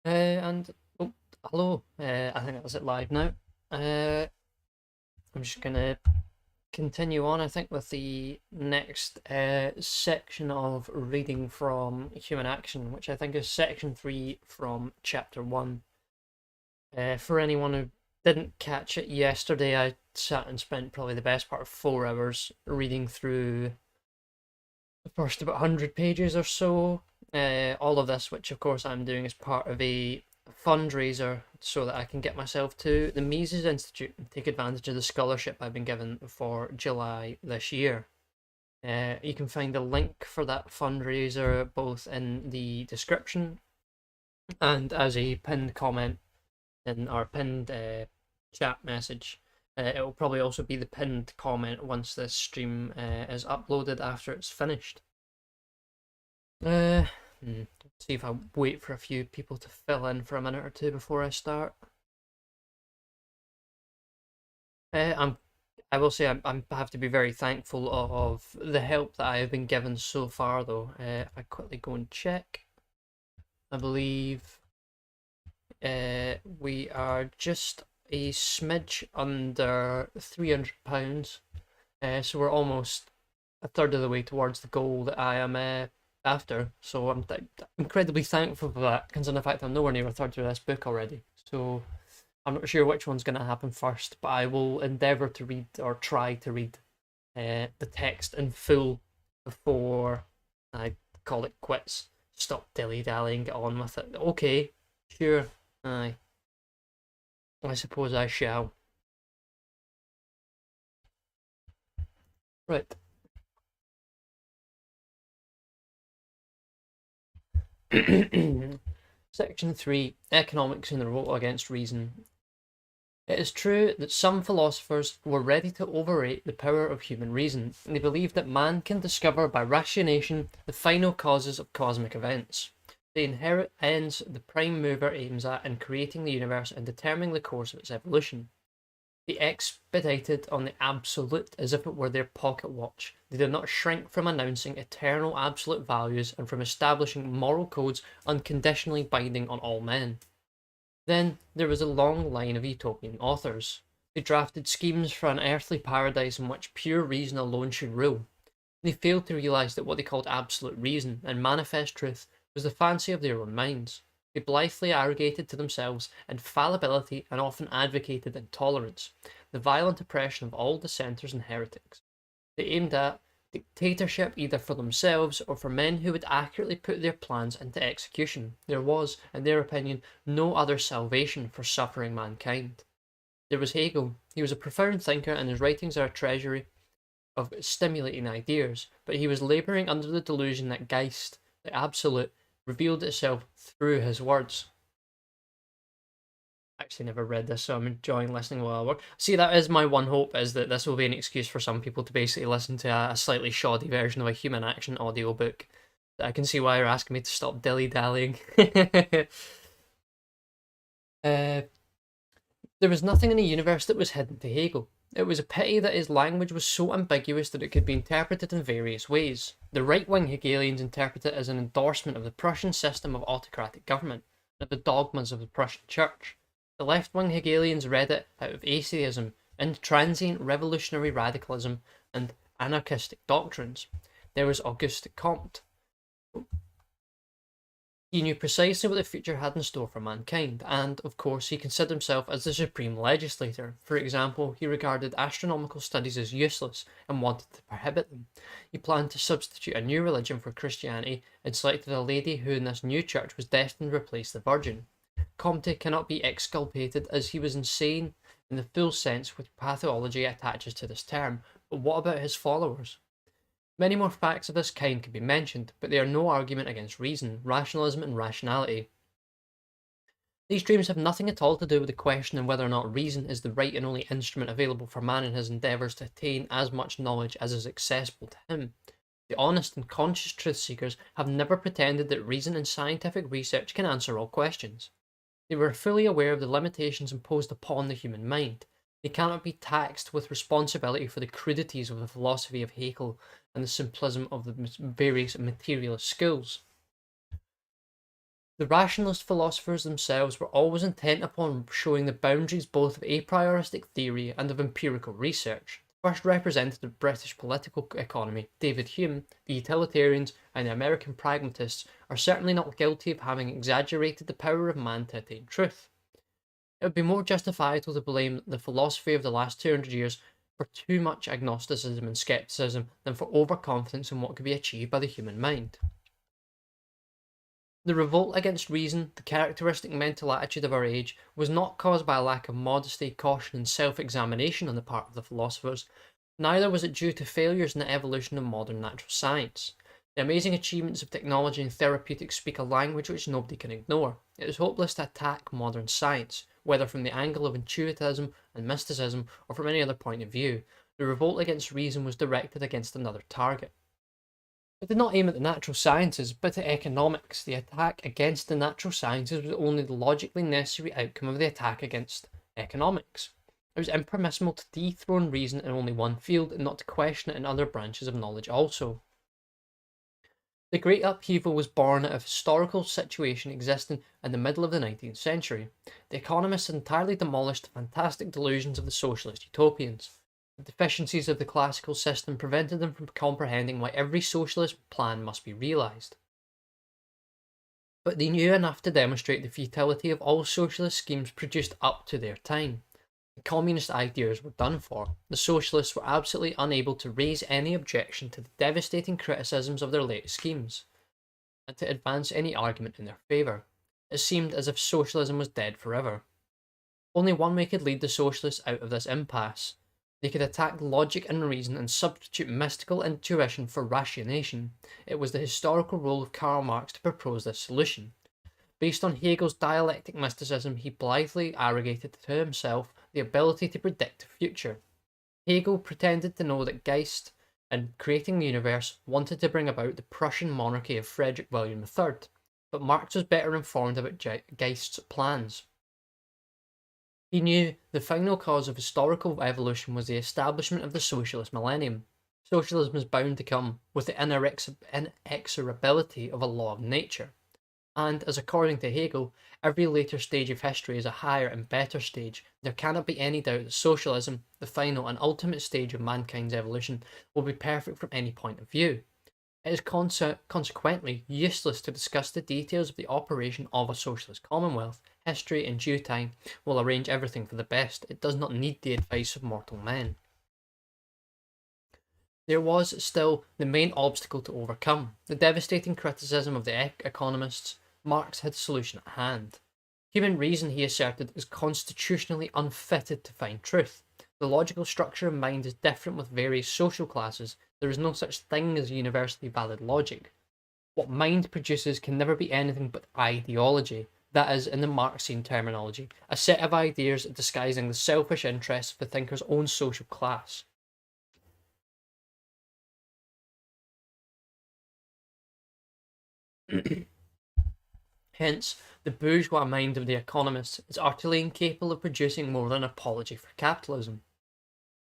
And oh, hello. I think that's it live now. I'm just gonna continue on. I think with the next section of reading from Human Action, which I think is section 3 from chapter 1. For anyone who didn't catch it yesterday, I sat and spent probably the best part of 4 hours reading through the first about 100 pages or so. All of this, which of course I'm doing as part of a fundraiser so that I can get myself to the Mises Institute and take advantage of the scholarship I've been given for July this year. You can find a link for that fundraiser both in the description and as a pinned comment in our pinned chat message. It will probably also be the pinned comment once this stream is uploaded after it's finished. Let's see if I wait for a few people to fill in for a minute or two before I start. I will say I have to be very thankful of the help that I have been given so far, though. If I quickly go and check, I believe we are just a smidge under £300. So we're almost a third of the way towards the goal that I am after. So I'm incredibly thankful for that, considering the fact I'm nowhere near a third through this book already. So I'm not sure which one's going to happen first, but I will endeavour to read, or try to read, the text in full before I call it quits. Stop dilly-dallying, get on with it. Okay, sure, aye. I suppose I shall. Right. Section 3, Economics and the Revolt Against Reason. It is true that some philosophers were ready to overrate the power of human reason, and they believed that man can discover by rationation the final causes of cosmic events. The inherent ends the prime mover aims at in creating the universe and determining the course of its evolution. They expedited on the absolute as if it were their pocket watch. They did not shrink from announcing eternal absolute values and from establishing moral codes unconditionally binding on all men. Then there was a long line of utopian authors. They drafted schemes for an earthly paradise in which pure reason alone should rule. They failed to realise that what they called absolute reason and manifest truth was the fancy of their own minds. They blithely arrogated to themselves infallibility and often advocated intolerance, the violent oppression of all dissenters and heretics. They aimed at dictatorship either for themselves or for men who would accurately put their plans into execution. There was, in their opinion, no other salvation for suffering mankind. There was Hegel. He was a profound thinker, and his writings are a treasury of stimulating ideas, but he was labouring under the delusion that Geist, the absolute, revealed itself through his words. I actually never read this, so I'm enjoying listening while I work. See, that is my one hope, is that this will be an excuse for some people to basically listen to a slightly shoddy version of a Human Action audiobook. I can see why you're asking me to stop dilly-dallying. There was nothing in the universe that was hidden to Hegel. It was a pity that his language was so ambiguous that it could be interpreted in various ways. The right-wing Hegelians interpret it as an endorsement of the Prussian system of autocratic government and of the dogmas of the Prussian Church. The left-wing Hegelians read it out of atheism, intransient revolutionary radicalism, and anarchistic doctrines. There was Auguste Comte. He knew precisely what the future had in store for mankind, and, of course, he considered himself as the supreme legislator. For example, he regarded astronomical studies as useless and wanted to prohibit them. He planned to substitute a new religion for Christianity and selected a lady who in this new church was destined to replace the Virgin. Comte cannot be exculpated as he was insane in the full sense which pathology attaches to this term, but what about his followers? Many more facts of this kind could be mentioned, but they are no argument against reason, rationalism, and rationality. These dreams have nothing at all to do with the question of whether or not reason is the right and only instrument available for man in his endeavours to attain as much knowledge as is accessible to him. The honest and conscious truth seekers have never pretended that reason and scientific research can answer all questions. They were fully aware of the limitations imposed upon the human mind. They cannot be taxed with responsibility for the crudities of the philosophy of Hegel and the simplism of the various materialist schools. The rationalist philosophers themselves were always intent upon showing the boundaries both of a prioristic theory and of empirical research. The first representative of British political economy, David Hume, the utilitarians, and the American pragmatists are certainly not guilty of having exaggerated the power of man to attain truth. It would be more justifiable to blame the philosophy of the last 200 years for too much agnosticism and skepticism than for overconfidence in what could be achieved by the human mind. The revolt against reason, the characteristic mental attitude of our age, was not caused by a lack of modesty, caution, and self examination on the part of the philosophers, neither was it due to failures in the evolution of modern natural science. The amazing achievements of technology and therapeutics speak a language which nobody can ignore. It is hopeless to attack modern science, whether from the angle of intuitism and mysticism or from any other point of view. The revolt against reason was directed against another target. It did not aim at the natural sciences, but at economics. The attack against the natural sciences was only the logically necessary outcome of the attack against economics. It was impermissible to dethrone reason in only one field and not to question it in other branches of knowledge also. The great upheaval was born out of a historical situation existing in the middle of the 19th century. The economists entirely demolished the fantastic delusions of the socialist utopians. The deficiencies of the classical system prevented them from comprehending why every socialist plan must be realised. But they knew enough to demonstrate the futility of all socialist schemes produced up to their time. The communist ideas were done for. The socialists were absolutely unable to raise any objection to the devastating criticisms of their latest schemes, and to advance any argument in their favour. It seemed as if socialism was dead forever. Only one way could lead the socialists out of this impasse. They could attack logic and reason and substitute mystical intuition for rationation. It was the historical role of Karl Marx to propose this solution. Based on Hegel's dialectic mysticism, he blithely arrogated to himself the ability to predict the future. Hegel pretended to know that Geist, in creating the universe, wanted to bring about the Prussian monarchy of Frederick William III, but Marx was better informed about Geist's plans. He knew the final cause of historical evolution was the establishment of the socialist millennium. Socialism is bound to come with the inexorability of a law of nature. And, as according to Hegel, every later stage of history is a higher and better stage, there cannot be any doubt that socialism, the final and ultimate stage of mankind's evolution, will be perfect from any point of view. It is consequently useless to discuss the details of the operation of a socialist commonwealth. History, in due time, will arrange everything for the best. It does not need the advice of mortal men. There was still the main obstacle to overcome, the devastating criticism of the economists. Marx had a solution at hand. Human reason, he asserted, is constitutionally unfitted to find truth. The logical structure of mind is different with various social classes. There is no such thing as universally valid logic. What mind produces can never be anything but ideology. That is, in the Marxian terminology, a set of ideas disguising the selfish interests of the thinker's own social class. Hence, the bourgeois mind of the economists is utterly incapable of producing more than an apology for capitalism.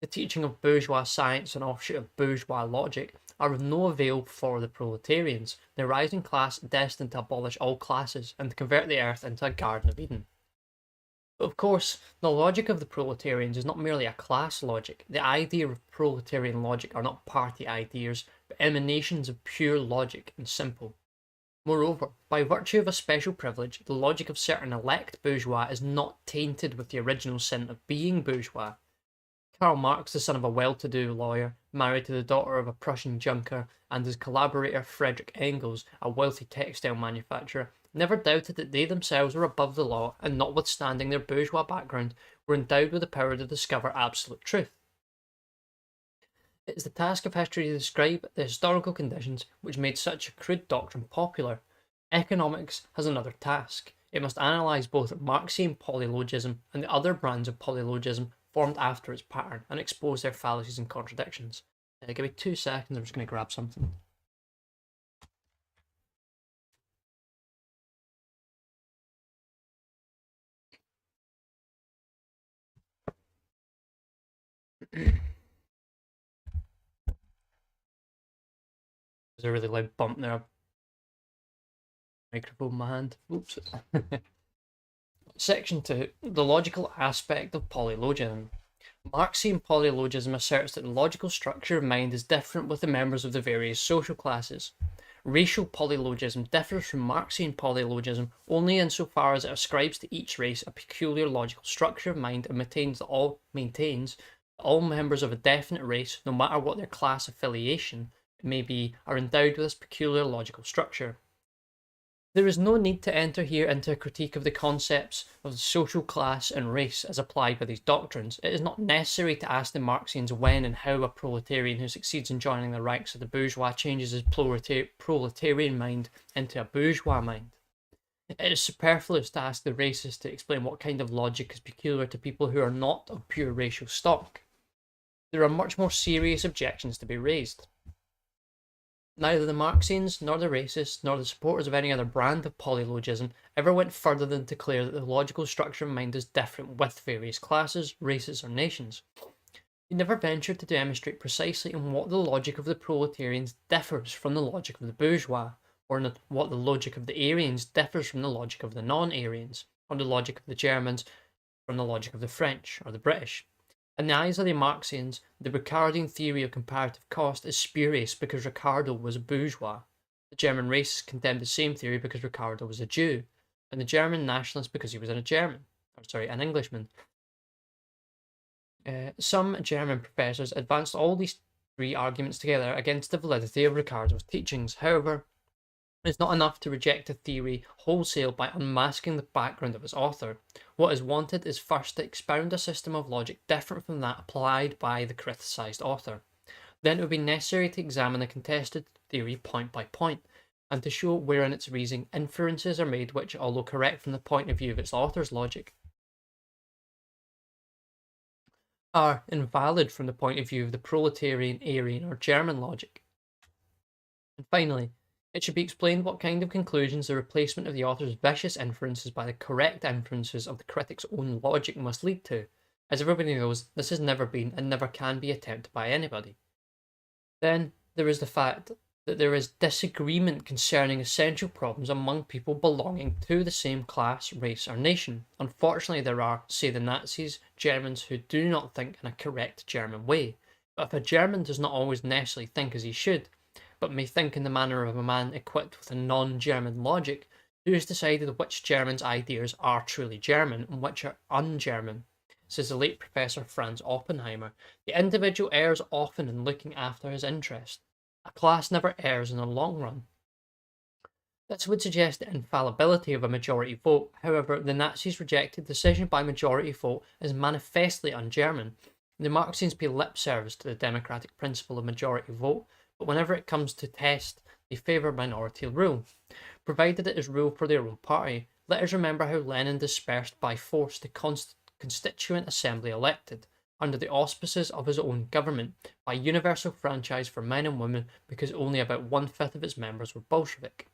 The teaching of bourgeois science and offshoot of bourgeois logic are of no avail for the proletarians, the rising class destined to abolish all classes and to convert the earth into a Garden of Eden. But of course, the logic of the proletarians is not merely a class logic. The idea of proletarian logic are not party ideas, but emanations of pure logic and simple. Moreover, by virtue of a special privilege, the logic of certain elect bourgeois is not tainted with the original sin of being bourgeois. Karl Marx, the son of a well-to-do lawyer, married to the daughter of a Prussian junker, and his collaborator Friedrich Engels, a wealthy textile manufacturer, never doubted that they themselves were above the law and, notwithstanding their bourgeois background, were endowed with the power to discover absolute truth. It is the task of history to describe the historical conditions which made such a crude doctrine popular. Economics has another task. It must analyse both Marxian polylogism and the other brands of polylogism formed after its pattern and expose their fallacies and contradictions. Give me 2 seconds, I'm just going to grab something. There's a really loud bump there. Microphone my hand. Oops. Section 2. The logical aspect of polylogism. Marxian polylogism asserts that the logical structure of mind is different with the members of the various social classes. Racial polylogism differs from Marxian polylogism only insofar as it ascribes to each race a peculiar logical structure of mind and maintains that all members of a definite race, no matter what their class affiliation may be, are endowed with this peculiar logical structure. There is no need to enter here into a critique of the concepts of the social class and race as applied by these doctrines. It is not necessary to ask the Marxians when and how a proletarian who succeeds in joining the ranks of the bourgeois changes his proletarian mind into a bourgeois mind. It is superfluous to ask the racist to explain what kind of logic is peculiar to people who are not of pure racial stock. There are much more serious objections to be raised. Neither the Marxians, nor the racists, nor the supporters of any other brand of polylogism ever went further than to declare that the logical structure of mind is different with various classes, races, or nations. They never ventured to demonstrate precisely in what the logic of the proletarians differs from the logic of the bourgeois, or in what the logic of the Aryans differs from the logic of the non-Aryans, or the logic of the Germans from the logic of the French or the British. In the eyes of the Marxians, the Ricardian theory of comparative cost is spurious because Ricardo was a bourgeois. The German racists condemned the same theory because Ricardo was a Jew, and the German nationalist because he was an Englishman. Some German professors advanced all these three arguments together against the validity of Ricardo's teachings. However, it's not enough to reject a theory wholesale by unmasking the background of its author. What is wanted is first to expound a system of logic different from that applied by the criticised author. Then it would be necessary to examine the contested theory point by point, and to show wherein its reasoning inferences are made which, although correct from the point of view of its author's logic, are invalid from the point of view of the proletarian, Aryan, or German logic. And finally, it should be explained what kind of conclusions the replacement of the author's vicious inferences by the correct inferences of the critic's own logic must lead to. As everybody knows, this has never been and never can be attempted by anybody. Then there is the fact that there is disagreement concerning essential problems among people belonging to the same class, race, or nation. Unfortunately, there are, say the Nazis, Germans who do not think in a correct German way. But if a German does not always necessarily think as he should, but may think in the manner of a man equipped with a non-German logic, who has decided which German's ideas are truly German and which are un-German? Says the late Professor Franz Oppenheimer. The individual errs often in looking after his interest. A class never errs in the long run. This would suggest the infallibility of a majority vote. However, the Nazis rejected decision by majority vote as manifestly un-German. The Marxians pay lip service to the democratic principle of majority vote, but whenever it comes to test, they favour minority rule, provided it is rule for their own party. Let us remember how Lenin dispersed by force the constituent assembly elected, under the auspices of his own government, by universal franchise for men and women because only about 1/5 of its members were Bolshevik.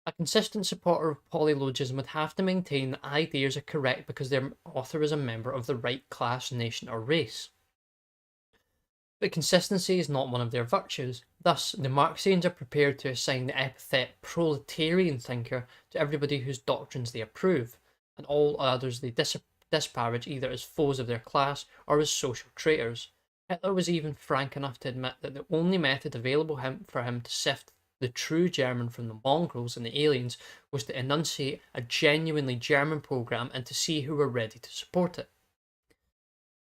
A consistent supporter of polylogism would have to maintain that ideas are correct because their author is a member of the right class, nation, or race. But consistency is not one of their virtues. Thus, the Marxians are prepared to assign the epithet proletarian thinker to everybody whose doctrines they approve, and all others they disparage either as foes of their class or as social traitors. Hitler was even frank enough to admit that the only method available for him to sift the true German from the mongrels and the aliens was to enunciate a genuinely German program and to see who were ready to support it.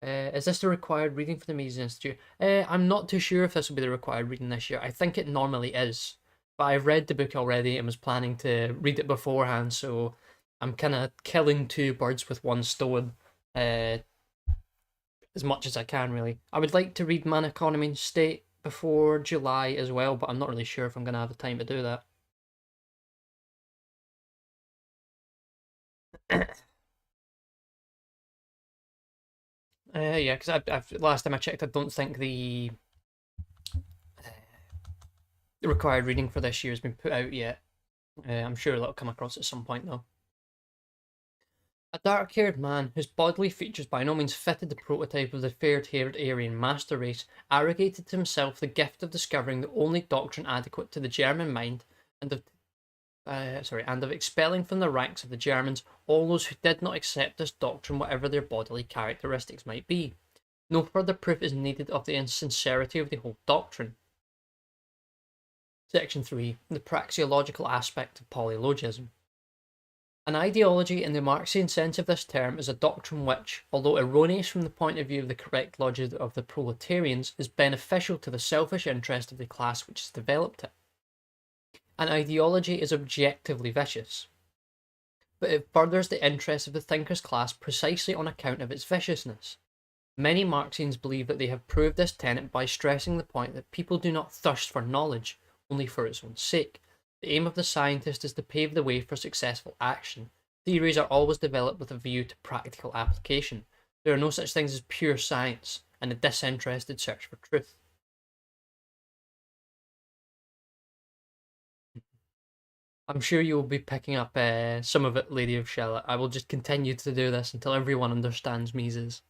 Is this the required reading for the Mises Institute? I'm not too sure if this will be the required reading this year. I think it normally is. But I've read the book already and was planning to read it beforehand, so I'm kind of killing two birds with one stone as much as I can, really. I would like to read Man, Economy and State before July as well, but I'm not really sure if I'm going to have the time to do that. Yeah, because I've last time I checked, I don't think the required reading for this year has been put out yet. I'm sure that'll come across at some point though. A dark-haired man, whose bodily features by no means fitted the prototype of the fair-haired Aryan master race, arrogated to himself the gift of discovering the only doctrine adequate to the German mind and of and of expelling from the ranks of the Germans all those who did not accept this doctrine, whatever their bodily characteristics might be. No further proof is needed of the insincerity of the whole doctrine. Section 3. The praxeological aspect of polylogism. An ideology in the Marxian sense of this term is a doctrine which, although erroneous from the point of view of the correct logic of the proletarians, is beneficial to the selfish interest of the class which has developed it. An ideology is objectively vicious, but it furthers the interests of the thinkers' class precisely on account of its viciousness. Many Marxians believe that they have proved this tenet by stressing the point that people do not thirst for knowledge only for its own sake. The aim of the scientist is to pave the way for successful action. Theories are always developed with a view to practical application. There are no such things as pure science and a disinterested search for truth. I'm sure you will be picking up some of it, Lady of Shalott. I will just continue to do this until everyone understands Mises.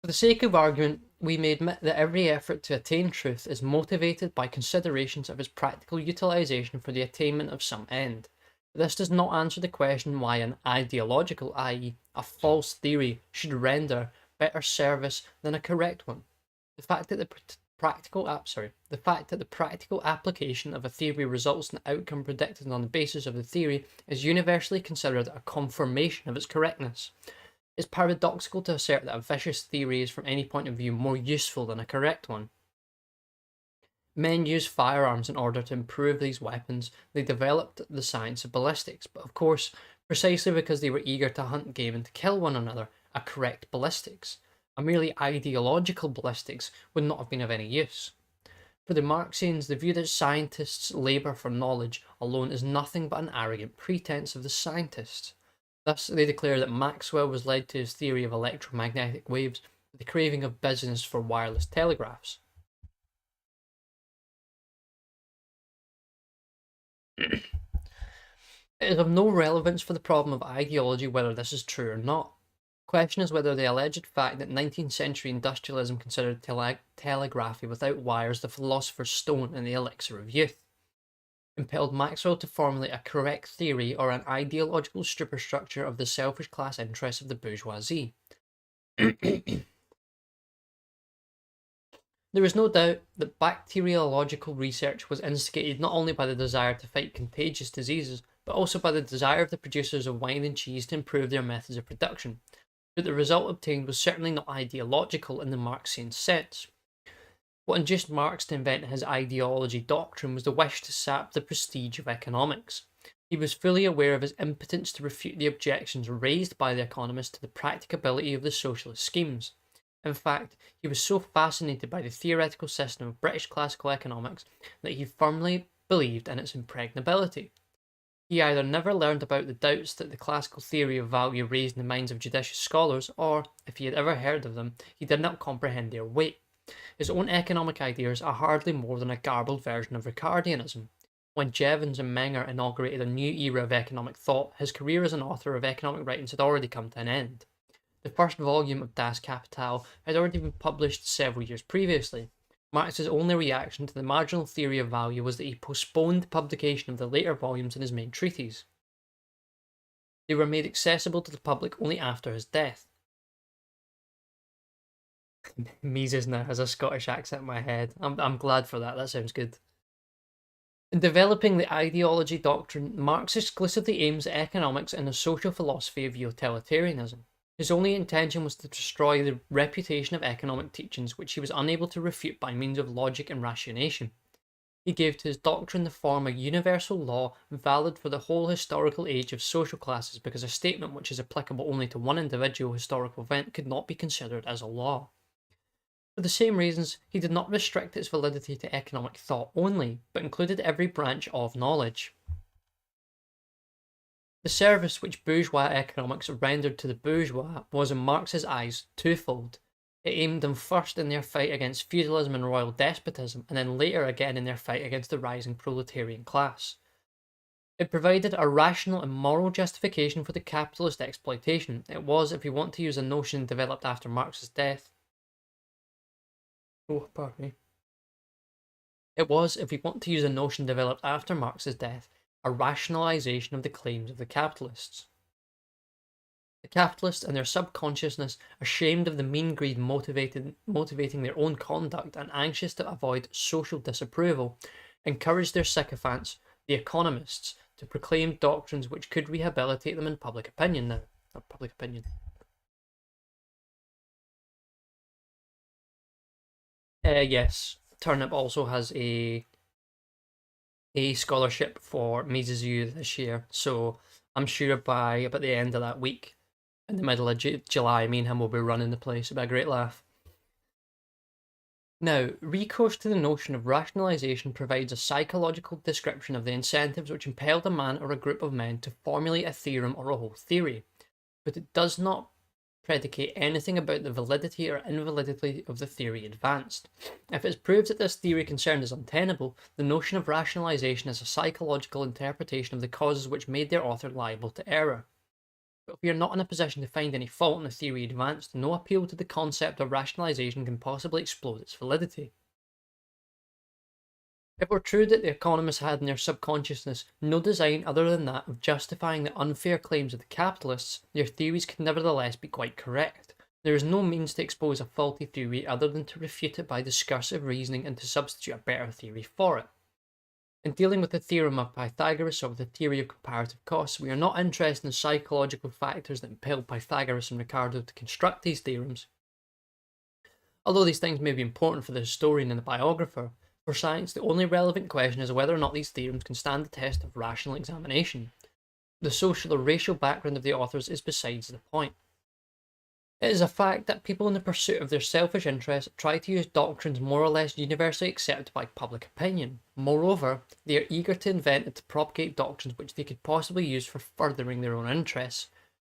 For the sake of argument, we may admit that every effort to attain truth is motivated by considerations of its practical utilization for the attainment of some end. But this does not answer the question why an ideological, i.e., a false theory, should render better service than a correct one. The fact that the practical application of a theory results in the outcome predicted on the basis of the theory is universally considered a confirmation of its correctness. It's paradoxical to assert that a vicious theory is from any point of view more useful than a correct one. Men used firearms in order to improve these weapons. They developed the science of ballistics, but of course, precisely because they were eager to hunt game and to kill one another, a correct ballistics, a merely ideological ballistics, would not have been of any use. For the Marxians, the view that scientists labour for knowledge alone is nothing but an arrogant pretense of the scientists. Thus, they declare that Maxwell was led to his theory of electromagnetic waves with the craving of business for wireless telegraphs. It is of no relevance for the problem of ideology whether this is true or not. The question is whether the alleged fact that 19th century industrialism considered telegraphy without wires the philosopher's stone and the elixir of youth impelled Maxwell to formulate a correct theory or an ideological superstructure of the selfish class interests of the bourgeoisie. There is no doubt that bacteriological research was instigated not only by the desire to fight contagious diseases, but also by the desire of the producers of wine and cheese to improve their methods of production. But the result obtained was certainly not ideological in the Marxian sense. What induced Marx to invent his ideology doctrine was the wish to sap the prestige of economics. He was fully aware of his impotence to refute the objections raised by the economists to the practicability of the socialist schemes. In fact, he was so fascinated by the theoretical system of British classical economics that he firmly believed in its impregnability. He either never learned about the doubts that the classical theory of value raised in the minds of judicious scholars, or, if he had ever heard of them, he did not comprehend their weight. His own economic ideas are hardly more than a garbled version of Ricardianism. When Jevons and Menger inaugurated a new era of economic thought, his career as an author of economic writings had already come to an end. The first volume of Das Kapital had already been published several years previously. Marx's only reaction to the marginal theory of value was that he postponed the publication of the later volumes in his main treatise. They were made accessible to the public only after his death. Mises now has a Scottish accent in my head. I'm glad for that. That sounds good. In developing the ideology doctrine, Marx exclusively aims at economics and a social philosophy of utilitarianism. His only intention was to destroy the reputation of economic teachings which he was unable to refute by means of logic and rationation. He gave to his doctrine the form of universal law valid for the whole historical age of social classes, because a statement which is applicable only to one individual historical event could not be considered as a law. For the same reasons, he did not restrict its validity to economic thought only, but included every branch of knowledge. The service which bourgeois economics rendered to the bourgeois was, in Marx's eyes, twofold. It aimed them first in their fight against feudalism and royal despotism, and then later again in their fight against the rising proletarian class. It provided a rational and moral justification for the capitalist exploitation. It was, if you want to use a notion developed after Marx's death, It was, if we want to use a notion developed after Marx's death, a rationalization of the claims of the capitalists. The capitalists and their subconsciousness, ashamed of the mean greed motivating their own conduct and anxious to avoid social disapproval, encouraged their sycophants, the economists, to proclaim doctrines which could rehabilitate them in public opinion now. Public opinion. Yes, Turnip also has a scholarship for Mises U this year, so I'm sure by about the end of that week, in the middle of July, me and him will be running the place. It'll be a great laugh. Now, recourse to the notion of rationalization provides a psychological description of the incentives which impelled a man or a group of men to formulate a theorem or a whole theory, but it does not predicate anything about the validity or invalidity of the theory advanced. If it is proved that this theory concerned is untenable, the notion of rationalization is a psychological interpretation of the causes which made their author liable to error. But if we are not in a position to find any fault in the theory advanced, no appeal to the concept of rationalization can possibly explode its validity. If it were true that the economists had in their subconsciousness no design other than that of justifying the unfair claims of the capitalists, their theories could nevertheless be quite correct. There is no means to expose a faulty theory other than to refute it by discursive reasoning and to substitute a better theory for it. In dealing with the theorem of Pythagoras or with the theory of comparative costs, we are not interested in the psychological factors that impelled Pythagoras and Ricardo to construct these theorems. Although these things may be important for the historian and the biographer, for science, the only relevant question is whether or not these theorems can stand the test of rational examination. The social or racial background of the authors is besides the point. It is a fact that people in the pursuit of their selfish interests try to use doctrines more or less universally accepted by public opinion. Moreover, they are eager to invent and to propagate doctrines which they could possibly use for furthering their own interests.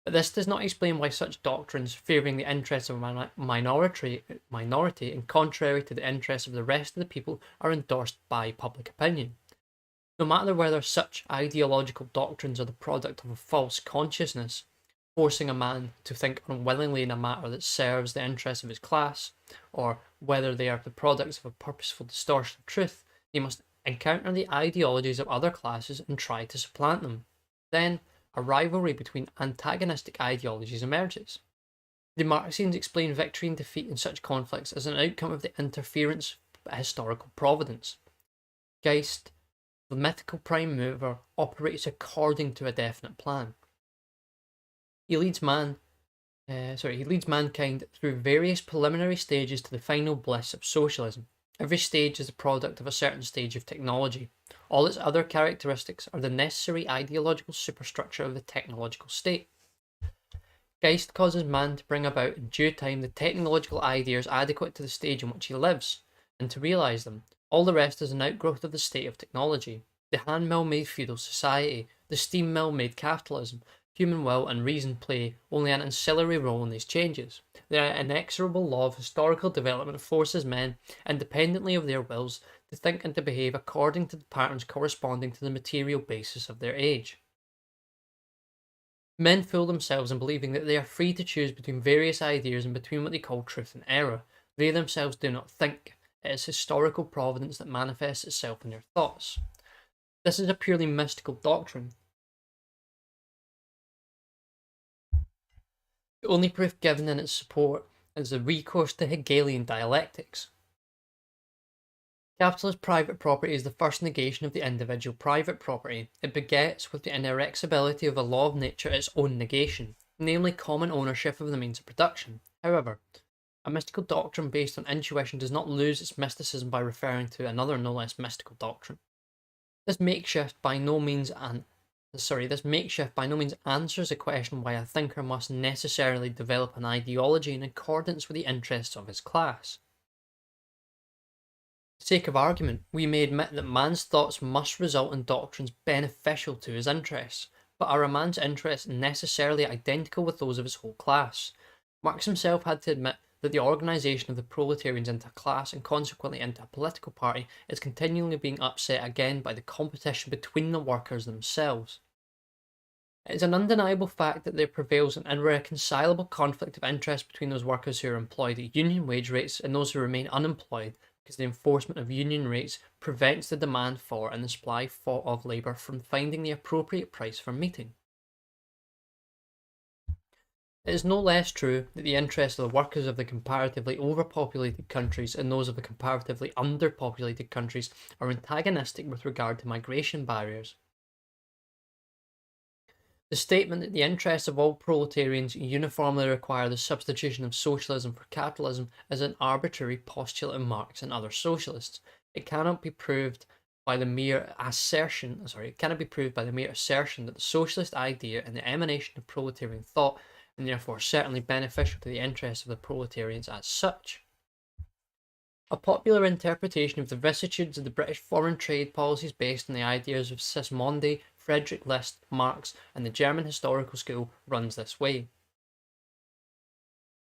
But this does not explain why such doctrines, favouring the interests of a minority and contrary to the interests of the rest of the people, are endorsed by public opinion. No matter whether such ideological doctrines are the product of a false consciousness, forcing a man to think unwillingly in a matter that serves the interests of his class, or whether they are the products of a purposeful distortion of truth, he must encounter the ideologies of other classes and try to supplant them. Then, a rivalry between antagonistic ideologies emerges. The Marxians explain victory and defeat in such conflicts as an outcome of the interference of historical providence. Geist, the mythical prime mover, operates according to a definite plan. He leads mankind through various preliminary stages to the final bliss of socialism. Every stage is a product of a certain stage of technology. All its other characteristics are the necessary ideological superstructure of the technological state. Geist causes man to bring about in due time the technological ideas adequate to the stage in which he lives, and to realise them. All the rest is an outgrowth of the state of technology. The hand mill made feudal society, the steam mill made capitalism. Human will and reason play only an ancillary role in these changes. The inexorable law of historical development forces men, independently of their wills, to think and to behave according to the patterns corresponding to the material basis of their age. Men fool themselves in believing that they are free to choose between various ideas and between what they call truth and error. They themselves do not think. It is historical providence that manifests itself in their thoughts. This is a purely mystical doctrine. The only proof given in its support is the recourse to Hegelian dialectics. Capitalist private property is the first negation of the individual private property. It begets with the inexorability of a law of nature its own negation, namely common ownership of the means of production. However, a mystical doctrine based on intuition does not lose its mysticism by referring to another no less mystical doctrine. This makeshift by no means answers the question why a thinker must necessarily develop an ideology in accordance with the interests of his class. For the sake of argument, we may admit that man's thoughts must result in doctrines beneficial to his interests, but are a man's interests necessarily identical with those of his whole class? Marx himself had to admit that the organisation of the proletarians into a class and consequently into a political party is continually being upset again by the competition between the workers themselves. It is an undeniable fact that there prevails an irreconcilable conflict of interest between those workers who are employed at union wage rates and those who remain unemployed because the enforcement of union rates prevents the demand for and the supply of labour from finding the appropriate price for meeting. It is no less true that the interests of the workers of the comparatively overpopulated countries and those of the comparatively underpopulated countries are antagonistic with regard to migration barriers. The statement that the interests of all proletarians uniformly require the substitution of socialism for capitalism is an arbitrary postulate of Marx and other socialists. It cannot be proved by the mere assertion that the socialist idea and the emanation of proletarian thought, and therefore certainly beneficial to the interests of the proletarians as such. A popular interpretation of the vicissitudes of the British foreign trade policies based on the ideas of Sismondi, Friedrich List, Marx, and the German historical school runs this way.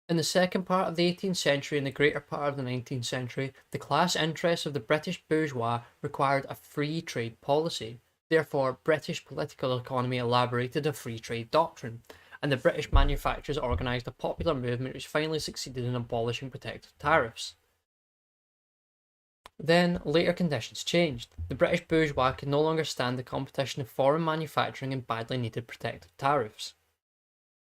In the second part of the 18th century and the greater part of the 19th century, the class interests of the British bourgeois required a free trade policy. Therefore, British political economy elaborated a free trade doctrine, and the British manufacturers organised a popular movement which finally succeeded in abolishing protective tariffs. Then, later conditions changed. The British bourgeois could no longer stand the competition of foreign manufacturing and badly needed protective tariffs.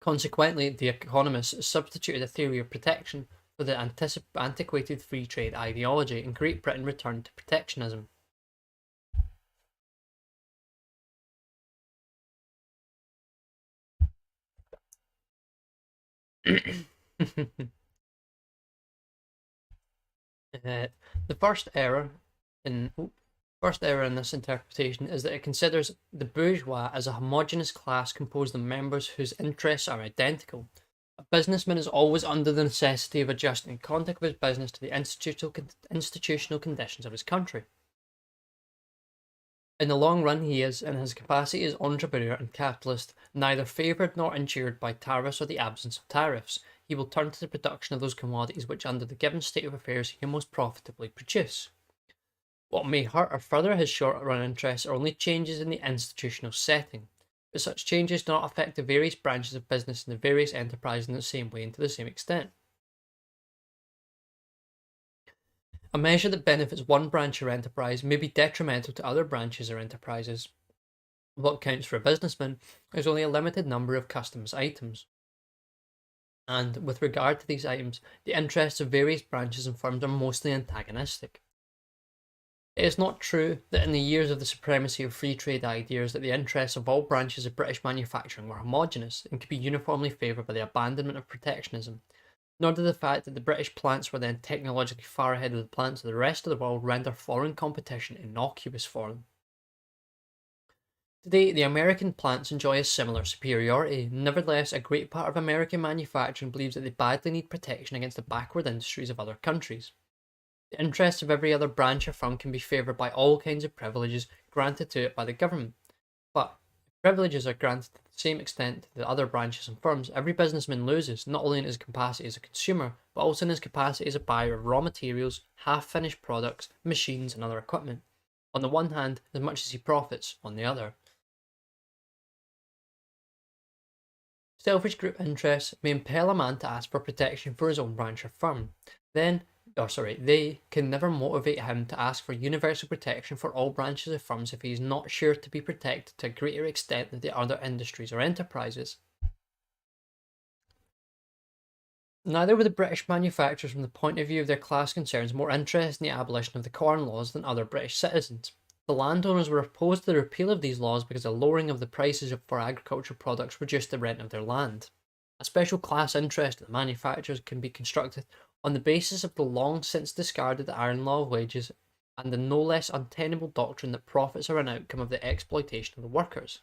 Consequently, the economists substituted a theory of protection for the antiquated free trade ideology, and Great Britain returned to protectionism. The first error in this interpretation is that it considers the bourgeois as a homogeneous class composed of members whose interests are identical. A businessman is always under the necessity of adjusting the conduct of his business to the institutional conditions of his country. In the long run, he is, in his capacity as entrepreneur and capitalist, neither favoured nor injured by tariffs or the absence of tariffs. He will turn to the production of those commodities which, under the given state of affairs, he can most profitably produce. What may hurt or further his short-run interests are only changes in the institutional setting, but such changes do not affect the various branches of business and the various enterprises in the same way and to the same extent. A measure that benefits one branch or enterprise may be detrimental to other branches or enterprises. What counts for a businessman is only a limited number of customs items. And with regard to these items, the interests of various branches and firms are mostly antagonistic. It is not true that in the years of the supremacy of free trade ideas that the interests of all branches of British manufacturing were homogeneous and could be uniformly favoured by the abandonment of protectionism, nor did the fact that the British plants were then technologically far ahead of the plants of the rest of the world render foreign competition innocuous for them. Today, the American plants enjoy a similar superiority. Nevertheless, a great part of American manufacturing believes that they badly need protection against the backward industries of other countries. The interests of every other branch or firm can be favoured by all kinds of privileges granted to it by the government. But if privileges are granted to the same extent to the other branches and firms, every businessman loses, not only in his capacity as a consumer, but also in his capacity as a buyer of raw materials, half-finished products, machines, and other equipment. On the one hand, as much as he profits, on the other. Selfish group interests may impel a man to ask for protection for his own branch or firm. They can never motivate him to ask for universal protection for all branches of firms if he is not sure to be protected to a greater extent than the other industries or enterprises. Neither were the British manufacturers, from the point of view of their class concerns, more interested in the abolition of the Corn Laws than other British citizens. The landowners were opposed to the repeal of these laws because a lowering of the prices for agricultural products reduced the rent of their land. A special class interest in the manufacturers can be constructed on the basis of the long since discarded iron law of wages and the no less untenable doctrine that profits are an outcome of the exploitation of the workers.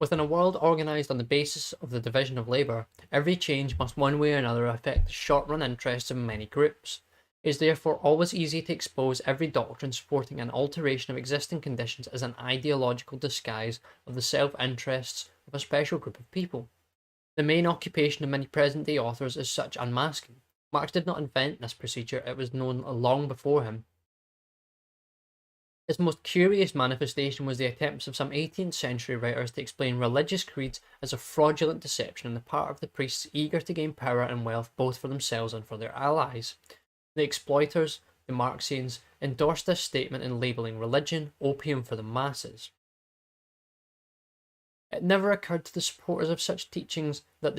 Within a world organised on the basis of the division of labour, every change must one way or another affect the short-run interests of many groups. It is therefore always easy to expose every doctrine supporting an alteration of existing conditions as an ideological disguise of the self-interests of a special group of people. The main occupation of many present-day authors is such unmasking. Marx did not invent this procedure, it was known long before him. Its most curious manifestation was the attempts of some 18th century writers to explain religious creeds as a fraudulent deception on the part of the priests eager to gain power and wealth both for themselves and for their allies. The exploiters, the Marxians, endorsed this statement in labelling religion opium for the masses. It never occurred to the supporters of such teachings that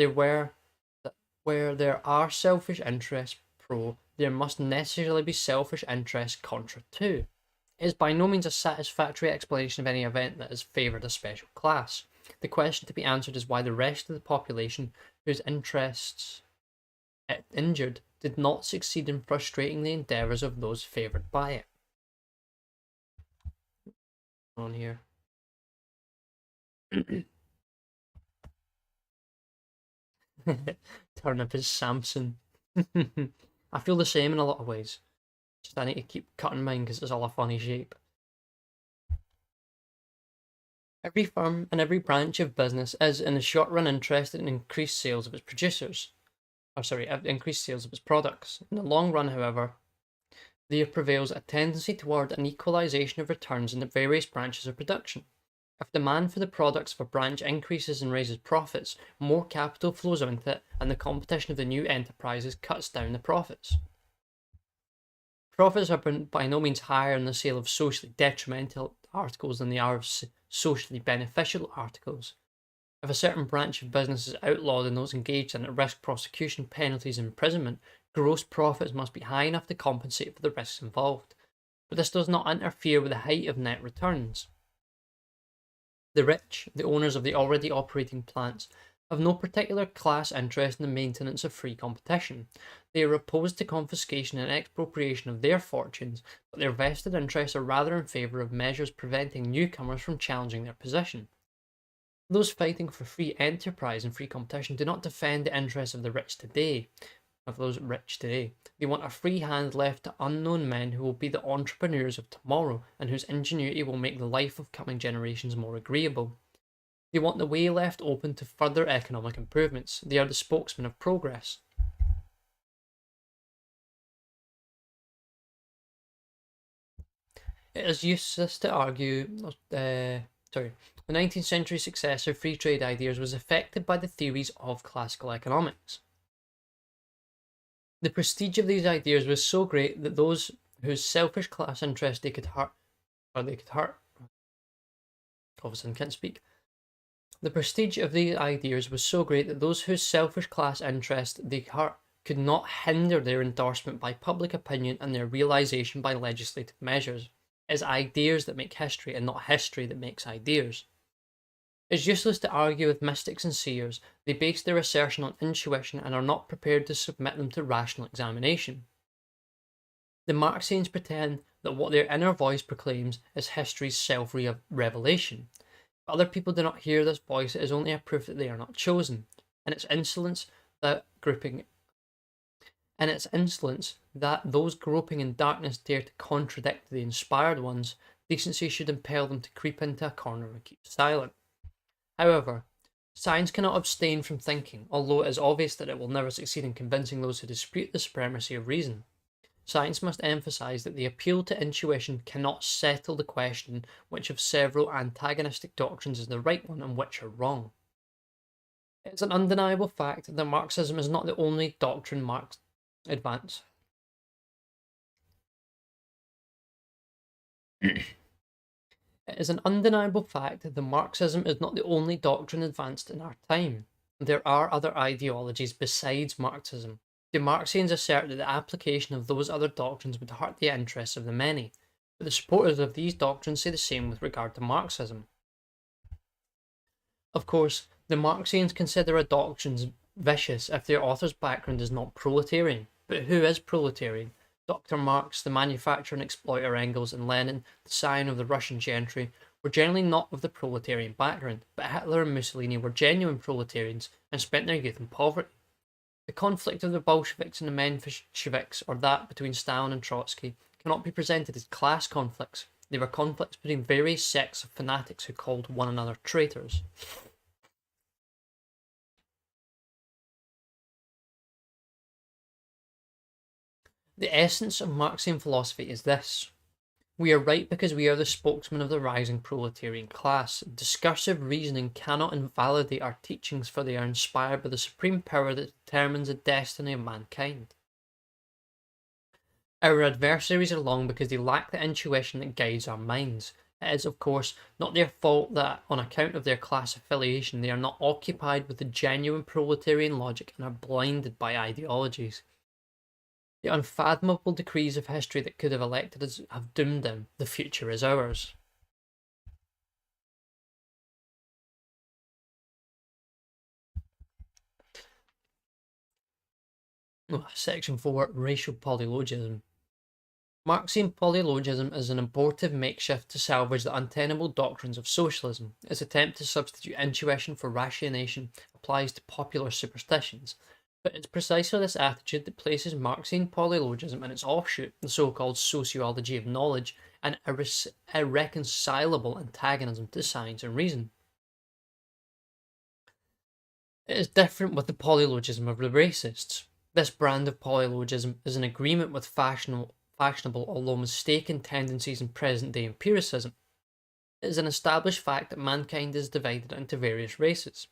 where there are selfish interests pro, there must necessarily be selfish interests contra too. It is by no means a satisfactory explanation of any event that has favoured a special class. The question to be answered is why the rest of the population, whose interests it injured, did not succeed in frustrating the endeavours of those favoured by it. On here. Turnip is Samson. I feel the same in a lot of ways. Just I need to keep cutting mine because it's all a funny shape. Every firm and every branch of business is, in the short run, interested in increased sales of its increased sales of its products. In the long run, however, there prevails a tendency toward an equalization of returns in the various branches of production. If demand for the products of a branch increases and raises profits, more capital flows into it, and the competition of the new enterprises cuts down the profits. Profits are by no means higher in the sale of socially detrimental articles than they are of socially beneficial articles. If a certain branch of business is outlawed and those engaged in it risk prosecution, penalties, and imprisonment, gross profits must be high enough to compensate for the risks involved. But this does not interfere with the height of net returns. The rich, the owners of the already operating plants, have no particular class interest in the maintenance of free competition. They are opposed to confiscation and expropriation of their fortunes, but their vested interests are rather in favour of measures preventing newcomers from challenging their position. Those fighting for free enterprise and free competition do not defend the interests of the rich today, They want a free hand left to unknown men who will be the entrepreneurs of tomorrow and whose ingenuity will make the life of coming generations more agreeable. They want the way left open to further economic improvements. They are the spokesmen of progress. It is useless to argue. The 19th century success of free trade ideas was affected by the theories of classical economics. The prestige of these ideas was so great that those whose selfish class interest they could hurt. Obviously, I can't speak. The prestige of these ideas was so great that those whose selfish class interest they hurt could not hinder their endorsement by public opinion and their realization by legislative measures. It is ideas that make history and not history that makes ideas. It is useless to argue with mystics and seers. They base their assertion on intuition and are not prepared to submit them to rational examination. The Marxians pretend that what their inner voice proclaims is history's self-revelation. But other people do not hear this voice. It is only a proof that they are not chosen. In its insolence, that those groping in darkness dare to contradict the inspired ones, decency should impel them to creep into a corner and keep silent. However, science cannot abstain from thinking, although it is obvious that it will never succeed in convincing those who dispute the supremacy of reason. Science must emphasize that the appeal to intuition cannot settle the question which of several antagonistic doctrines is the right one and which are wrong. It is an undeniable fact that Marxism is not the only doctrine Marx advanced. It is an undeniable fact that Marxism is not the only doctrine advanced in our time. There are other ideologies besides Marxism. The Marxians assert that the application of those other doctrines would hurt the interests of the many, but the supporters of these doctrines say the same with regard to Marxism. Of course, the Marxians consider a doctrine vicious if their author's background is not proletarian. But who is proletarian? Dr. Marx, the manufacturer and exploiter Engels, and Lenin, the scion of the Russian gentry, were generally not of the proletarian background, but Hitler and Mussolini were genuine proletarians and spent their youth in poverty. The conflict of the Bolsheviks and the Mensheviks, or that between Stalin and Trotsky, cannot be presented as class conflicts. They were conflicts between various sects of fanatics who called one another traitors. The essence of Marxian philosophy is this: We are right because we are the spokesman of the rising proletarian class. Discursive reasoning cannot invalidate our teachings, for they are inspired by the supreme power that determines the destiny of mankind. Our adversaries are long because they lack the intuition that guides our minds. It is, of course, not their fault that, on account of their class affiliation, they are not occupied with the genuine proletarian logic and are blinded by ideologies. The unfathomable decrees of history that could have elected us have doomed them. The future is ours. Section 4, Racial Polylogism. Marxian polylogism is an abortive makeshift to salvage the untenable doctrines of socialism. Its attempt to substitute intuition for ratiocination applies to popular superstitions. But it's precisely this attitude that places Marxian polylogism and its offshoot, the so-called sociology of knowledge, an irreconcilable antagonism to science and reason. It is different with the polylogism of the racists. This brand of polylogism is in agreement with fashionable, although mistaken tendencies in present-day empiricism. It is an established fact that mankind is divided into various races.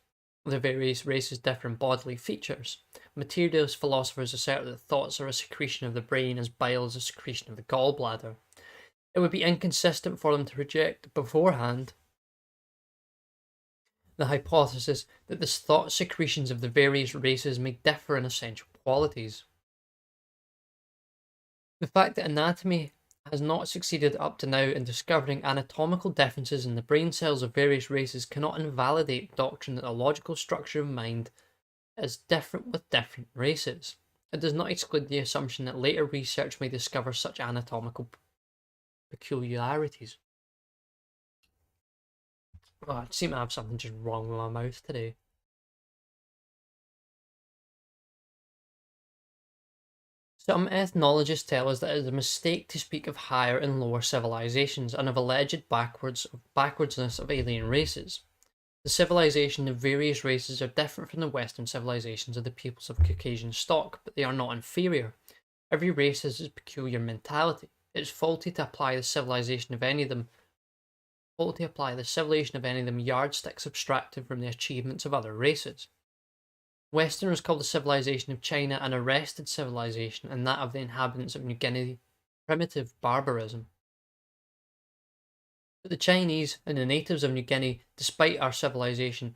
The various races differ in bodily features. Materialist philosophers assert that thoughts are a secretion of the brain as bile is a secretion of the gallbladder. It would be inconsistent for them to reject beforehand the hypothesis that the thought secretions of the various races may differ in essential qualities. The fact that anatomy has not succeeded up to now in discovering anatomical differences in the brain cells of various races cannot invalidate the doctrine that the logical structure of mind is different with different races. It does not exclude the assumption that later research may discover such anatomical peculiarities. Oh, I seem to have something just wrong with my mouth today. Some ethnologists tell us that it is a mistake to speak of higher and lower civilizations and of alleged backwardsness of alien races. The civilization of various races are different from the Western civilizations of the peoples of Caucasian stock, but they are not inferior. Every race has its peculiar mentality. It is faulty to apply the civilization of any of them yardsticks abstracted from the achievements of other races. Westerners call the civilization of China an arrested civilization, and that of the inhabitants of New Guinea primitive barbarism. But the Chinese and the natives of New Guinea, despise our civilization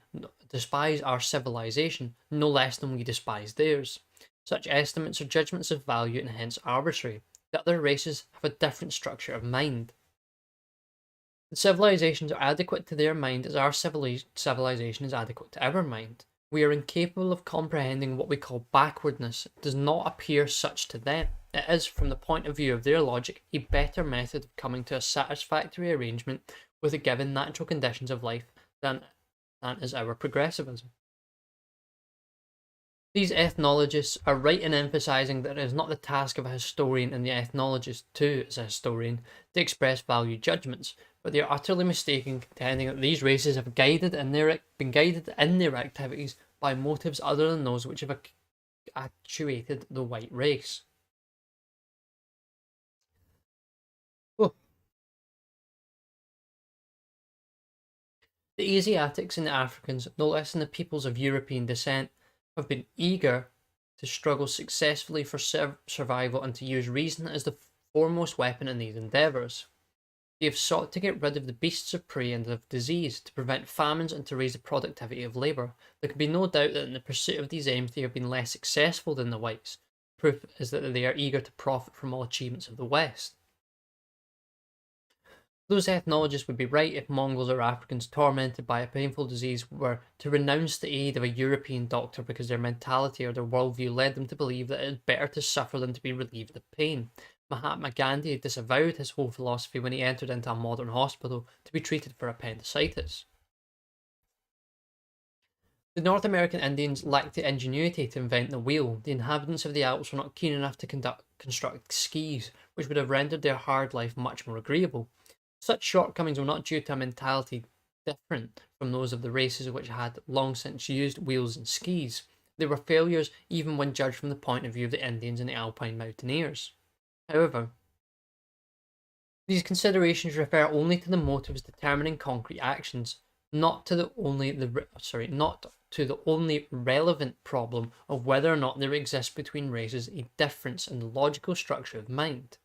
no less than we despise theirs. Such estimates are judgments of value and hence arbitrary. The other races have a different structure of mind. The civilizations are adequate to their mind as our civilization is adequate to our mind. We are incapable of comprehending what we call backwardness. It does not appear such to them. It is, from the point of view of their logic, a better method of coming to a satisfactory arrangement with the given natural conditions of life than is our progressivism. These ethnologists are right in emphasizing that it is not the task of a historian and the ethnologist too, as a historian, to express value judgments, but they are utterly mistaken contending that these races have been guided in their activities by motives other than those which have actuated the white race. Oh. The Asiatics and the Africans, no less than the peoples of European descent, have been eager to struggle successfully for survival and to use reason as the foremost weapon in these endeavours. They have sought to get rid of the beasts of prey and of disease, to prevent famines and to raise the productivity of labour. There can be no doubt that in the pursuit of these aims they have been less successful than the whites. Proof is that they are eager to profit from all achievements of the West. Those ethnologists would be right if Mongols or Africans tormented by a painful disease were to renounce the aid of a European doctor because their mentality or their worldview led them to believe that it is better to suffer than to be relieved of pain. Mahatma Gandhi disavowed his whole philosophy when he entered into a modern hospital to be treated for appendicitis. The North American Indians lacked the ingenuity to invent the wheel. The inhabitants of the Alps were not keen enough to construct skis, which would have rendered their hard life much more agreeable. Such shortcomings were not due to a mentality different from those of the races which had long since used wheels and skis. They were failures even when judged from the point of view of the Indians and the Alpine mountaineers. However, These considerations refer only to the motives determining concrete actions, not to the only relevant problem of whether or not there exists between races a difference in the logical structure of mind.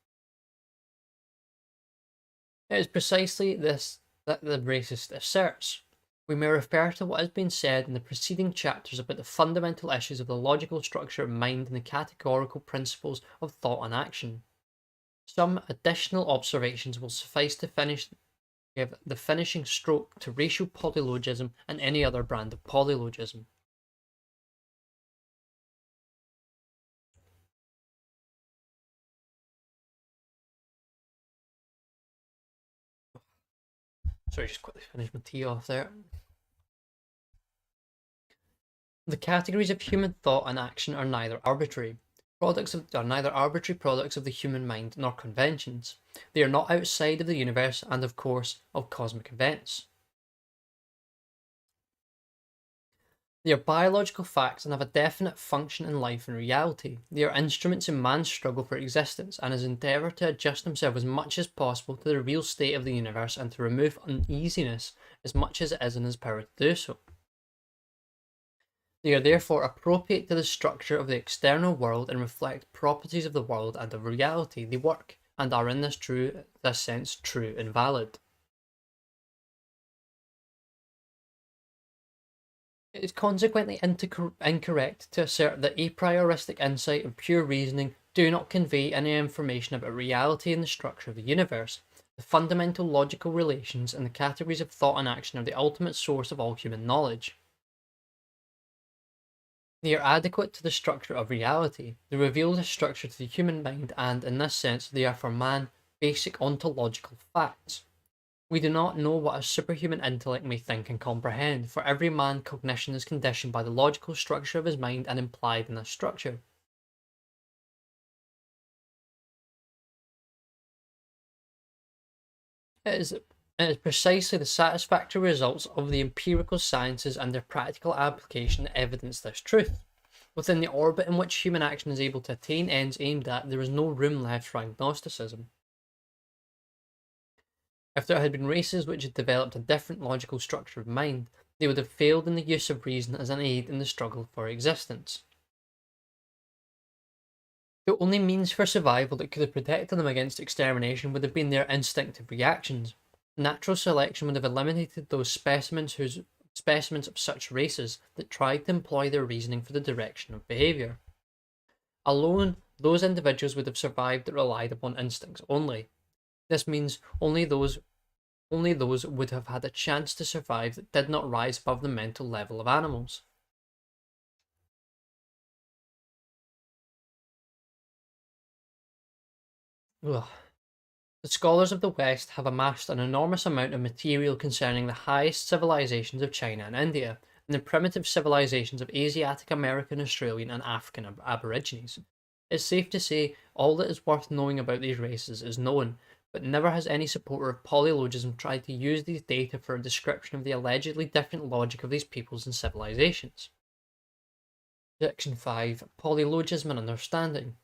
It is precisely this that the racist asserts. We may refer to what has been said in the preceding chapters about the fundamental issues of the logical structure of mind and the categorical principles of thought and action. Some additional observations will suffice to give the finishing stroke to racial polylogism and any other brand of polylogism. Sorry, just quickly finish my tea off there. The categories of human thought and action are neither arbitrary products of the human mind nor conventions. They are not outside of the universe and, of course, of cosmic events. They are biological facts and have a definite function in life and reality. They are instruments in man's struggle for existence and his endeavour to adjust himself as much as possible to the real state of the universe and to remove uneasiness as much as it is in his power to do so. They are therefore appropriate to the structure of the external world and reflect properties of the world and of reality. They work and are in this sense true and valid. It is consequently incorrect to assert that a prioristic insight and pure reasoning do not convey any information about reality and the structure of the universe. The fundamental logical relations and the categories of thought and action are the ultimate source of all human knowledge. They are adequate to the structure of reality. They reveal the structure to the human mind, and in this sense, they are for man basic ontological facts. We do not know what a superhuman intellect may think and comprehend. For every man, cognition is conditioned by the logical structure of his mind and implied in this structure. It is precisely the satisfactory results of the empirical sciences and their practical application that evidence this truth. Within the orbit in which human action is able to attain ends aimed at, there is no room left for agnosticism. If there had been races which had developed a different logical structure of mind, they would have failed in the use of reason as an aid in the struggle for existence. The only means for survival that could have protected them against extermination would have been their instinctive reactions. Natural selection would have eliminated those specimens of such races that tried to employ their reasoning for the direction of behaviour. Alone, those individuals would have survived that relied upon instincts only. This means only those would have had a chance to survive that did not rise above the mental level of animals. Ugh. The scholars of the West have amassed an enormous amount of material concerning the highest civilizations of China and India, and the primitive civilizations of Asiatic American, Australian, and African Aborigines. It's safe to say all that is worth knowing about these races is known, but never has any supporter of polylogism tried to use these data for a description of the allegedly different logic of these peoples and civilizations. Section 5. Polylogism and Understanding.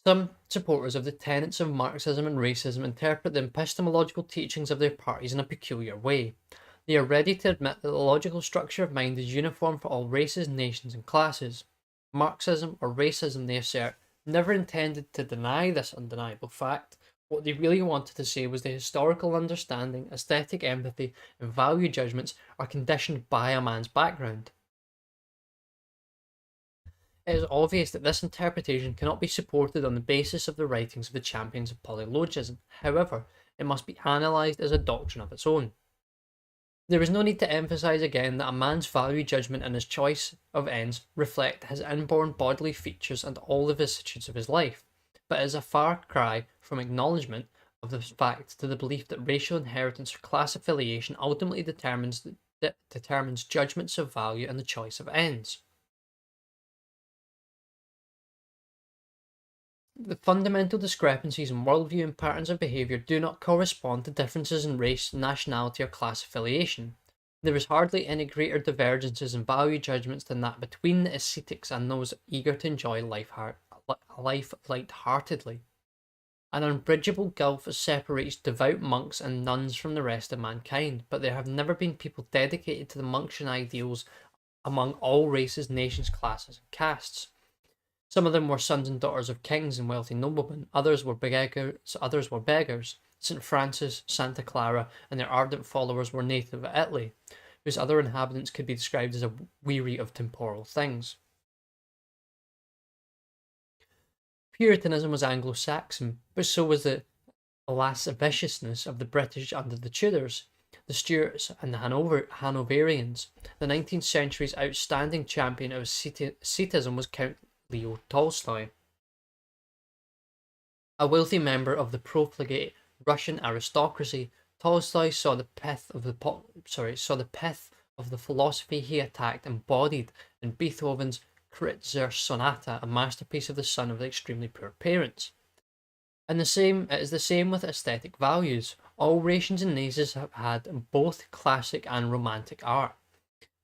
Some supporters of the tenets of Marxism and racism interpret the epistemological teachings of their parties in a peculiar way. They are ready to admit that the logical structure of mind is uniform for all races, nations, and classes. Marxism, or racism, they assert, never intended to deny this undeniable fact. What they really wanted to say was the historical understanding, aesthetic empathy, and value judgments are conditioned by a man's background. It is obvious that this interpretation cannot be supported on the basis of the writings of the champions of polylogism. However, it must be analysed as a doctrine of its own. There is no need to emphasise again that a man's value judgment and his choice of ends reflect his inborn bodily features and all the vicissitudes of his life, but is a far cry from acknowledgement of the fact to the belief that racial inheritance or class affiliation ultimately determines judgments of value and the choice of ends. The fundamental discrepancies in worldview and patterns of behaviour do not correspond to differences in race, nationality, or class affiliation. There is hardly any greater divergences in value judgments than that between the ascetics and those eager to enjoy life light-heartedly. An unbridgeable gulf separates devout monks and nuns from the rest of mankind, but there have never been people dedicated to the Monksian ideals among all races, nations, classes, and castes. Some of them were sons and daughters of kings and wealthy noblemen, others were beggars. St. Francis, Santa Clara, and their ardent followers were native of Italy, whose other inhabitants could be described as weary of temporal things. Puritanism was Anglo-Saxon, but so was the lasciviousness of the British under the Tudors, the Stuarts, and the Hanoverians. The 19th century's outstanding champion of asceticism was Count Leo Tolstoy. A wealthy member of the profligate Russian aristocracy, Tolstoy saw the pith of the philosophy he attacked embodied in Beethoven's Kreutzer Sonata, a masterpiece of the son of extremely poor parents. And it is the same with aesthetic values. All nations and nations have had both classic and romantic art.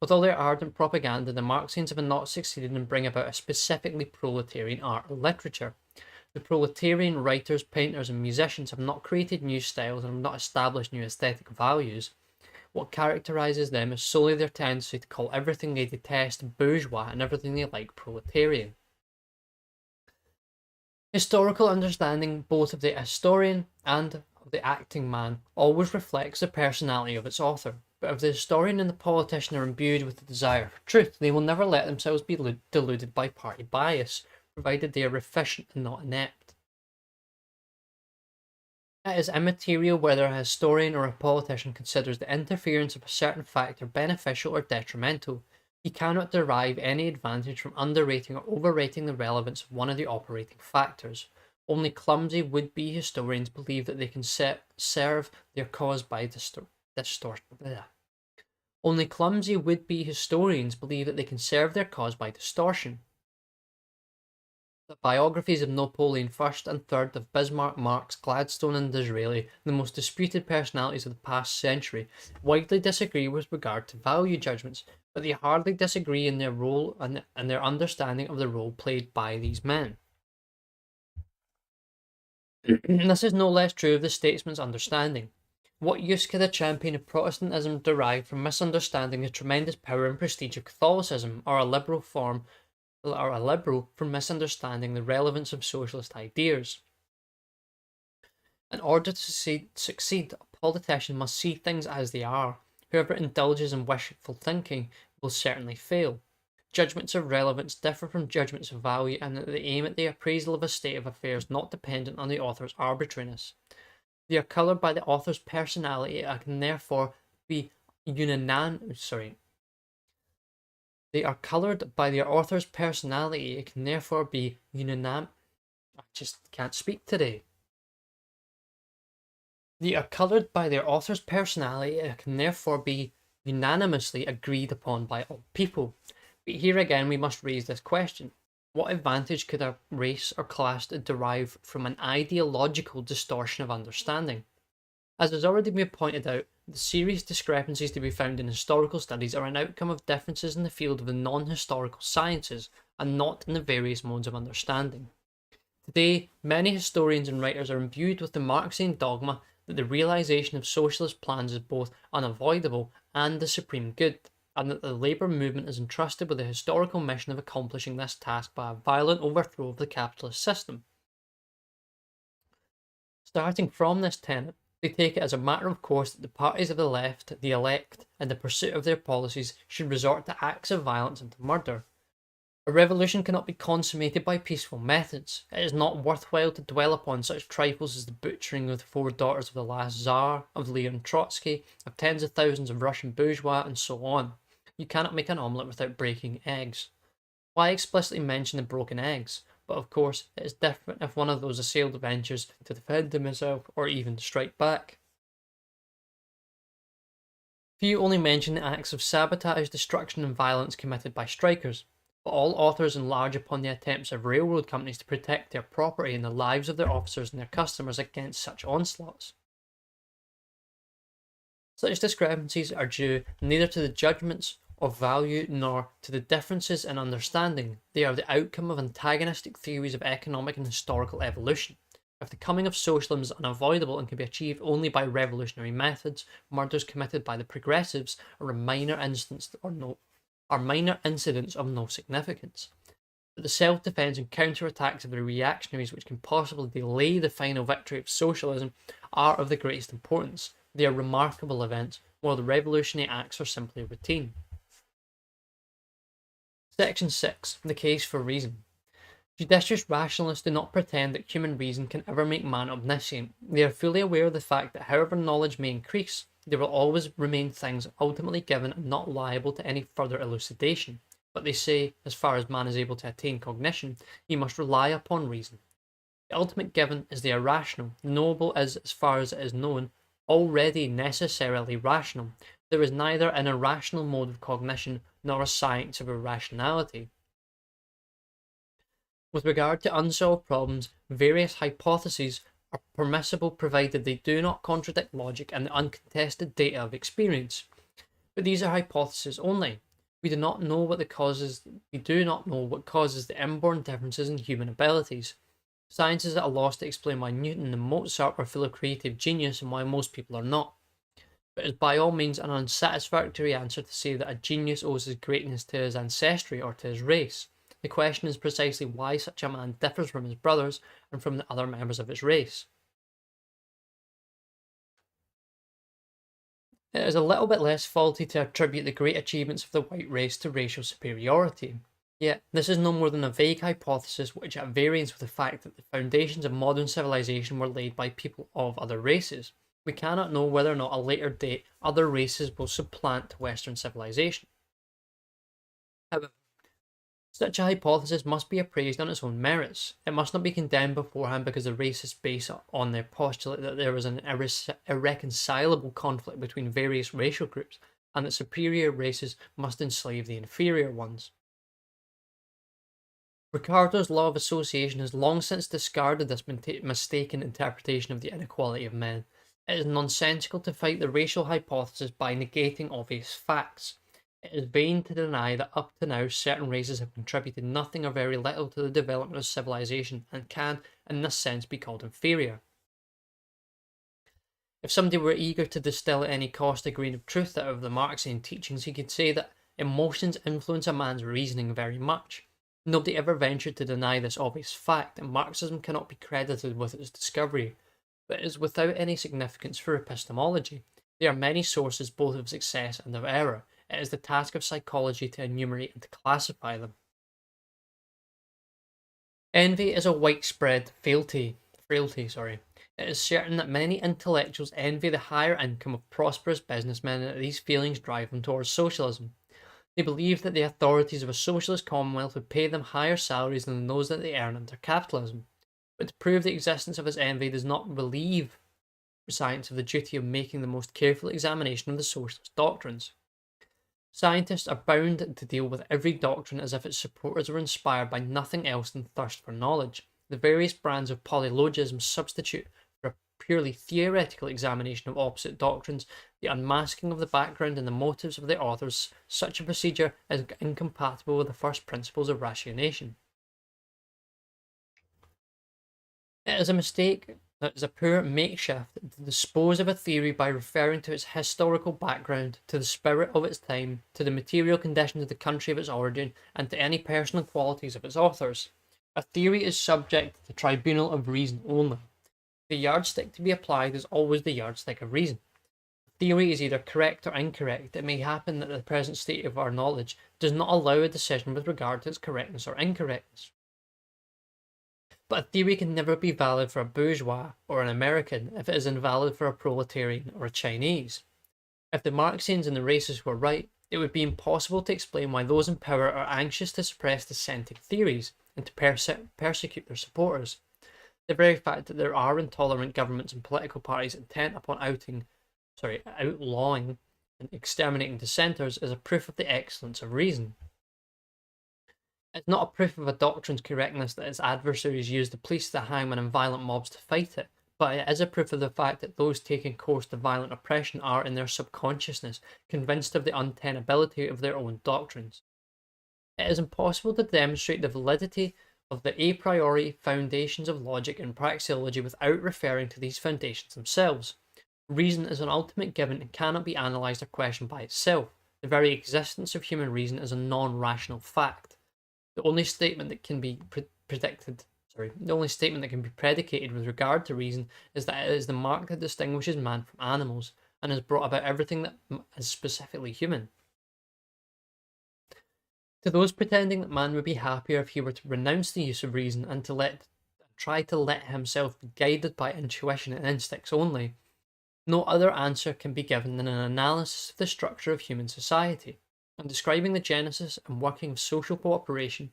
With all their ardent propaganda, the Marxians have not succeeded in bringing about a specifically proletarian art or literature. The proletarian writers, painters, and musicians have not created new styles and have not established new aesthetic values. What characterizes them is solely their tendency to call everything they detest bourgeois and everything they like proletarian. Historical understanding, both of the historian and of the acting man, always reflects the personality of its author. But if the historian and the politician are imbued with the desire for truth, they will never let themselves be deluded by party bias, provided they are efficient and not inept. It is immaterial whether a historian or a politician considers the interference of a certain factor beneficial or detrimental. He cannot derive any advantage from underrating or overrating the relevance of one of the operating factors. Only clumsy would-be historians believe that they can serve their cause by distortion. Only clumsy would-be historians believe that they can serve their cause by distortion. The biographies of Napoleon I and III, of Bismarck, Marx, Gladstone, and Disraeli, the most disputed personalities of the past century, widely disagree with regard to value judgments, but they hardly disagree in their role and their understanding of the role played by these men. This is no less true of the statesman's understanding. What use could a champion of Protestantism derive from misunderstanding the tremendous power and prestige of Catholicism, or a liberal from misunderstanding the relevance of socialist ideas? In order to succeed, a politician must see things as they are. Whoever indulges in wishful thinking will certainly fail. Judgments of relevance differ from judgments of value, and they aim at the appraisal of a state of affairs not dependent on the author's arbitrariness. They are coloured by the author's personality and can therefore be They are coloured by their author's personality. It can therefore be I just can't speak today. They are coloured by their author's personality. It can therefore be unanimously agreed upon by all people. But here again, we must raise this question: what advantage could a race or class derive from an ideological distortion of understanding? As has already been pointed out, the serious discrepancies to be found in historical studies are an outcome of differences in the field of the non-historical sciences, and not in the various modes of understanding. Today, many historians and writers are imbued with the Marxian dogma that the realization of socialist plans is both unavoidable and the supreme good, and that the labour movement is entrusted with the historical mission of accomplishing this task by a violent overthrow of the capitalist system. Starting from this tenet, they take it as a matter of course that the parties of the left, the elect, in the pursuit of their policies, should resort to acts of violence and to murder. A revolution cannot be consummated by peaceful methods. It is not worthwhile to dwell upon such trifles as the butchering of the 4 daughters of the last Tsar, of Leon Trotsky, of tens of thousands of Russian bourgeois, and so on. You cannot make an omelette without breaking eggs. Why explicitly mention the broken eggs? But of course, it is different if one of those assailed ventures to defend himself or even strike back. Few only mention the acts of sabotage, destruction, and violence committed by strikers, but all authors enlarge upon the attempts of railroad companies to protect their property and the lives of their officers and their customers against such onslaughts. Such discrepancies are due neither to the judgments of value nor to the differences in understanding. They are the outcome of antagonistic theories of economic and historical evolution. If the coming of socialism is unavoidable and can be achieved only by revolutionary methods, murders committed by the progressives are minor incidents of no significance. But the self-defense and counter-attacks of the reactionaries, which can possibly delay the final victory of socialism, are of the greatest importance. They are remarkable events, while the revolutionary acts are simply routine. Section 6. The case for reason. Judicious rationalists do not pretend that human reason can ever make man omniscient. They are fully aware of the fact that however knowledge may increase, there will always remain things ultimately given and not liable to any further elucidation. But they say, as far as man is able to attain cognition, he must rely upon reason. The ultimate given is the irrational. The knowable is, as far as it is known, already necessarily rational. There is neither an irrational mode of cognition nor a science of irrationality. With regard to unsolved problems, various hypotheses are permissible provided they do not contradict logic and the uncontested data of experience. But these are hypotheses only. We do not know what causes the inborn differences in human abilities. Science is at a loss to explain why Newton and Mozart are full of creative genius and why most people are not. But it is by all means an unsatisfactory answer to say that a genius owes his greatness to his ancestry or to his race. The question is precisely why such a man differs from his brothers and from the other members of his race. It is a little bit less faulty to attribute the great achievements of the white race to racial superiority. Yet, this is no more than a vague hypothesis which at variance with the fact that the foundations of modern civilization were laid by people of other races. We cannot know whether or not at a later date other races will supplant Western civilization. However, such a hypothesis must be appraised on its own merits. It must not be condemned beforehand because the racists base it on their postulate that there is an irreconcilable conflict between various racial groups and that superior races must enslave the inferior ones. Ricardo's law of association has long since discarded this mistaken interpretation of the inequality of men. It is nonsensical to fight the racial hypothesis by negating obvious facts. It is vain to deny that up to now certain races have contributed nothing or very little to the development of civilization and can, in this sense, be called inferior. If somebody were eager to distill at any cost a grain of truth out of the Marxian teachings, he could say that emotions influence a man's reasoning very much. Nobody ever ventured to deny this obvious fact, and Marxism cannot be credited with its discovery, but it is without any significance for epistemology. There are many sources both of success and of error. It is the task of psychology to enumerate and to classify them. Envy is a widespread frailty. It is certain that many intellectuals envy the higher income of prosperous businessmen and that these feelings drive them towards socialism. They believe that the authorities of a socialist commonwealth would pay them higher salaries than those that they earn under capitalism. But to prove the existence of this envy does not relieve science of the duty of making the most careful examination of the socialist doctrines. Scientists are bound to deal with every doctrine as if its supporters were inspired by nothing else than thirst for knowledge. The various brands of polylogism substitute for a purely theoretical examination of opposite doctrines the unmasking of the background and the motives of the authors. Such a procedure is incompatible with the first principles of ratiocination. It is a mistake. That is a poor makeshift to dispose of a theory by referring to its historical background, to the spirit of its time, to the material conditions of the country of its origin, and to any personal qualities of its authors. A theory is subject to the tribunal of reason only. The yardstick to be applied is always the yardstick of reason. A theory is either correct or incorrect. It may happen that the present state of our knowledge does not allow a decision with regard to its correctness or incorrectness. But a theory can never be valid for a bourgeois or an American if it is invalid for a proletarian or a Chinese. If the Marxians and the racists were right, it would be impossible to explain why those in power are anxious to suppress dissenting theories and to persecute their supporters. The very fact that there are intolerant governments and political parties intent upon outlawing and exterminating dissenters is a proof of the excellence of reason. It's not a proof of a doctrine's correctness that its adversaries use the police, the hangman, and violent mobs to fight it, but it is a proof of the fact that those taking course to violent oppression are, in their subconsciousness, convinced of the untenability of their own doctrines. It is impossible to demonstrate the validity of the a priori foundations of logic and praxeology without referring to these foundations themselves. Reason is an ultimate given and cannot be analysed or questioned by itself. The very existence of human reason is a non-rational fact. The only statement that can be the only statement that can be predicated with regard to reason is that it is the mark that distinguishes man from animals and has brought about everything that is specifically human. To those pretending that man would be happier if he were to renounce the use of reason and try to let himself be guided by intuition and instincts only, no other answer can be given than an analysis of the structure of human society. In describing the genesis and working of social cooperation,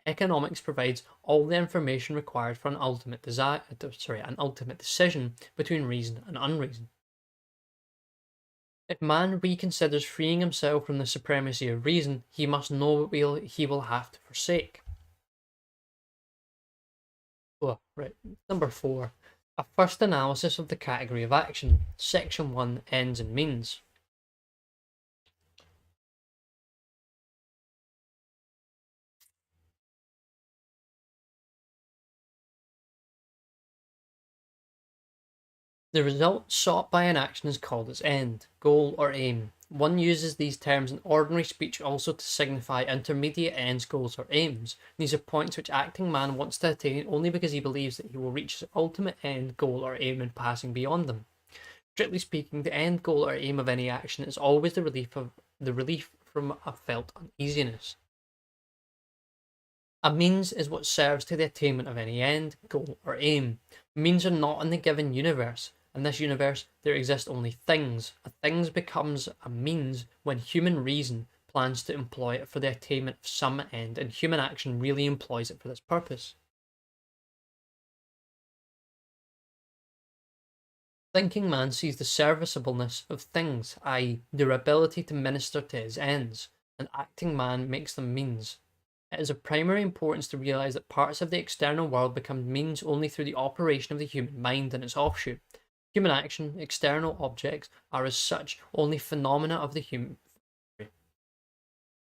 economics provides all the information required for an ultimate decision between reason and unreason. If man reconsiders freeing himself from the supremacy of reason, he must know what he will have to forsake. Oh, right. Number 4. A first analysis of the category of action. Section 1. Ends and means. The result sought by an action is called its end, goal, or aim. One uses these terms in ordinary speech also to signify intermediate ends, goals, or aims. These are points which acting man wants to attain only because he believes that he will reach his ultimate end, goal, or aim in passing beyond them. Strictly speaking, the end, goal, or aim of any action is always the relief from a felt uneasiness. A means is what serves to the attainment of any end, goal, or aim. Means are not in the given universe. In this universe, there exist only things. A thing becomes a means when human reason plans to employ it for the attainment of some end, and human action really employs it for this purpose. Thinking man sees the serviceableness of things, i.e., their ability to minister to his ends, and acting man makes them means. It is of primary importance to realise that parts of the external world become means only through the operation of the human mind and its offshoot. Human action, external objects, are as such only phenomena of the human.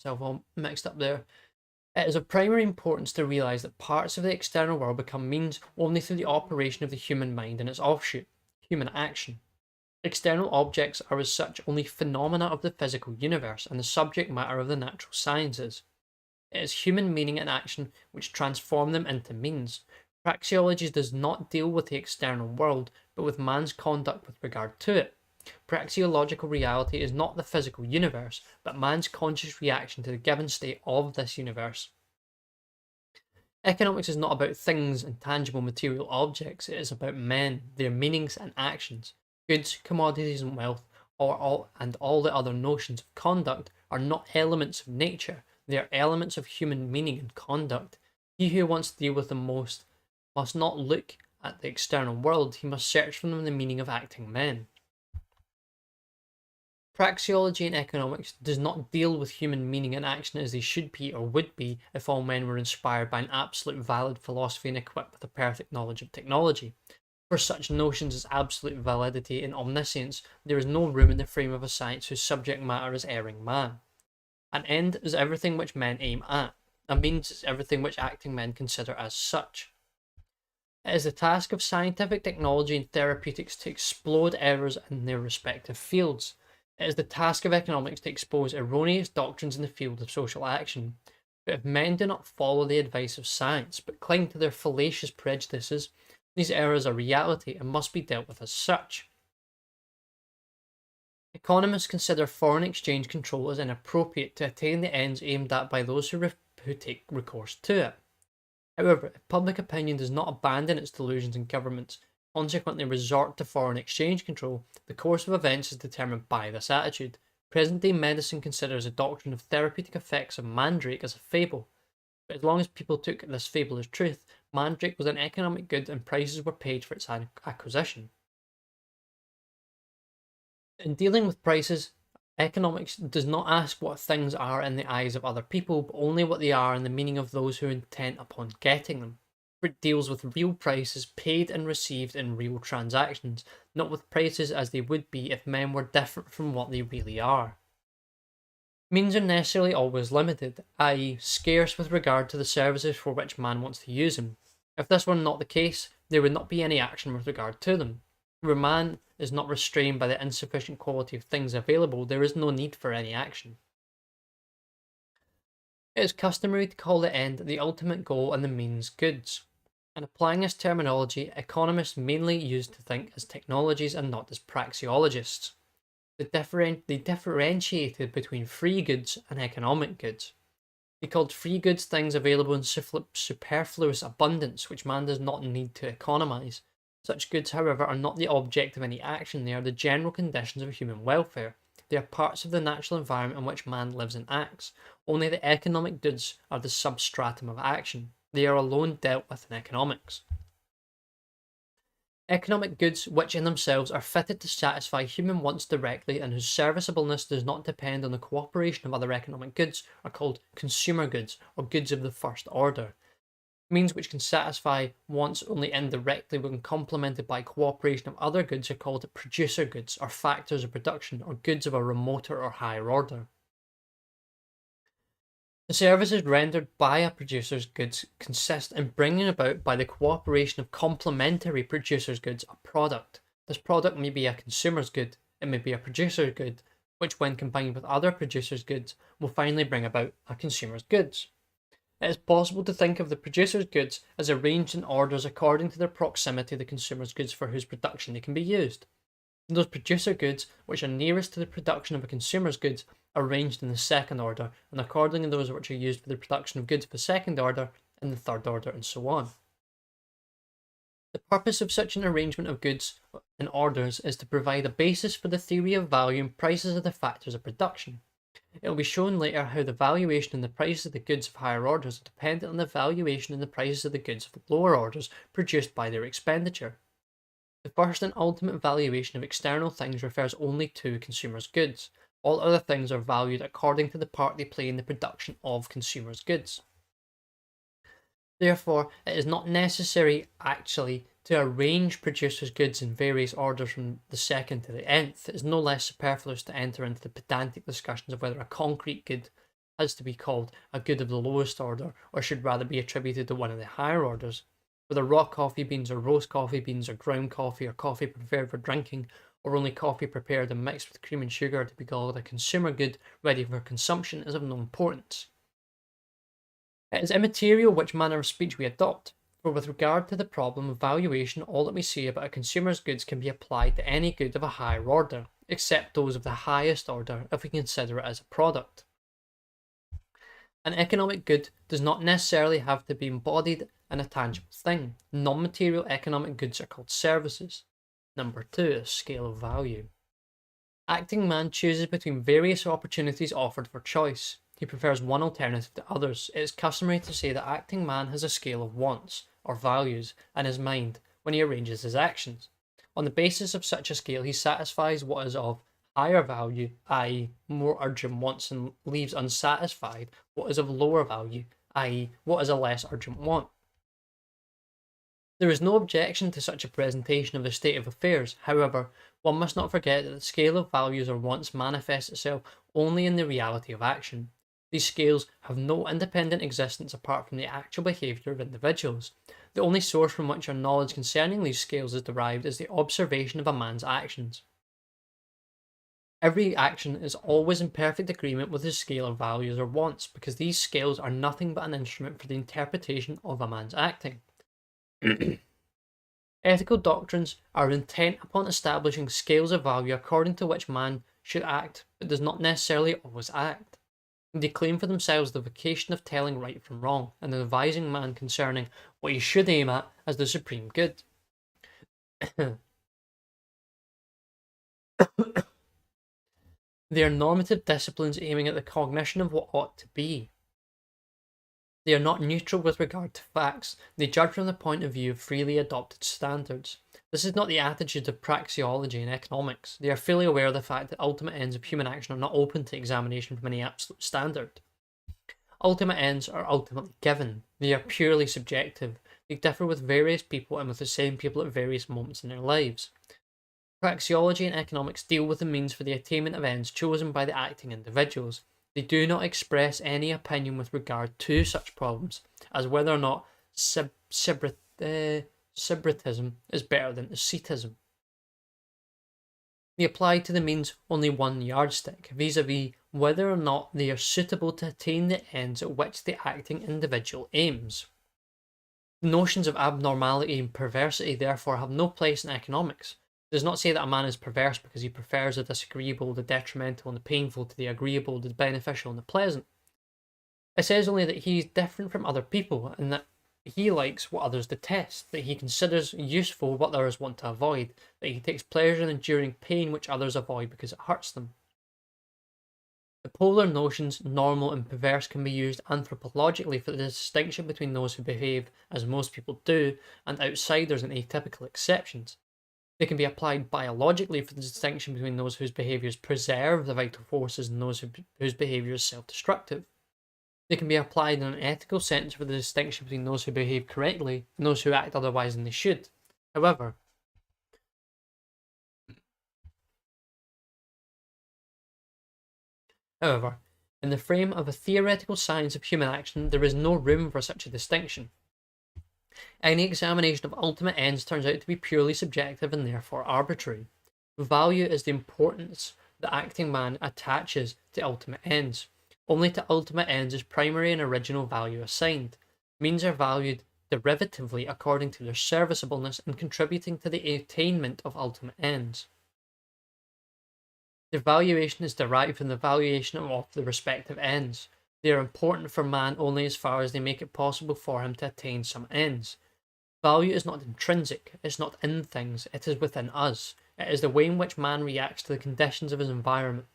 Self all mixed up there. It is of primary importance to realise that parts of the external world become means only through the operation of the human mind and its offshoot, human action. External objects are as such only phenomena of the physical universe and the subject matter of the natural sciences. It is human meaning and action which transform them into means. Praxeology does not deal with the external world, but with man's conduct with regard to it. Praxeological reality is not the physical universe, but man's conscious reaction to the given state of this universe. Economics is not about things and tangible material objects, it is about men, their meanings and actions. Goods, commodities, and wealth, and all the other notions of conduct are not elements of nature, they are elements of human meaning and conduct. He who wants to deal with them most must not look at the external world, he must search for them the meaning of acting men. Praxeology in economics does not deal with human meaning and action as they should be or would be if all men were inspired by an absolute valid philosophy and equipped with a perfect knowledge of technology. For such notions as absolute validity and omniscience, there is no room in the frame of a science whose subject matter is erring man. An end is everything which men aim at. A means is everything which acting men consider as such. It is the task of scientific technology and therapeutics to explode errors in their respective fields. It is the task of economics to expose erroneous doctrines in the field of social action. But if men do not follow the advice of science, but cling to their fallacious prejudices, these errors are reality and must be dealt with as such. Economists consider foreign exchange control as inappropriate to attain the ends aimed at by those who take recourse to it. However, if public opinion does not abandon its delusions and governments consequently resort to foreign exchange control, the course of events is determined by this attitude. Present-day medicine considers the doctrine of therapeutic effects of mandrake as a fable, but as long as people took this fable as truth, mandrake was an economic good and prices were paid for its acquisition. In dealing with prices, economics does not ask what things are in the eyes of other people, but only what they are in the meaning of those who are intent upon getting them. It deals with real prices paid and received in real transactions, not with prices as they would be if men were different from what they really are. Means are necessarily always limited, i.e., scarce with regard to the services for which man wants to use them. If this were not the case, there would not be any action with regard to them. Where man is not restrained by the insufficient quality of things available, there is no need for any action. It is customary to call the end the ultimate goal and the means goods. In applying this terminology, economists mainly used to think as technologies and not as praxeologists. They differentiated between free goods and economic goods. They called free goods things available in superfluous abundance which man does not need to economize. Such goods, however, are not the object of any action, they are the general conditions of human welfare. They are parts of the natural environment in which man lives and acts. Only the economic goods are the substratum of action. They are alone dealt with in economics. Economic goods which in themselves are fitted to satisfy human wants directly and whose serviceableness does not depend on the cooperation of other economic goods are called consumer goods or goods of the first order. Means which can satisfy wants only indirectly when complemented by cooperation of other goods are called producer goods or factors of production or goods of a remoter or higher order. The services rendered by a producer's goods consist in bringing about by the cooperation of complementary producer's goods a product. This product may be a consumer's good, it may be a producer's good, which when combined with other producer's goods will finally bring about a consumer's goods. It is possible to think of the producer's goods as arranged in orders according to their proximity to the consumer's goods for whose production they can be used. Those producer goods which are nearest to the production of a consumer's goods are arranged in the second order, and accordingly those which are used for the production of goods of the second order in the third order, and so on. The purpose of such an arrangement of goods in orders is to provide a basis for the theory of value and prices of the factors of production. It will be shown later how the valuation and the prices of the goods of higher orders are dependent on the valuation and the prices of the goods of lower orders produced by their expenditure. The first and ultimate valuation of external things refers only to consumers' goods. All other things are valued according to the part they play in the production of consumers' goods. Therefore, it is not necessary actually to arrange producers' goods in various orders from the second to the nth. It is no less superfluous to enter into the pedantic discussions of whether a concrete good has to be called a good of the lowest order or should rather be attributed to one of the higher orders. Whether raw coffee beans or roast coffee beans or ground coffee or coffee prepared for drinking or only coffee prepared and mixed with cream and sugar to be called a consumer good ready for consumption is of no importance. It is immaterial which manner of speech we adopt, for with regard to the problem of valuation, all that we say about a consumer's goods can be applied to any good of a higher order, except those of the highest order if we consider it as a product. An economic good does not necessarily have to be embodied in a tangible thing. Non-material economic goods are called services. Number 2, a scale of value. Acting man chooses between various opportunities offered for choice. He prefers one alternative to others. It is customary to say that acting man has a scale of wants, or values, in his mind when he arranges his actions. On the basis of such a scale, he satisfies what is of higher value, i.e., more urgent wants, and leaves unsatisfied what is of lower value, i.e., what is a less urgent want. There is no objection to such a presentation of the state of affairs. However, one must not forget that the scale of values or wants manifests itself only in the reality of action. These scales have no independent existence apart from the actual behaviour of individuals. The only source from which our knowledge concerning these scales is derived is the observation of a man's actions. Every action is always in perfect agreement with his scale of values or wants, because these scales are nothing but an instrument for the interpretation of a man's acting. Ethical doctrines are intent upon establishing scales of value according to which man should act, but does not necessarily always act. They claim for themselves the vocation of telling right from wrong, and of advising man concerning what he should aim at as the supreme good. They are normative disciplines aiming at the cognition of what ought to be. They are not neutral with regard to facts. They judge from the point of view of freely adopted standards. This is not the attitude of praxeology in economics. They are fully aware of the fact that ultimate ends of human action are not open to examination from any absolute standard. Ultimate ends are ultimately given. They are purely subjective. They differ with various people and with the same people at various moments in their lives. Praxeology and economics deal with the means for the attainment of ends chosen by the acting individuals. They They do not express any opinion with regard to such problems, as whether or not Sybratism is better than ascetism. They apply to the means only one yardstick, vis-a-vis whether or not they are suitable to attain the ends at which the acting individual aims. The notions of abnormality and perversity therefore have no place in economics. It does not say that a man is perverse because he prefers the disagreeable, the detrimental, and the painful to the agreeable, the beneficial, and the pleasant. It says only that he is different from other people, and that he likes what others detest, that he considers useful what others want to avoid, that he takes pleasure in enduring pain which others avoid because it hurts them. The polar notions, normal and perverse, can be used anthropologically for the distinction between those who behave as most people do and outsiders and atypical exceptions. They can be applied biologically for the distinction between those whose behaviours preserve the vital forces and those whose behaviour is self-destructive. They can be applied in an ethical sense for the distinction between those who behave correctly and those who act otherwise than they should. However, in the frame of a theoretical science of human action, there is no room for such a distinction. Any examination of ultimate ends turns out to be purely subjective and therefore arbitrary. Value is the importance the acting man attaches to ultimate ends. Only to ultimate ends is primary and original value assigned. Means are valued derivatively according to their serviceableness and contributing to the attainment of ultimate ends. Their valuation is derived from the valuation of the respective ends. They are important for man only as far as they make it possible for him to attain some ends. Value is not intrinsic, it's not in things, it is within us. It is the way in which man reacts to the conditions of his environment.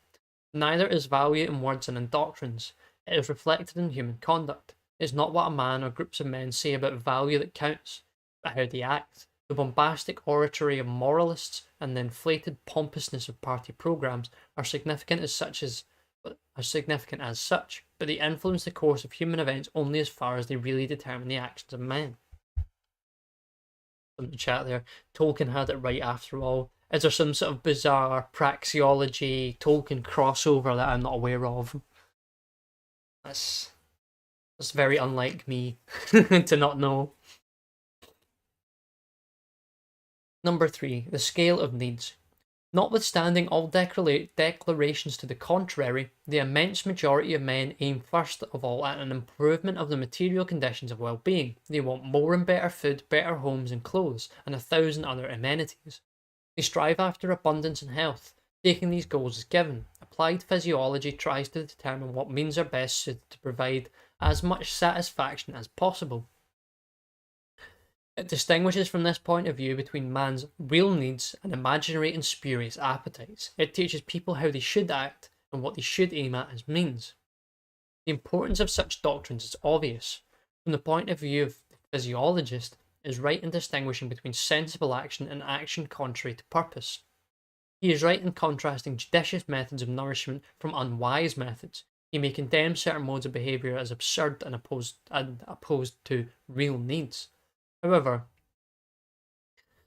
Neither is value in words and in doctrines. It is reflected in human conduct. It is not what a man or groups of men say about value that counts, but how they act. The bombastic oratory of moralists and the inflated pompousness of party programs are significant as such, but they influence the course of human events only as far as they really determine the actions of men. In the chat there, Tolkien had it right after all. Is there some sort of bizarre Praxeology Tolkien crossover that I'm not aware of? That's very unlike me to not know. Number 3, the scale of needs. Notwithstanding all declarations to the contrary, the immense majority of men aim first of all at an improvement of the material conditions of well-being. They want more and better food, better homes and clothes, and 1,000 other amenities. They strive after abundance and health, taking these goals as given. Applied physiology tries to determine what means are best suited to provide as much satisfaction as possible. It distinguishes from this point of view between man's real needs and imaginary and spurious appetites. It teaches people how they should act and what they should aim at as means. The importance of such doctrines is obvious. From the point of view of the physiologist, it is right in distinguishing between sensible action and action contrary to purpose. He is right in contrasting judicious methods of nourishment from unwise methods. He may condemn certain modes of behaviour as absurd and opposed to real needs. However,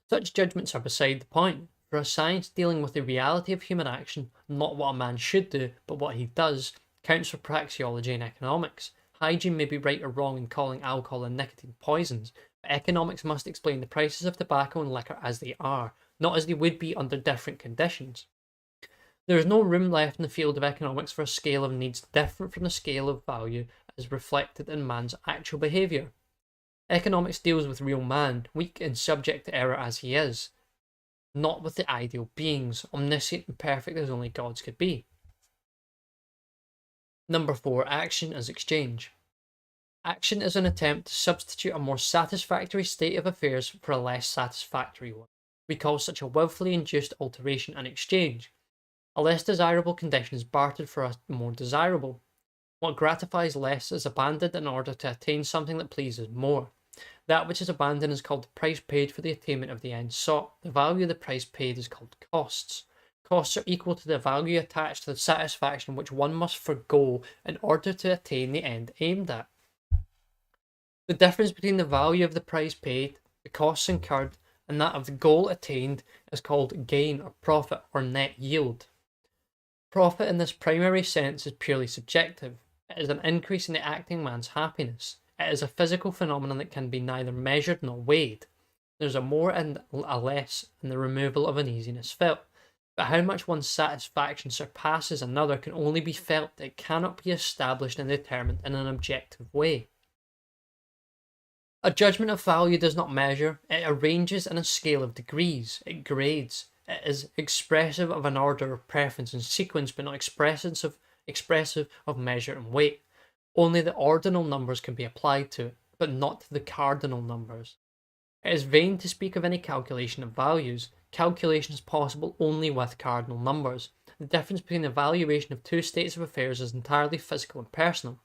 such judgments are beside the point, for a science dealing with the reality of human action, not what a man should do, but what he does, counts for praxeology and economics. Hygiene may be right or wrong in calling alcohol and nicotine poisons, but economics must explain the prices of tobacco and liquor as they are, not as they would be under different conditions. There is no room left in the field of economics for a scale of needs different from the scale of value as reflected in man's actual behaviour. Economics deals with real man, weak and subject to error as he is, not with the ideal beings, omniscient and perfect as only gods could be. Number 4, action as exchange. Action is an attempt to substitute a more satisfactory state of affairs for a less satisfactory one. We call such a willfully induced alteration an exchange. A less desirable condition is bartered for a more desirable. What gratifies less is abandoned in order to attain something that pleases more. That which is abandoned is called the price paid for the attainment of the end sought. The value of the price paid is called costs. Costs are equal to the value attached to the satisfaction which one must forego in order to attain the end aimed at. The difference between the value of the price paid, the costs incurred, and that of the goal attained is called gain or profit or net yield. Profit in this primary sense is purely subjective. It is an increase in the acting man's happiness. It is a physical phenomenon that can be neither measured nor weighed. There's a more and a less in the removal of uneasiness felt. But how much one's satisfaction surpasses another can only be felt. It cannot be established and determined in an objective way. A judgment of value does not measure, it arranges in a scale of degrees, it grades, it is expressive of an order of preference and sequence, but not expressive of measure and weight. Only the ordinal numbers can be applied to it, but not to the cardinal numbers. It is vain to speak of any calculation of values. Calculation is possible only with cardinal numbers. The difference between the valuation of two states of affairs is entirely physical and personal.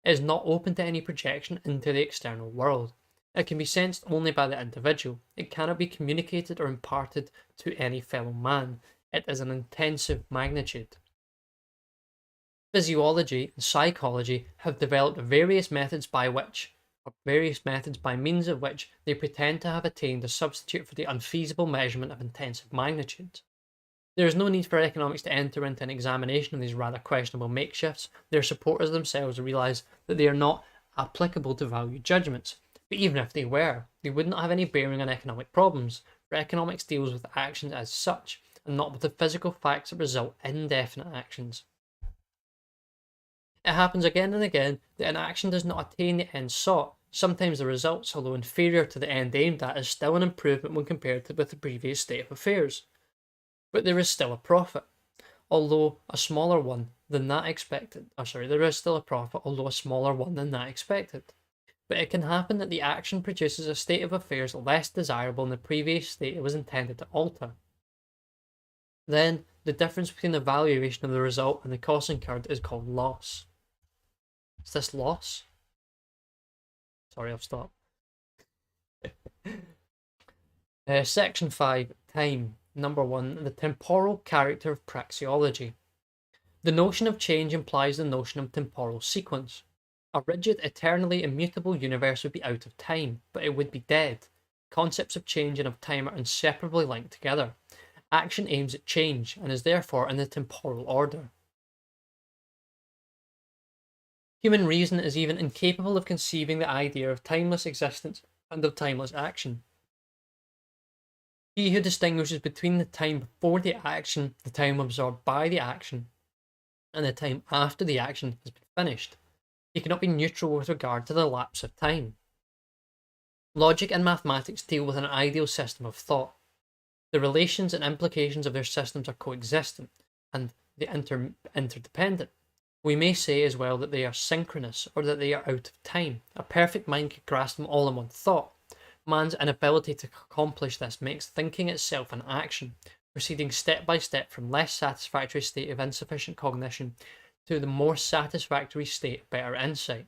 It is not open to any projection into the external world. It can be sensed only by the individual. It cannot be communicated or imparted to any fellow man. It is an intensive magnitude. Physiology and psychology have developed various methods by means of which they pretend to have attained a substitute for the unfeasible measurement of intensive magnitude. There is no need for economics to enter into an examination of these rather questionable makeshifts. Their supporters themselves realize that they are not applicable to value judgments. But even if they were, they would not have any bearing on economic problems, for economics deals with actions as such, and not with the physical facts that result in definite actions. It happens again and again that an action does not attain the end sought. Sometimes the results, although inferior to the end aimed at, is still an improvement when compared with the previous state of affairs. But there is still a profit, although a smaller one than that expected. There is still a profit, although a smaller one than that expected. But it can happen that the action produces a state of affairs less desirable than the previous state it was intended to alter. Then, the difference between the valuation of the result and the cost incurred is called loss. Is this loss? Sorry, I'll stop. Section 5, Time. Number 1, the temporal character of praxeology. The notion of change implies the notion of temporal sequence. A rigid, eternally immutable universe would be out of time, but it would be dead. Concepts of change and of time are inseparably linked together. Action aims at change, and is therefore in the temporal order. Human reason is even incapable of conceiving the idea of timeless existence and of timeless action. He who distinguishes between the time before the action, the time absorbed by the action, and the time after the action has been finished, he cannot be neutral with regard to the lapse of time. Logic and mathematics deal with an ideal system of thought. The relations and implications of their systems are coexistent, and they interdependent. We may say as well that they are synchronous, or that they are out of time. A perfect mind could grasp them all in one thought. Man's inability to accomplish this makes thinking itself an action, proceeding step by step from less satisfactory state of insufficient cognition to the more satisfactory state of better insight.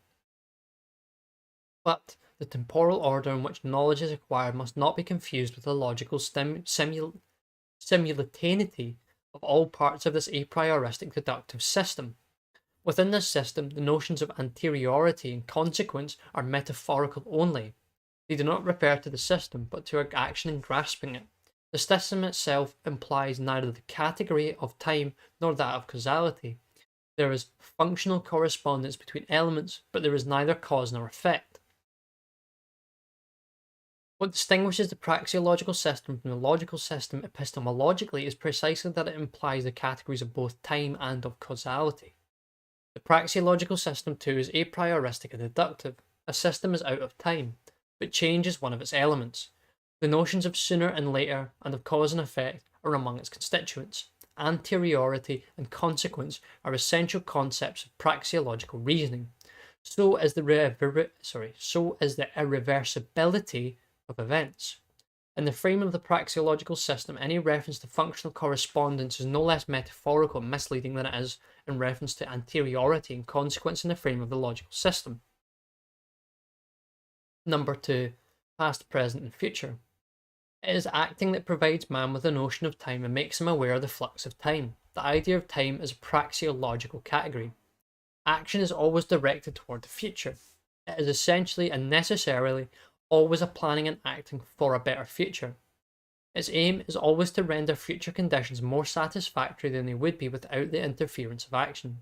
But the temporal order in which knowledge is acquired must not be confused with the logical simultaneity of all parts of this a prioristic deductive system. Within this system, the notions of anteriority and consequence are metaphorical only. They do not refer to the system, but to our action in grasping it. The system itself implies neither the category of time nor that of causality. There is functional correspondence between elements, but there is neither cause nor effect. What distinguishes the praxeological system from the logical system epistemologically is precisely that it implies the categories of both time and of causality. The praxeological system too is a prioristic and deductive. A system is out of time, but change is one of its elements. The notions of sooner and later and of cause and effect are among its constituents. Anteriority and consequence are essential concepts of praxeological reasoning. So is the irreversibility of events. In the frame of the praxeological system, any reference to functional correspondence is no less metaphorical and misleading than it is in reference to anteriority and consequence in the frame of the logical system. Number 2, past, present, and future. It is acting that provides man with a notion of time and makes him aware of the flux of time. The idea of time is a praxeological category. Action is always directed toward the future. It is essentially and necessarily always a planning and acting for a better future. Its aim is always to render future conditions more satisfactory than they would be without the interference of action.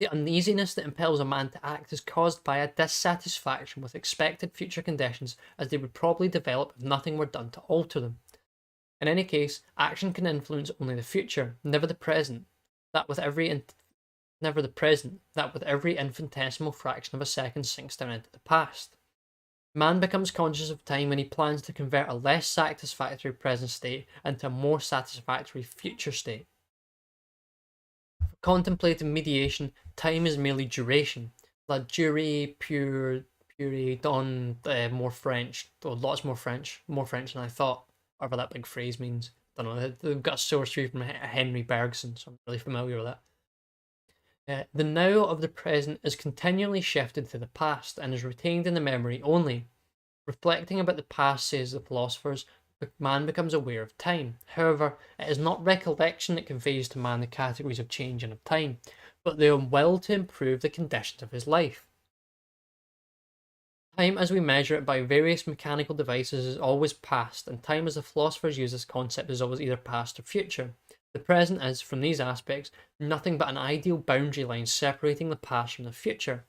The uneasiness that impels a man to act is caused by a dissatisfaction with expected future conditions as they would probably develop if nothing were done to alter them. In any case, action can influence only the future, never the present, that with every infinitesimal fraction of a second sinks down into the past. Man becomes conscious of time when he plans to convert a less satisfactory present state into a more satisfactory future state. For contemplative mediation, time is merely duration. La durée pure don, more French, or lots more French than I thought, whatever that big phrase means. I don't know, they've got a source from Henry Bergson, so I'm really familiar with that. The now of the present is continually shifted to the past and is retained in the memory only. Reflecting about the past, says the philosophers, man becomes aware of time. However, it is not recollection that conveys to man the categories of change and of time, but the will to improve the conditions of his life. Time as we measure it by various mechanical devices is always past, and time as the philosophers use this concept is always either past or future. The present is, from these aspects, nothing but an ideal boundary line separating the past from the future.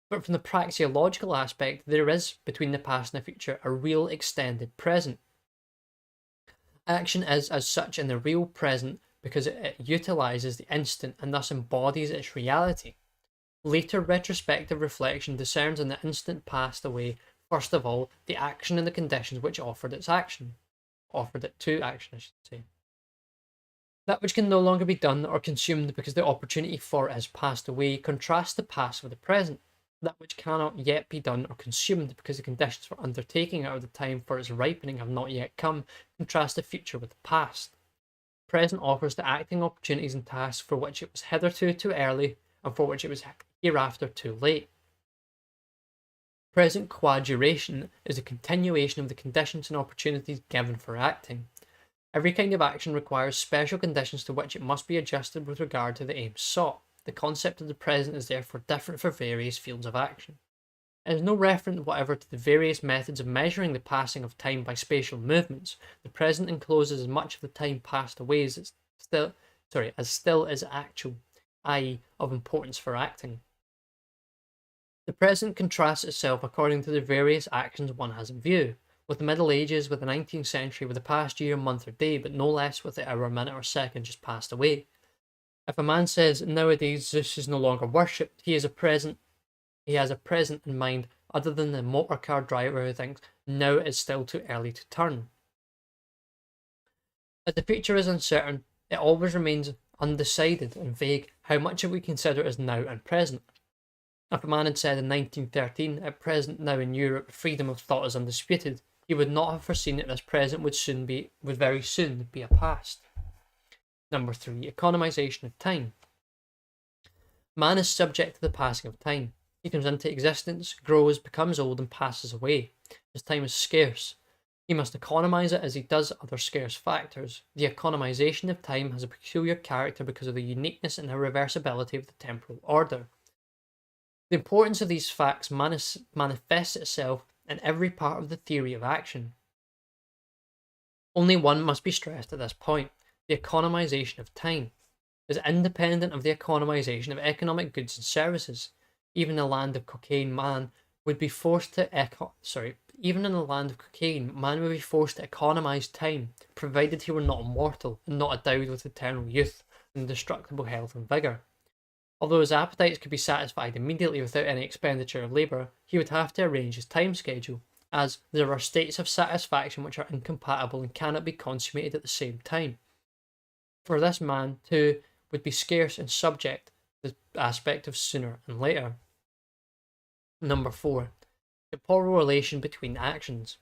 But from the praxeological aspect, there is, between the past and the future, a real extended present. Action is, as such, in the real present because it utilizes the instant and thus embodies its reality. Later retrospective reflection discerns in the instant passed away, first of all, the action and the conditions which offered it to action, I should say. That which can no longer be done or consumed because the opportunity for it has passed away contrasts the past with the present. That which cannot yet be done or consumed because the conditions for undertaking it or the time for its ripening have not yet come contrasts the future with the past. The present offers the acting opportunities and tasks for which it was hitherto too early and for which it was hereafter too late. Present coadjuration is a continuation of the conditions and opportunities given for acting. Every kind of action requires special conditions to which it must be adjusted with regard to the aims sought. The concept of the present is therefore different for various fields of action. There is no reference whatever to the various methods of measuring the passing of time by spatial movements. The present encloses as much of the time passed away as still is actual, i.e., of importance for acting. The present contrasts itself according to the various actions one has in view, with the Middle Ages, with the 19th century, with the past year, month, or day, but no less with the hour, minute, or second just passed away. If a man says nowadays Zeus is no longer worshipped, he has a present in mind other than the motor car driver who thinks now is still too early to turn. As the future is uncertain, it always remains undecided and vague how much of we consider as now and present. If a man had said in 1913, at present now in Europe freedom of thought is undisputed, he would not have foreseen that this present would very soon be a past. Number 3. Economization of time. Man is subject to the passing of time. He comes into existence, grows, becomes old, and passes away. His time is scarce. He must economize it as he does other scarce factors. The economization of time has a peculiar character because of the uniqueness and irreversibility of the temporal order. The importance of these facts manifests itself in every part of the theory of action. Only one must be stressed at this point: the economization of time is independent of the economization of economic goods and services. Even in the land of cocaine, man would be forced to economize time, provided he were not immortal and not endowed with eternal youth and indestructible health and vigor. Although his appetites could be satisfied immediately without any expenditure of labor, he would have to arrange his time schedule, as there are states of satisfaction which are incompatible and cannot be consummated at the same time. For this man, too, would be scarce and subject to the aspect of sooner and later. Number 4. Temporal relation between actions.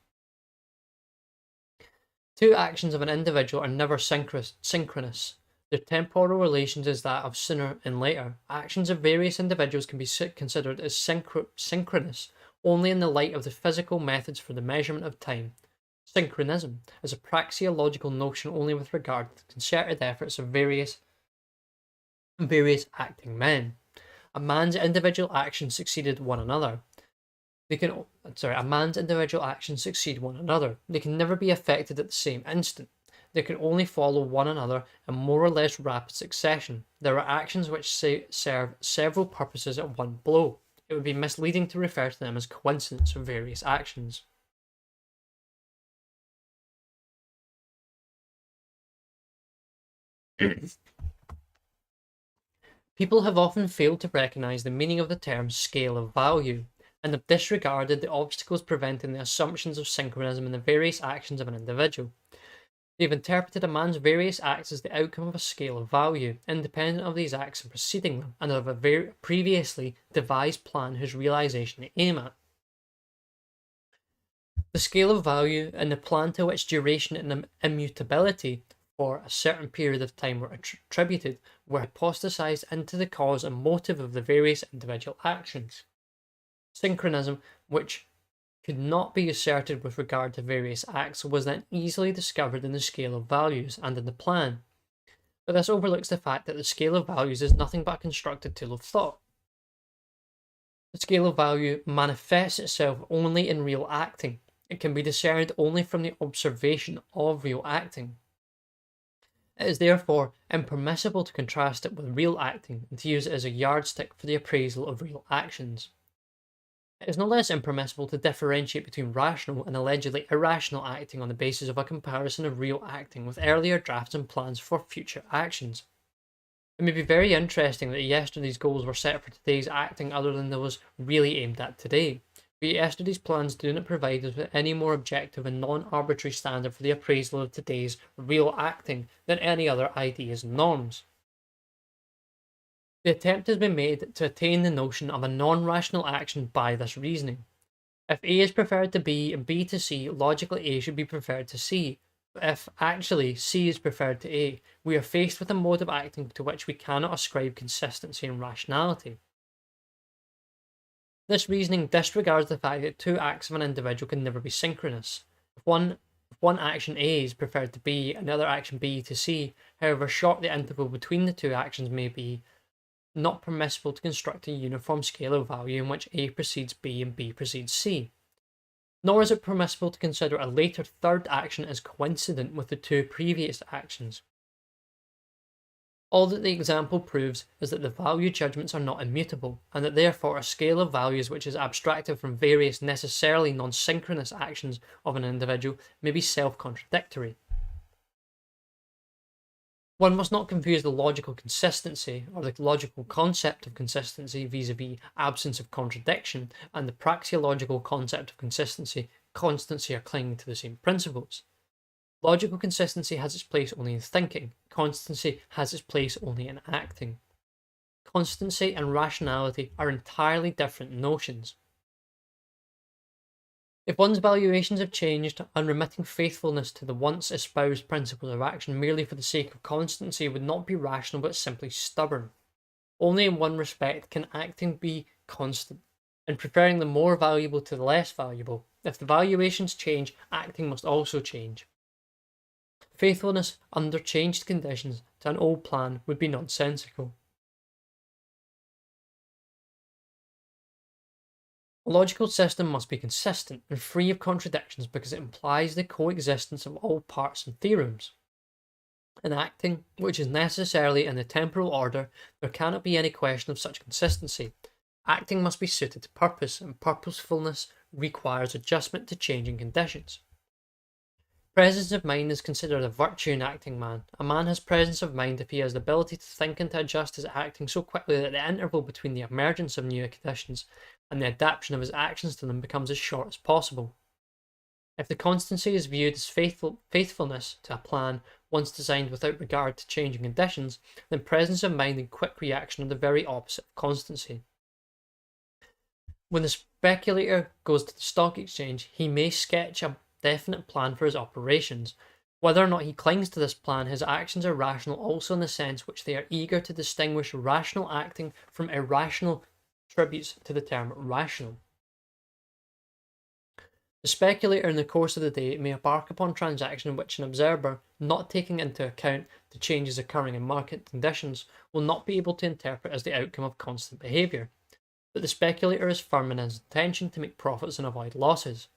Two actions of an individual are never synchronous. Their temporal relations is that of sooner and later. Actions of various individuals can be considered as synchronous only in the light of the physical methods for the measurement of time. Synchronism is a praxeological notion only with regard to the concerted efforts of various acting men. A man's individual actions succeeded one another. A man's individual actions succeed one another. They can never be affected at the same instant. They can only follow one another in more or less rapid succession. There are actions which serve several purposes at one blow. It would be misleading to refer to them as coincidence of various actions. People have often failed to recognize the meaning of the term scale of value, and have disregarded the obstacles preventing the assumptions of synchronism in the various actions of an individual. They've interpreted a man's various acts as the outcome of a scale of value, independent of these acts and preceding them, and of a previously devised plan whose realization they aim at. The scale of value and the plan to which duration and immutability for a certain period of time were attributed were hypostatized into the cause and motive of the various individual actions. Synchronism, which could not be asserted with regard to various acts, was then easily discovered in the scale of values and in the plan. But this overlooks the fact that the scale of values is nothing but a constructed tool of thought. The scale of value manifests itself only in real acting. It can be discerned only from the observation of real acting. It is therefore impermissible to contrast it with real acting and to use it as a yardstick for the appraisal of real actions. It is no less impermissible to differentiate between rational and allegedly irrational acting on the basis of a comparison of real acting with earlier drafts and plans for future actions. It may be very interesting that yesterday's goals were set for today's acting other than those really aimed at today, but yesterday's plans do not provide us with any more objective and non-arbitrary standard for the appraisal of today's real acting than any other ideas and norms. The attempt has been made to attain the notion of a non-rational action by this reasoning. If A is preferred to B and B to C, logically A should be preferred to C. But if actually C is preferred to A, we are faced with a mode of acting to which we cannot ascribe consistency and rationality. This reasoning disregards the fact that two acts of an individual can never be synchronous. If one action A is preferred to B and the other action B to C, however short the interval between the two actions may be, not permissible to construct a uniform scale of value in which A precedes B and B precedes C. Nor is it permissible to consider a later third action as coincident with the two previous actions. All that the example proves is that the value judgments are not immutable, and that therefore a scale of values which is abstracted from various necessarily non-synchronous actions of an individual may be self-contradictory. One must not confuse the logical consistency, or the logical concept of consistency vis-a-vis absence of contradiction, and the praxeological concept of consistency are clinging to the same principles. Logical consistency has its place only in thinking. Constancy has its place only in acting. Constancy and rationality are entirely different notions. If one's valuations have changed, unremitting faithfulness to the once espoused principles of action merely for the sake of constancy would not be rational but simply stubborn. Only in one respect can acting be constant, in preferring the more valuable to the less valuable. If the valuations change, acting must also change. Faithfulness under changed conditions to an old plan would be nonsensical. A logical system must be consistent and free of contradictions because it implies the coexistence of all parts and theorems. In acting, which is necessarily in the temporal order, there cannot be any question of such consistency. Acting must be suited to purpose, and purposefulness requires adjustment to changing conditions. Presence of mind is considered a virtue in acting man. A man has presence of mind if he has the ability to think and to adjust his acting so quickly that the interval between the emergence of new conditions and the adaptation of his actions to them becomes as short as possible. If the constancy is viewed as faithfulness to a plan once designed without regard to changing conditions, then presence of mind and quick reaction are the very opposite of constancy. When the speculator goes to the stock exchange, he may sketch a definite plan for his operations. Whether or not he clings to this plan, his actions are rational also in the sense which they are eager to distinguish rational acting from irrational tributes to the term rational. The speculator in the course of the day may embark upon a transaction in which an observer, not taking into account the changes occurring in market conditions, will not be able to interpret as the outcome of constant behaviour. but the speculator is firm in his intention to make profits and avoid losses.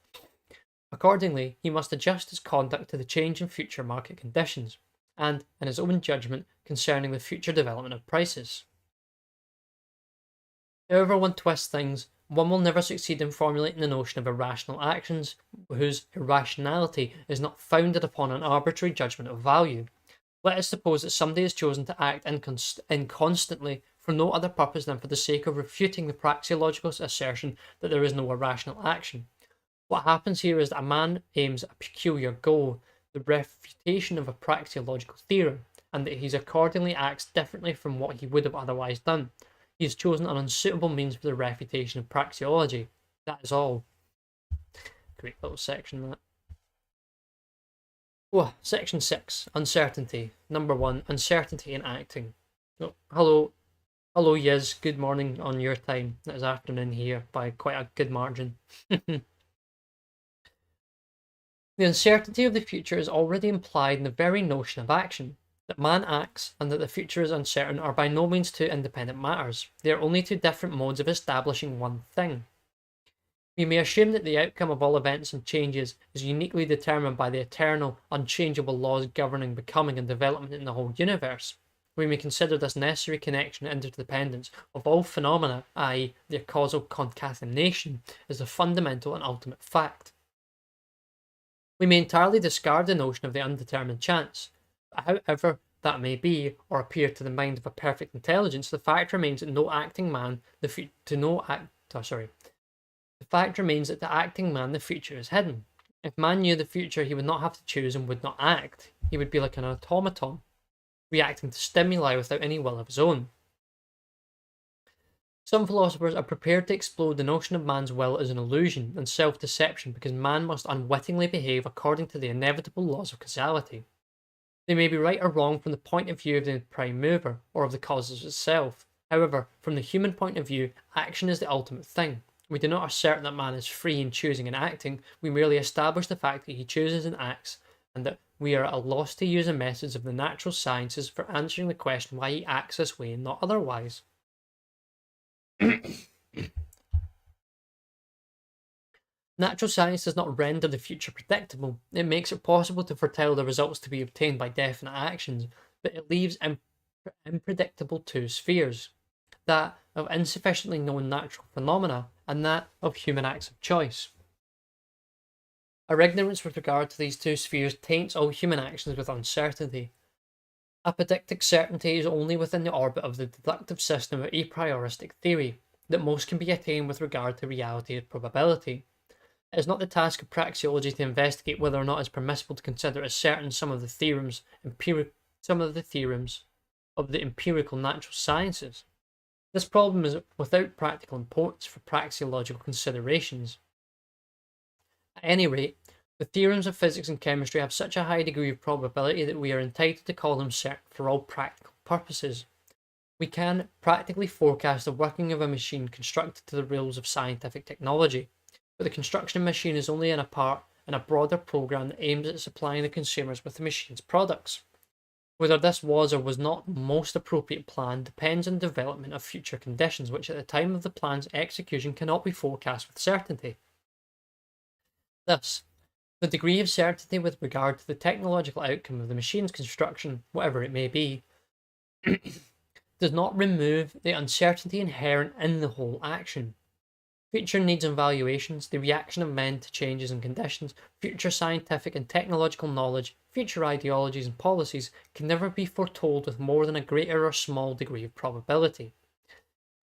Accordingly, he must adjust his conduct to the change in future market conditions, and in his own judgment concerning the future development of prices. However one twists things, one will never succeed in formulating the notion of irrational actions whose irrationality is not founded upon an arbitrary judgment of value. Let us suppose that somebody has chosen to act inconstantly for no other purpose than for the sake of refuting the praxeological assertion that there is no irrational action. What happens here is that a man aims at a peculiar goal, the refutation of a praxeological theorem, and that he accordingly acts differently from what he would have otherwise done. He has chosen an unsuitable means for the refutation of praxeology. That is all. Great little section, that. Oh, section 6, uncertainty. Number 1, uncertainty in acting. Oh, hello, Yiz, good morning on your time. It is afternoon here by quite a good margin. The uncertainty of the future is already implied in the very notion of action. That man acts and that the future is uncertain are by no means two independent matters. They are only two different modes of establishing one thing. We may assume that the outcome of all events and changes is uniquely determined by the eternal, unchangeable laws governing becoming and development in the whole universe. We may consider this necessary connection and interdependence of all phenomena, i.e., their causal concatenation, as the fundamental and ultimate fact. We may entirely discard the notion of the undetermined chance. But however that may be, or appear to the mind of a perfect intelligence, the fact remains that the fact remains that to acting man the future is hidden. If man knew the future, he would not have to choose and would not act. He would be like an automaton, reacting to stimuli without any will of his own. Some philosophers are prepared to explode the notion of man's will as an illusion and self-deception because man must unwittingly behave according to the inevitable laws of causality. They may be right or wrong from the point of view of the prime mover or of the causes itself. However, from the human point of view, action is the ultimate thing. We do not assert that man is free in choosing and acting, we merely establish the fact that he chooses and acts, and that we are at a loss to use the methods of the natural sciences for answering the question why he acts this way and not otherwise. Natural science does not render the future predictable. It makes it possible to foretell the results to be obtained by definite actions, but it leaves unpredictable two spheres, that of insufficiently known natural phenomena and that of human acts of choice. Our ignorance with regard to these two spheres taints all human actions with uncertainty. Apodictic certainty is only within the orbit of the deductive system of a prioristic theory, that most can be attained with regard to reality and probability. It is not the task of praxeology to investigate whether or not it is permissible to consider as certain some of the theorems of the empirical natural sciences. This problem is without practical importance for praxeological considerations. At any rate, the theorems of physics and chemistry have such a high degree of probability that we are entitled to call them certain for all practical purposes. We can practically forecast the working of a machine constructed to the rules of scientific technology, but the construction of a machine is only in a part in a broader program that aims at supplying the consumers with the machine's products. Whether this was or was not the most appropriate plan depends on the development of future conditions, which at the time of the plan's execution cannot be forecast with certainty. Thus, the degree of certainty with regard to the technological outcome of the machine's construction, whatever it may be, does not remove the uncertainty inherent in the whole action. Future needs and valuations, the reaction of men to changes and conditions, future scientific and technological knowledge, future ideologies and policies can never be foretold with more than a greater or small degree of probability.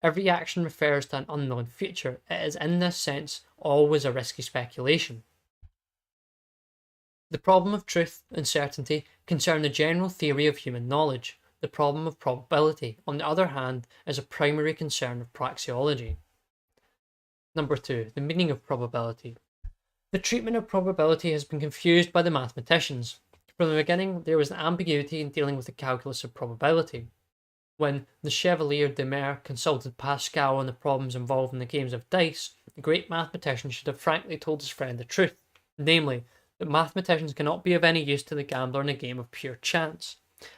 Every action refers to an unknown future. It is in this sense always a risky speculation. The problem of truth and certainty concern the general theory of human knowledge. The problem of probability, on the other hand, is a primary concern of praxeology. Number 2. The meaning of probability. The treatment of probability has been confused by the mathematicians. From the beginning, there was an ambiguity in dealing with the calculus of probability. When the Chevalier de Mer consulted Pascal on the problems involved in the games of dice, the great mathematician should have frankly told his friend the truth, namely, that mathematicians cannot be of any use to the gambler in a game of pure chance.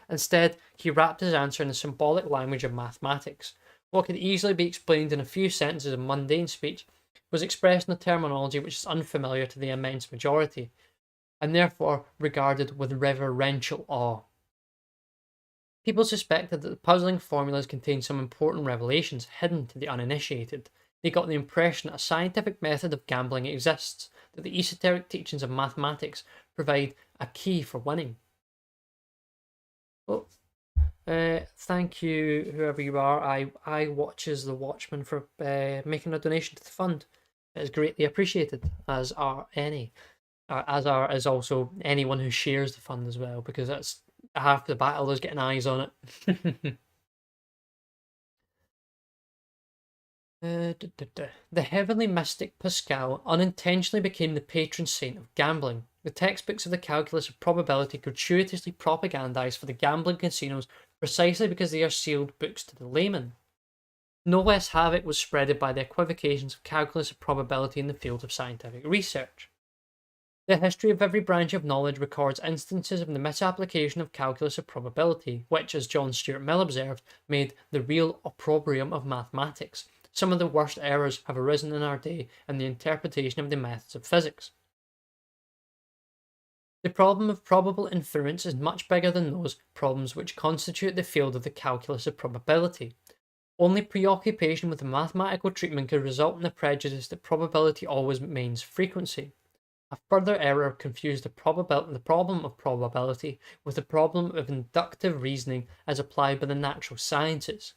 Instead, he wrapped his answer in the symbolic language of mathematics, What could easily be explained in a few sentences of mundane speech was expressed in a terminology which is unfamiliar to the immense majority, and therefore regarded with reverential awe. People suspected that the puzzling formulas contained some important revelations hidden to the uninitiated. They got the impression that a scientific method of gambling exists, that the esoteric teachings of mathematics provide a key for winning. Well, thank you, whoever you are. I watches the Watchman for making a donation to the fund. It is greatly appreciated, as are as also anyone who shares the fund as well, because that's half the battle is getting eyes on it. The heavenly mystic Pascal unintentionally became the patron saint of gambling. The textbooks of the calculus of probability gratuitously propagandize for the gambling casinos precisely because they are sealed books to the layman. No less havoc was spreaded by the equivocations of calculus of probability in the field of scientific research. The history of every branch of knowledge records instances of the misapplication of calculus of probability, which, as John Stuart Mill observed, made the real opprobrium of mathematics. Some of the worst errors have arisen in our day in the interpretation of the methods of physics. The problem of probable inference is much bigger than those problems which constitute the field of the calculus of probability. Only preoccupation with the mathematical treatment could result in the prejudice that probability always means frequency. A further error confused the problem of probability with the problem of inductive reasoning as applied by the natural sciences.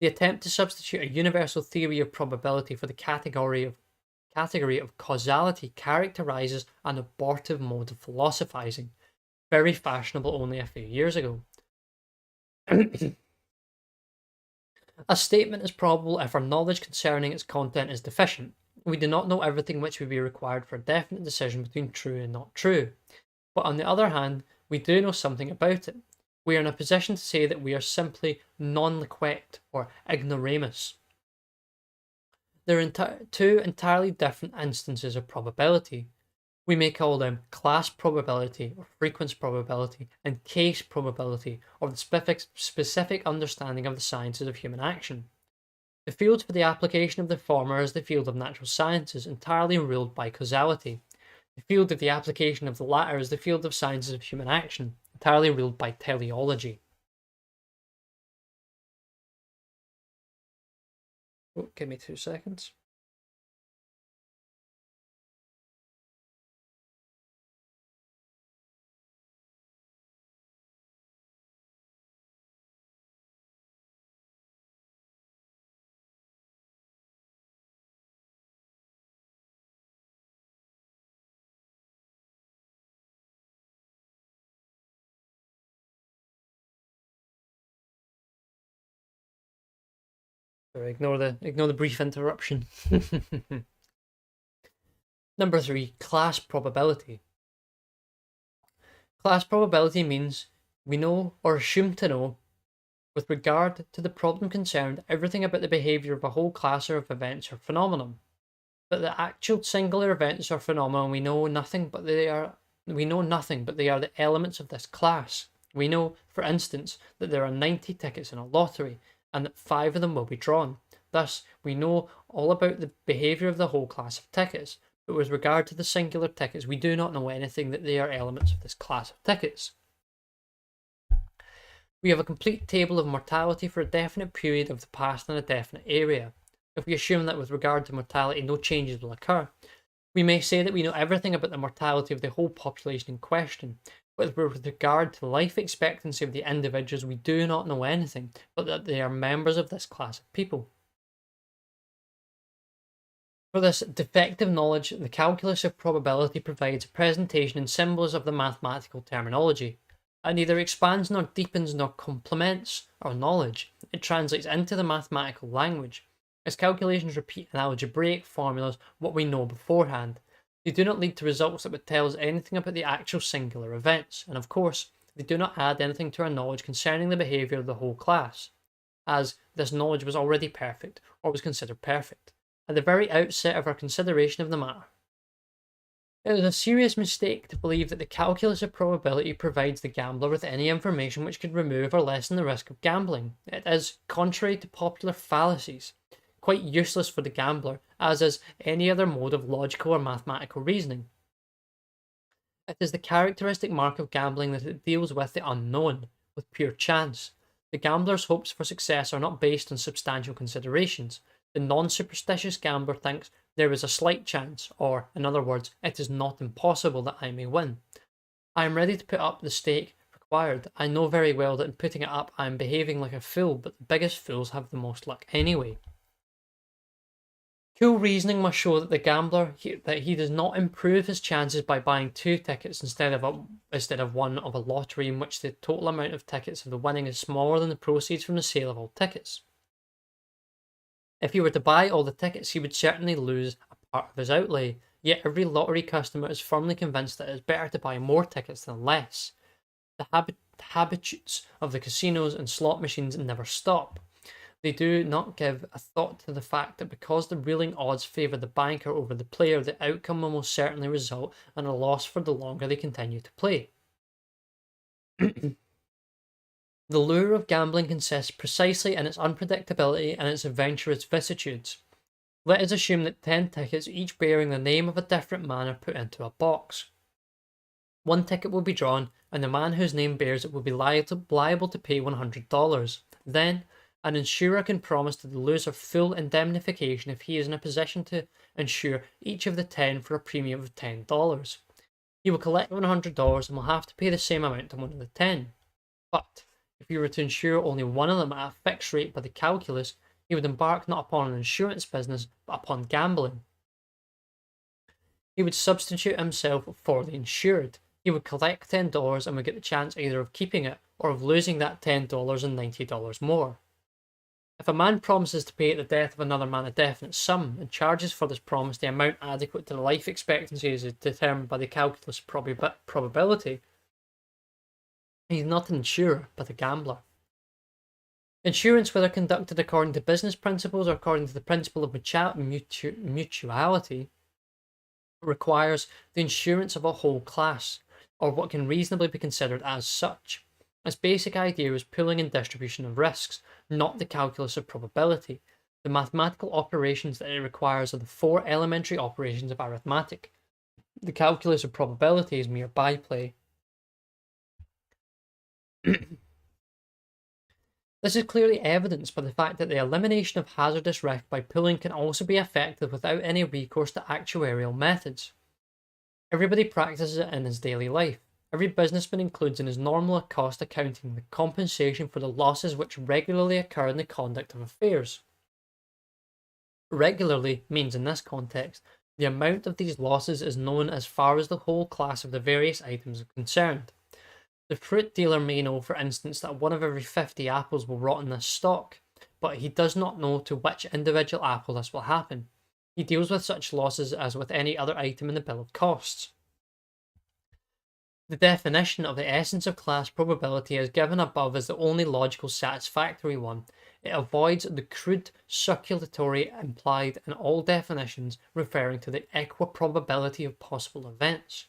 The attempt to substitute a universal theory of probability for the category of causality characterizes an abortive mode of philosophizing, very fashionable only a few years ago. A statement is probable if our knowledge concerning its content is deficient. We do not know everything which would be required for a definite decision between true and not true. But on the other hand, we do know something about it. We are in a position to say that we are simply non-liquet or ignoramus. There are two entirely different instances of probability. We may call them class probability or frequency probability and case probability, or the specific understanding of the sciences of human action. The field for the application of the former is the field of natural sciences, entirely ruled by causality. The field of the application of the latter is the field of sciences of human action, entirely ruled by teleology. Oh, give me 2 seconds. Sorry, ignore the brief interruption. Number 3, class probability. Class probability means we know or assume to know, with regard to the problem concerned, everything about the behaviour of a whole class of events or phenomenon. But the actual singular events or phenomenon we know nothing, but they are the elements of this class. We know, for instance, that there are 90 tickets in a lottery, and that 5 of them will be drawn. Thus, we know all about the behaviour of the whole class of tickets, but with regard to the singular tickets, we do not know anything that they are elements of this class of tickets. We have a complete table of mortality for a definite period of the past in a definite area. If we assume that with regard to mortality no changes will occur, we may say that we know everything about the mortality of the whole population in question. But with regard to the life expectancy of the individuals, we do not know anything, but that they are members of this class of people. For this defective knowledge, the calculus of probability provides a presentation in symbols of the mathematical terminology. It neither expands nor deepens nor complements our knowledge. It translates into the mathematical language. Its calculations repeat in algebraic formulas what we know beforehand. They do not lead to results that would tell us anything about the actual singular events, and of course, they do not add anything to our knowledge concerning the behaviour of the whole class, as this knowledge was already perfect, or was considered perfect, at the very outset of our consideration of the matter. It is a serious mistake to believe that the calculus of probability provides the gambler with any information which could remove or lessen the risk of gambling. It is, contrary to popular fallacies, quite useless for the gambler, as is any other mode of logical or mathematical reasoning. It is the characteristic mark of gambling that it deals with the unknown, with pure chance. The gambler's hopes for success are not based on substantial considerations. The non-superstitious gambler thinks there is a slight chance, or, in other words, it is not impossible that I may win. I am ready to put up the stake required. I know very well that in putting it up I am behaving like a fool, but the biggest fools have the most luck anyway. Cool reasoning must show that the gambler that he does not improve his chances by buying 2 tickets instead of one of a lottery in which the total amount of tickets of the winning is smaller than the proceeds from the sale of all tickets. If he were to buy all the tickets, he would certainly lose a part of his outlay, yet every lottery customer is firmly convinced that it is better to buy more tickets than less. The habitudes of the casinos and slot machines never stop. They do not give a thought to the fact that because the ruling odds favour the banker over the player, the outcome will most certainly result in a loss for the longer they continue to play. The lure of gambling consists precisely in its unpredictability and its adventurous vicissitudes. Let us assume that 10 tickets, each bearing the name of a different man, are put into a box. One ticket will be drawn, and the man whose name bears it will be liable to pay $100. Then, an insurer can promise to the loser full indemnification if he is in a position to insure each of the 10 for a premium of $10. He will collect $100 and will have to pay the same amount to one of the 10. But if he were to insure only one of them at a fixed rate by the calculus, he would embark not upon an insurance business, but upon gambling. He would substitute himself for the insured. He would collect $10 and would get the chance either of keeping it or of losing that $10 and $90 more. If a man promises to pay at the death of another man a definite sum and charges for this promise the amount adequate to the life expectancy as determined by the calculus of probability, he is not an insurer, but a gambler. Insurance, whether conducted according to business principles or according to the principle of mutuality, requires the insurance of a whole class, or what can reasonably be considered as such. Its basic idea is pooling and distribution of risks, not the calculus of probability. The mathematical operations that it requires are the 4 elementary operations of arithmetic. The calculus of probability is mere byplay. This is clearly evidenced by the fact that the elimination of hazardous risk by pooling can also be effective without any recourse to actuarial methods. Everybody practices it in his daily life. Every businessman includes in his normal cost accounting the compensation for the losses which regularly occur in the conduct of affairs. Regularly means in this context, the amount of these losses is known as far as the whole class of the various items are concerned. The fruit dealer may know, for instance, that 1 of every 50 apples will rot in this stock, but he does not know to which individual apple this will happen. He deals with such losses as with any other item in the bill of costs. The definition of the essence of class probability as given above is the only logical satisfactory one. It avoids the crude circulatory implied in all definitions referring to the equiprobability of possible events.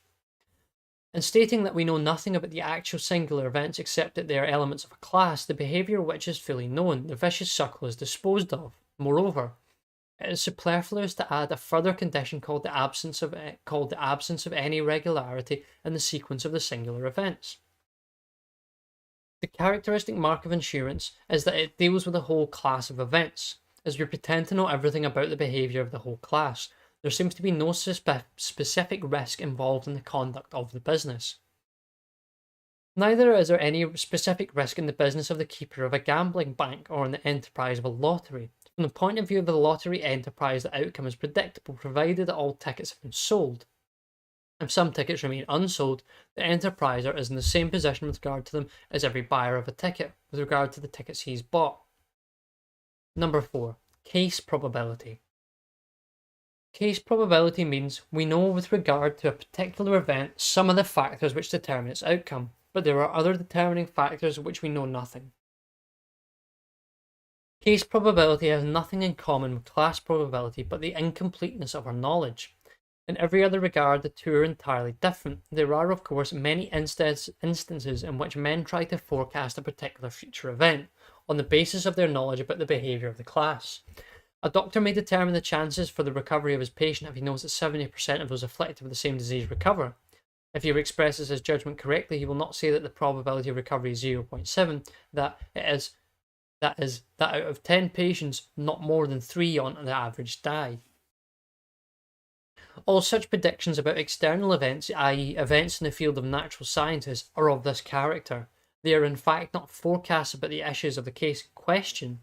In stating that we know nothing about the actual singular events except that they are elements of a class, the behaviour which is fully known, the vicious circle is disposed of. Moreover, it is superfluous to add a further condition called the absence of any regularity in the sequence of the singular events. The characteristic mark of insurance is that it deals with a whole class of events. As we pretend to know everything about the behaviour of the whole class, there seems to be no specific risk involved in the conduct of the business. Neither is there any specific risk in the business of the keeper of a gambling bank or in the enterprise of a lottery. From the point of view of the lottery enterprise, the outcome is predictable provided that all tickets have been sold. If some tickets remain unsold, the enterpriser is in the same position with regard to them as every buyer of a ticket with regard to the tickets he's bought. Number 4. Case probability. Case probability means we know with regard to a particular event some of the factors which determine its outcome, but there are other determining factors of which we know nothing. Case probability has nothing in common with class probability but the incompleteness of our knowledge. In every other regard, the two are entirely different. There are, of course, many instances in which men try to forecast a particular future event on the basis of their knowledge about the behaviour of the class. A doctor may determine the chances for the recovery of his patient if he knows that 70% of those afflicted with the same disease recover. If he expresses his judgment correctly, he will not say that the probability of recovery is 0.7, that out of 10 patients, not more than 3 on the average die. All such predictions about external events, i.e. events in the field of natural sciences, are of this character. They are in fact not forecasts about the issues of the case in question,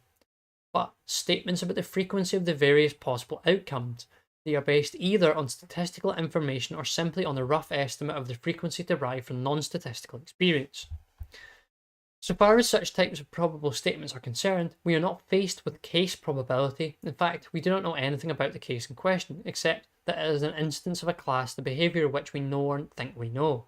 but statements about the frequency of the various possible outcomes. They are based either on statistical information or simply on a rough estimate of the frequency derived from non-statistical experience. So far as such types of probable statements are concerned, we are not faced with case probability. In fact, we do not know anything about the case in question, except that it is an instance of a class, the behaviour of which we know or think we know.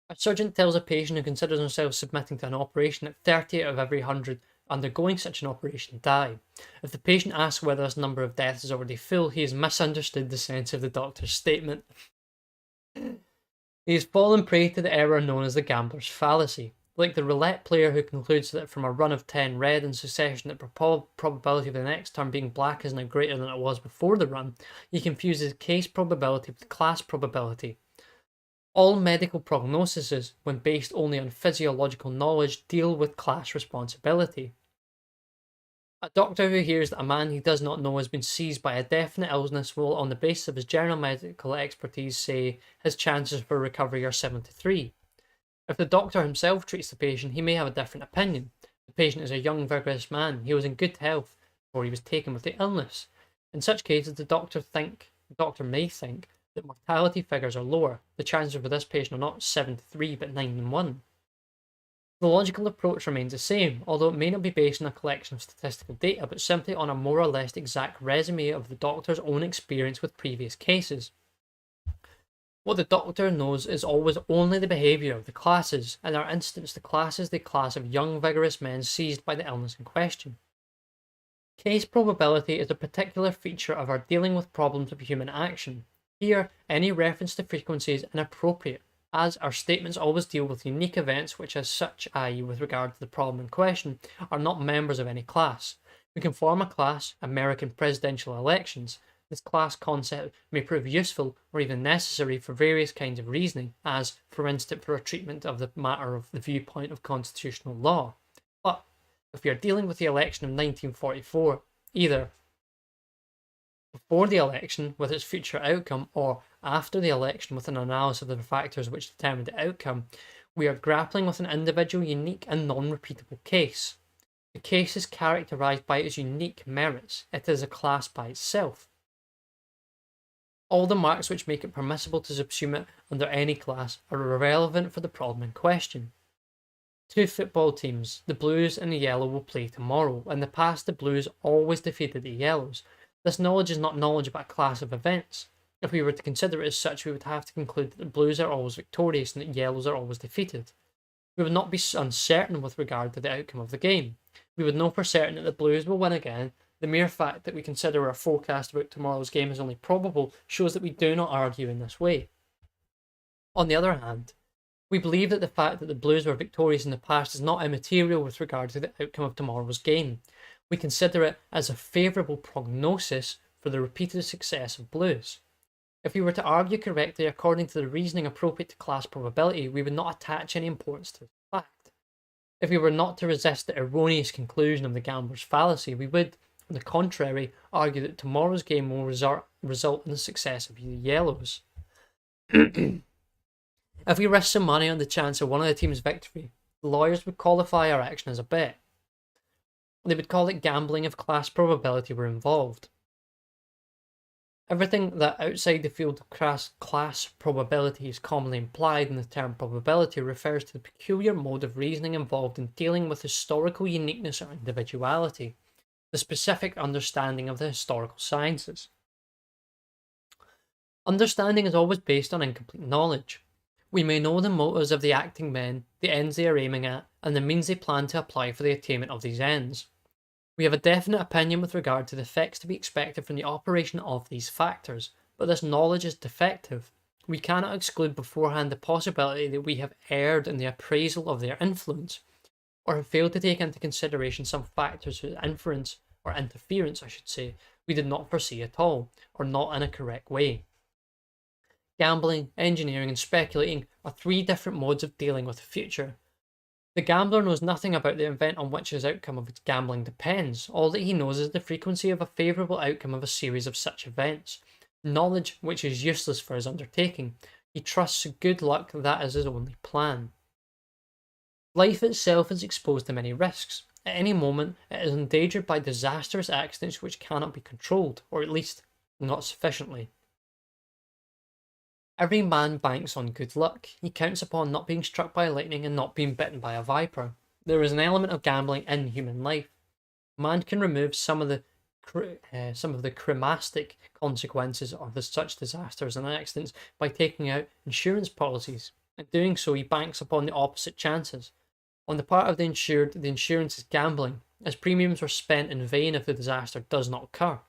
A surgeon tells a patient who considers himself submitting to an operation that 30 out of every 100 undergoing such an operation die. If the patient asks whether this number of deaths is already full, he has misunderstood the sense of the doctor's statement. He has fallen prey to the error known as the gambler's fallacy. Like the roulette player who concludes that from a run of 10 red in succession, the probability of the next turn being black is now greater than it was before the run, he confuses case probability with class probability. All medical prognoses, when based only on physiological knowledge, deal with class responsibility. A doctor who hears that a man he does not know has been seized by a definite illness will, on the basis of his general medical expertise, say his chances for recovery are 7 to 3. If the doctor himself treats the patient, he may have a different opinion. The patient is a young, vigorous man. He was in good health before he was taken with the illness. In such cases, the doctor may think that mortality figures are lower. The chances for this patient are not 7 to 3, but 9 to 1. The logical approach remains the same, although it may not be based on a collection of statistical data, but simply on a more or less exact resume of the doctor's own experience with previous cases. What the doctor knows is always only the behaviour of the classes. In our instance, the class is the class of young, vigorous men seized by the illness in question. Case probability is a particular feature of our dealing with problems of human action. Here, any reference to frequency is inappropriate, as our statements always deal with unique events which as such, i.e. with regard to the problem in question, are not members of any class. We can form a class, American presidential elections. This class concept may prove useful or even necessary for various kinds of reasoning, as, for instance, for a treatment of the matter of the viewpoint of constitutional law. But, if we are dealing with the election of 1944, either before the election with its future outcome, or after the election with an analysis of the factors which determined the outcome, we are grappling with an individual, unique and non-repeatable case. The case is characterised by its unique merits. It is a class by itself. All the marks which make it permissible to subsume it under any class are irrelevant for the problem in question. Two football teams, the Blues and the Yellow, will play tomorrow. In the past, the Blues always defeated the Yellows. This knowledge is not knowledge about a class of events. If we were to consider it as such, we would have to conclude that the Blues are always victorious and that Yellows are always defeated. We would not be uncertain with regard to the outcome of the game. We would know for certain that the Blues will win again. The mere fact that we consider our forecast about tomorrow's game as only probable shows that we do not argue in this way. On the other hand, we believe that the fact that the Blues were victorious in the past is not immaterial with regard to the outcome of tomorrow's game. We consider it as a favourable prognosis for the repeated success of Blues. If we were to argue correctly according to the reasoning appropriate to class probability, we would not attach any importance to this fact. If we were not to resist the erroneous conclusion of the gambler's fallacy, we would, on the contrary, argue that tomorrow's game will result in the success of the Yellows. If we risk some money on the chance of one of the team's victory, the lawyers would qualify our action as a bet. They would call it gambling if class probability were involved. Everything that outside the field of class probability is commonly implied in the term probability refers to the peculiar mode of reasoning involved in dealing with historical uniqueness or individuality, the specific understanding of the historical sciences. Understanding is always based on incomplete knowledge. We may know the motives of the acting men, the ends they are aiming at, and the means they plan to apply for the attainment of these ends. We have a definite opinion with regard to the effects to be expected from the operation of these factors, but this knowledge is defective. We cannot exclude beforehand the possibility that we have erred in the appraisal of their influence, or have failed to take into consideration some factors whose inference, or interference I should say, we did not foresee at all, or not in a correct way. Gambling, engineering, and speculating are three different modes of dealing with the future. The gambler knows nothing about the event on which his outcome of his gambling depends. All that he knows is the frequency of a favourable outcome of a series of such events. Knowledge which is useless for his undertaking. He trusts good luck, that is his only plan. Life itself is exposed to many risks. At any moment, it is endangered by disastrous accidents which cannot be controlled, or at least not sufficiently. Every man banks on good luck. He counts upon not being struck by lightning and not being bitten by a viper. There is an element of gambling in human life. Man can remove some of the cremastic consequences of such disasters and accidents by taking out insurance policies. In doing so, he banks upon the opposite chances. On the part of the insured, the insurance is gambling, as premiums are spent in vain if the disaster does not occur.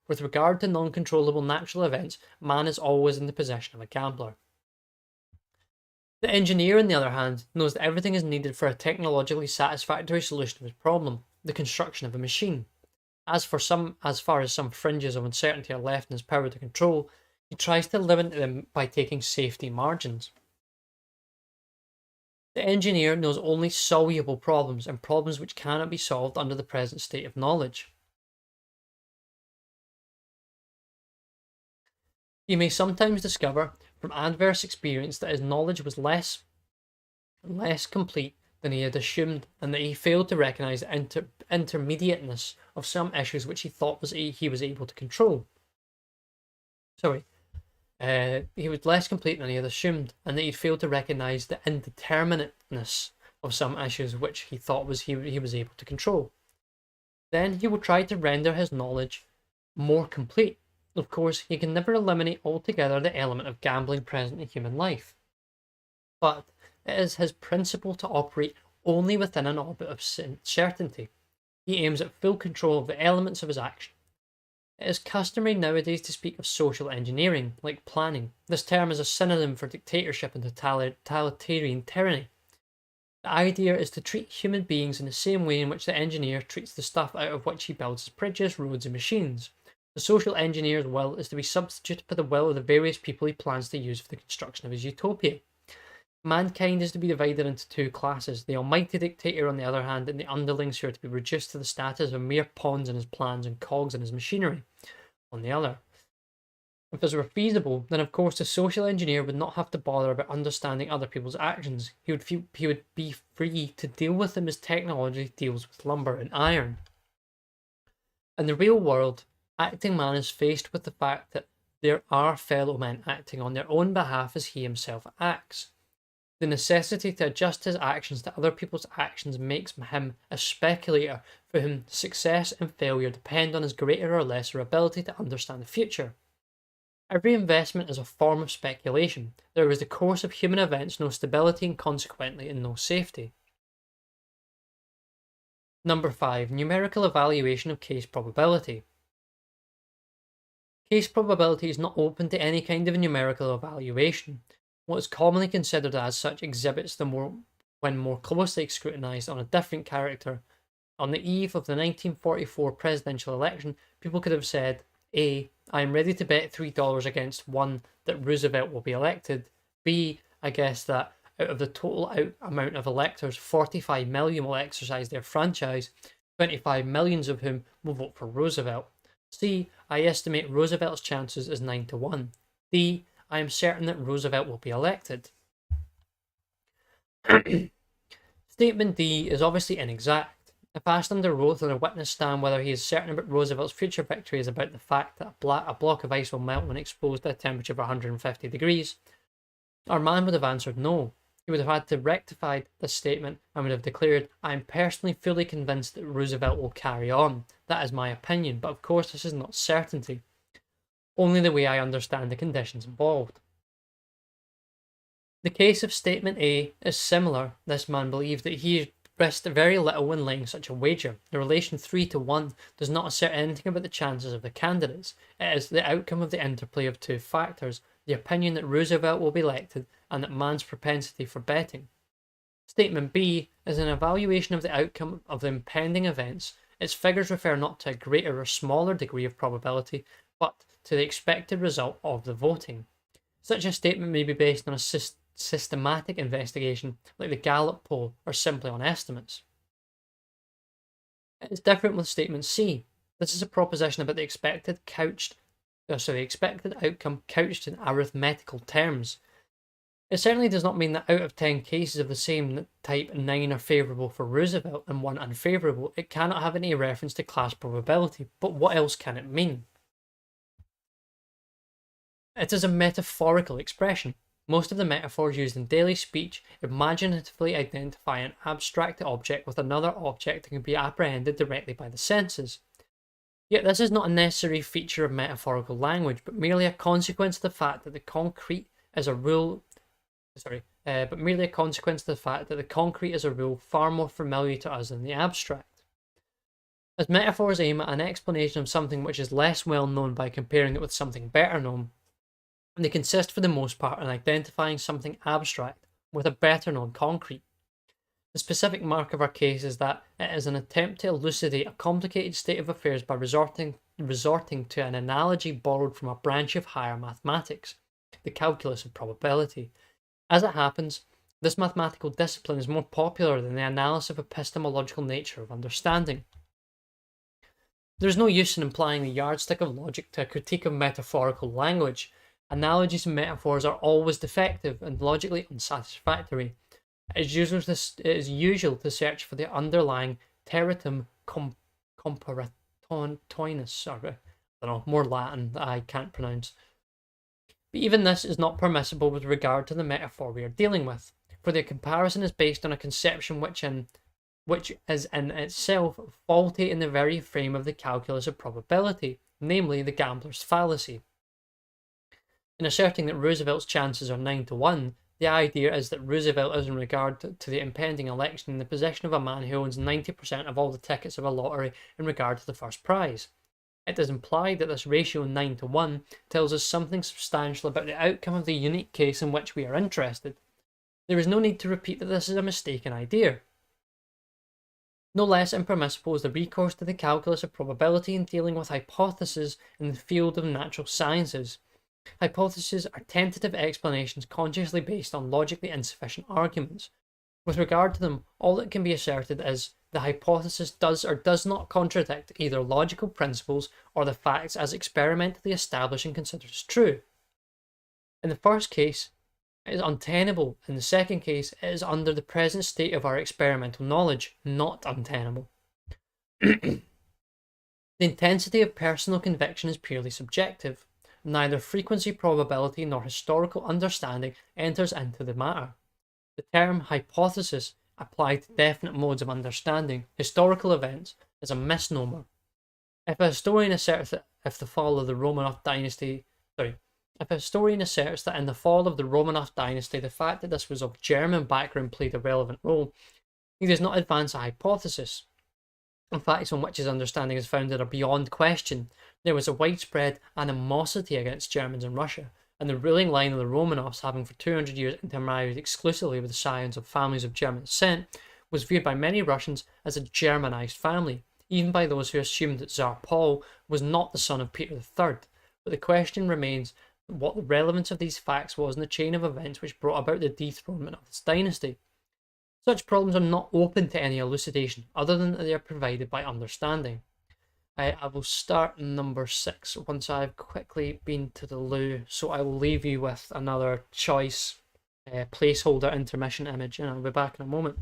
With regard to non-controllable natural events, man is always in the possession of a gambler. The engineer, on the other hand, knows that everything is needed for a technologically satisfactory solution of his problem, the construction of a machine. As far as some fringes of uncertainty are left in his power to control, he tries to limit them by taking safety margins. The engineer knows only soluble problems and problems which cannot be solved under the present state of knowledge. He may sometimes discover from adverse experience that his knowledge was less complete than he had assumed, and that he failed to recognize the intermediateness of some issues which he thought he was able to control. He was less complete than he had assumed, and that he failed to recognize the indeterminateness of some issues which he thought he was able to control. Then he will try to render his knowledge more complete. Of course, he can never eliminate altogether the element of gambling present in human life, but it is his principle to operate only within an orbit of certainty. He aims at full control of the elements of his action. It is customary nowadays to speak of social engineering, like planning. This term is a synonym for dictatorship and totalitarian tyranny. The idea is to treat human beings in the same way in which the engineer treats the stuff out of which he builds his bridges, roads, and machines. The social engineer's will is to be substituted for the will of the various people he plans to use for the construction of his utopia. Mankind is to be divided into two classes, the almighty dictator on the other hand, and the underlings who are to be reduced to the status of mere pawns in his plans and cogs in his machinery on the other. If this were feasible, then of course the social engineer would not have to bother about understanding other people's actions. He would be free to deal with them as technology deals with lumber and iron. In the real world, acting man is faced with the fact that there are fellow men acting on their own behalf as he himself acts. The necessity to adjust his actions to other people's actions makes him a speculator for whom success and failure depend on his greater or lesser ability to understand the future. Every investment is a form of speculation. There is the course of human events, no stability, and consequently no safety. Number 5. Numerical evaluation of case probability. Case probability is not open to any kind of numerical evaluation. What is commonly considered as such exhibits when more closely scrutinized on a different character. On the eve of the 1944 presidential election, people could have said, A. I am ready to bet $3 against 1 that Roosevelt will be elected. B. I guess that out of the total amount of electors, 45 million will exercise their franchise, 25 million of whom will vote for Roosevelt. C. I estimate Roosevelt's chances as 9 to 1. D. I am certain that Roosevelt will be elected. Statement D is obviously inexact. If asked under oath on a witness stand whether he is certain about Roosevelt's future victory is about the fact that a block of ice will melt when exposed at a temperature of 150 degrees, our man would have answered no. He would have had to rectify this statement and would have declared, I am personally fully convinced that Roosevelt will carry on. That is my opinion, but of course this is not certainty. Only the way I understand the conditions involved. The case of statement A is similar. This man believed that he risked very little when laying such a wager. The relation 3 to 1 does not assert anything about the chances of the candidates. It is the outcome of the interplay of two factors, the opinion that Roosevelt will be elected and that man's propensity for betting. Statement B is an evaluation of the outcome of the impending events. Its figures refer not to a greater or smaller degree of probability, but to the expected result of the voting. Such a statement may be based on a systematic investigation, like the Gallup poll, or simply on estimates. It is different with statement C. This is a proposition about the expected outcome couched in arithmetical terms. It certainly does not mean that out of 10 cases of the same type, 9 are favourable for Roosevelt and 1 unfavourable. It cannot have any reference to class probability, but what else can it mean? It is a metaphorical expression. Most of the metaphors used in daily speech imaginatively identify an abstract object with another object that can be apprehended directly by the senses. Yet this is not a necessary feature of metaphorical language, but merely a consequence of the fact that the concrete is a rule far more familiar to us than the abstract. As metaphors aim at an explanation of something which is less well known by comparing it with something better known, they consist for the most part in identifying something abstract with a better known concrete. The specific mark of our case is that it is an attempt to elucidate a complicated state of affairs by resorting to an analogy borrowed from a branch of higher mathematics, the calculus of probability. As it happens, this mathematical discipline is more popular than the analysis of epistemological nature of understanding. There is no use in applying the yardstick of logic to a critique of metaphorical language. Analogies and metaphors are always defective and logically unsatisfactory. It is usual to search for the underlying terratum comparationis, more Latin that I can't pronounce. But even this is not permissible with regard to the metaphor we are dealing with, for the comparison is based on a conception which is in itself faulty in the very frame of the calculus of probability, namely the gambler's fallacy. In asserting that Roosevelt's chances are 9 to 1, the idea is that Roosevelt is in regard to the impending election in the possession of a man who owns 90% of all the tickets of a lottery in regard to the first prize. It is implied that this ratio 9 to 1 tells us something substantial about the outcome of the unique case in which we are interested. There is no need to repeat that this is a mistaken idea. No less impermissible is the recourse to the calculus of probability in dealing with hypotheses in the field of natural sciences. Hypotheses are tentative explanations consciously based on logically insufficient arguments. With regard to them, all that can be asserted is the hypothesis does or does not contradict either logical principles or the facts as experimentally established and considered as true. In the first case, it is untenable. In the second case, it is under the present state of our experimental knowledge, not untenable. The intensity of personal conviction is purely subjective. Neither frequency probability nor historical understanding enters into the matter. The term hypothesis applied to definite modes of understanding historical events is a misnomer. If a historian asserts that in the fall of the Romanov dynasty, the fact that this was of German background played a relevant role, he does not advance a hypothesis. In facts on which his understanding is founded are beyond question. There was a widespread animosity against Germans in Russia, and the ruling line of the Romanovs, having for 200 years intermarried exclusively with the scions of families of German descent, was viewed by many Russians as a Germanized family, even by those who assumed that Tsar Paul was not the son of Peter III. But the question remains what the relevance of these facts was in the chain of events which brought about the dethronement of this dynasty. Such problems are not open to any elucidation, other than that they are provided by understanding. I will start number 6 once I've quickly been to the loo, so I will leave you with another choice placeholder intermission image, and I'll be back in a moment.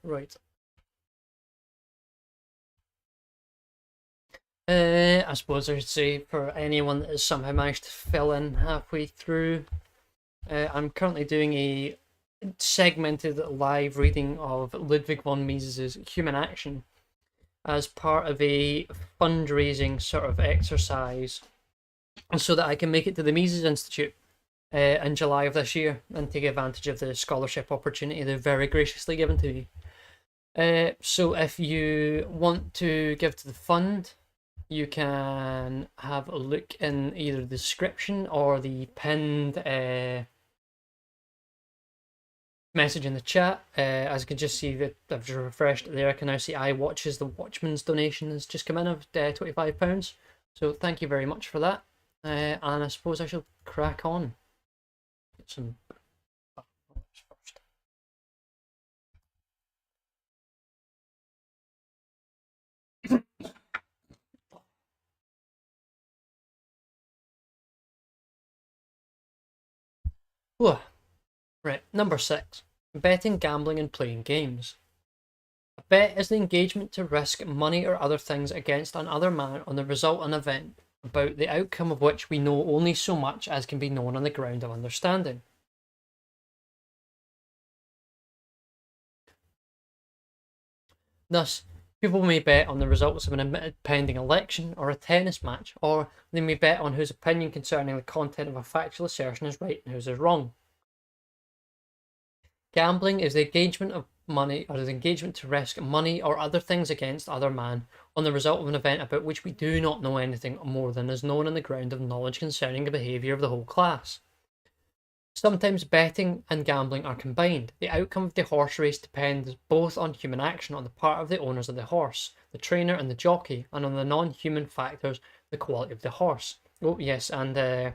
Right. I suppose I should say, for anyone that has somehow managed to fill in halfway through, I'm currently doing a segmented live reading of Ludwig von Mises's Human Action as part of a fundraising sort of exercise, so that I can make it to the Mises Institute in July of this year and take advantage of the scholarship opportunity they've very graciously given to me. So if you want to give to the fund, you can have a look in either the description or the pinned message in the chat. As you can just see that I've just refreshed it there, I can now see iWatches, the Watchman's donation has just come in of £25. So thank you very much for that. And I suppose I shall crack on. Get some first. Right, number 6. Betting, gambling, and playing games. A bet is the engagement to risk money or other things against another man on the result of an event, about the outcome of which we know only so much as can be known on the ground of understanding. Thus, people may bet on the results of an impending election or a tennis match, or they may bet on whose opinion concerning the content of a factual assertion is right and whose is wrong. Gambling is the engagement of money, or the engagement to risk money or other things against other man on the result of an event about which we do not know anything more than is known on the ground of knowledge concerning the behaviour of the whole class. Sometimes betting and gambling are combined. The outcome of the horse race depends both on human action on the part of the owners of the horse, the trainer and the jockey, and on the non-human factors, the quality of the horse. Oh yes, and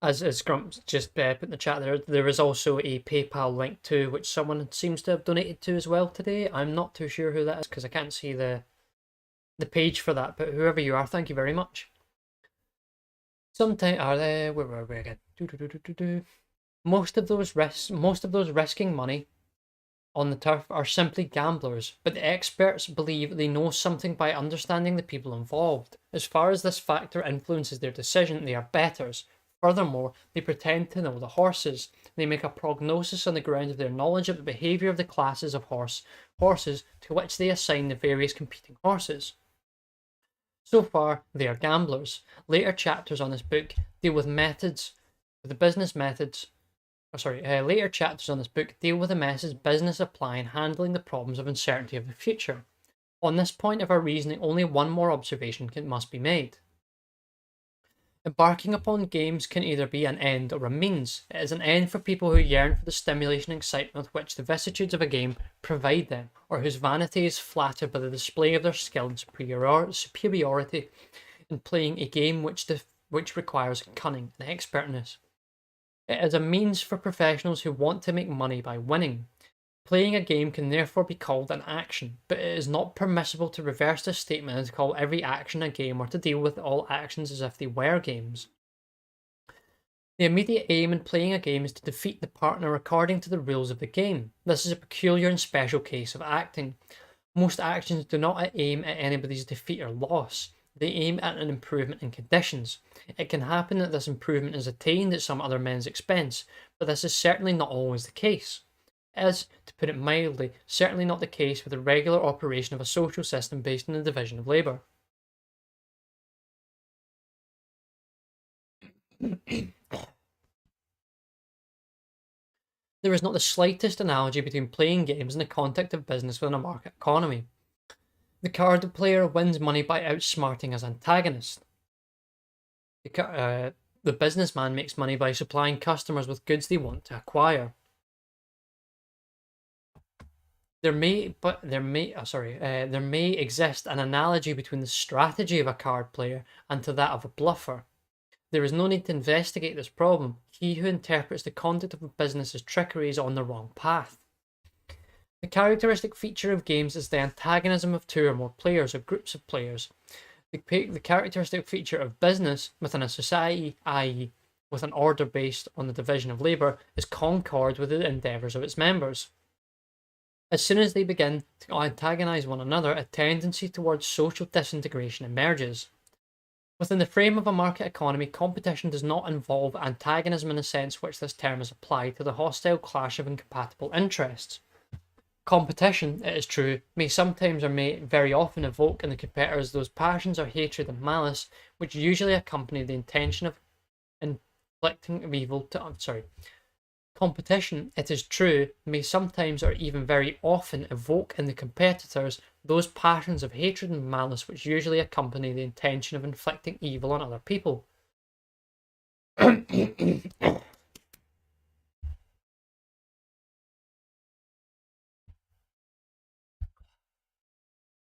as Grumps just put in the chat there is also a PayPal link too, which someone seems to have donated to as well today. I'm not too sure who that is because I can't see the page for that, but whoever you are, thank you very much. Sometimes where were we again? Most of those risking money on the turf are simply gamblers, but the experts believe they know something by understanding the people involved. As far as this factor influences their decision, they are bettors. Furthermore, they pretend to know the horses. They make a prognosis on the ground of their knowledge of the behaviour of the classes of horses to which they assign the various competing horses. So far, they are gamblers. Later chapters on this book deal with later chapters on this book deal with the methods business apply in handling the problems of uncertainty of the future. On this point of our reasoning, only one more observation must be made. Embarking upon games can either be an end or a means. It is an end for people who yearn for the stimulation and excitement with which the vicissitudes of a game provide them, or whose vanity is flattered by the display of their skill and superiority in playing a game which requires cunning and expertness. It is a means for professionals who want to make money by winning. Playing a game can therefore be called an action, but it is not permissible to reverse this statement and to call every action a game or to deal with all actions as if they were games. The immediate aim in playing a game is to defeat the partner according to the rules of the game. This is a peculiar and special case of acting. Most actions do not aim at anybody's defeat or loss. They aim at an improvement in conditions. It can happen that this improvement is attained at some other men's expense, but this is certainly not always the case. It is, to put it mildly, certainly not the case with the regular operation of a social system based on the division of labour. There is not the slightest analogy between playing games and the conduct of business within a market economy. The card player wins money by outsmarting his antagonist. The businessman makes money by supplying customers with goods they want to acquire. There may exist an analogy between the strategy of a card player and to that of a bluffer. There is no need to investigate this problem. He who interprets the conduct of a business as trickery is on the wrong path. The characteristic feature of games is the antagonism of two or more players or groups of players. The characteristic feature of business within a society, i.e., with an order based on the division of labour, is concord with the endeavours of its members. As soon as they begin to antagonize one another, a tendency towards social disintegration emerges. Within the frame of a market economy, competition does not involve antagonism in the sense which this term is applied to the hostile clash of incompatible interests. Competition, it is true, may sometimes or may very often evoke in the competitors those passions of hatred and malice which usually accompany the intention of inflicting evil to. Competition, it is true, may sometimes or even very often evoke in the competitors those passions of hatred and malice which usually accompany the intention of inflicting evil on other people.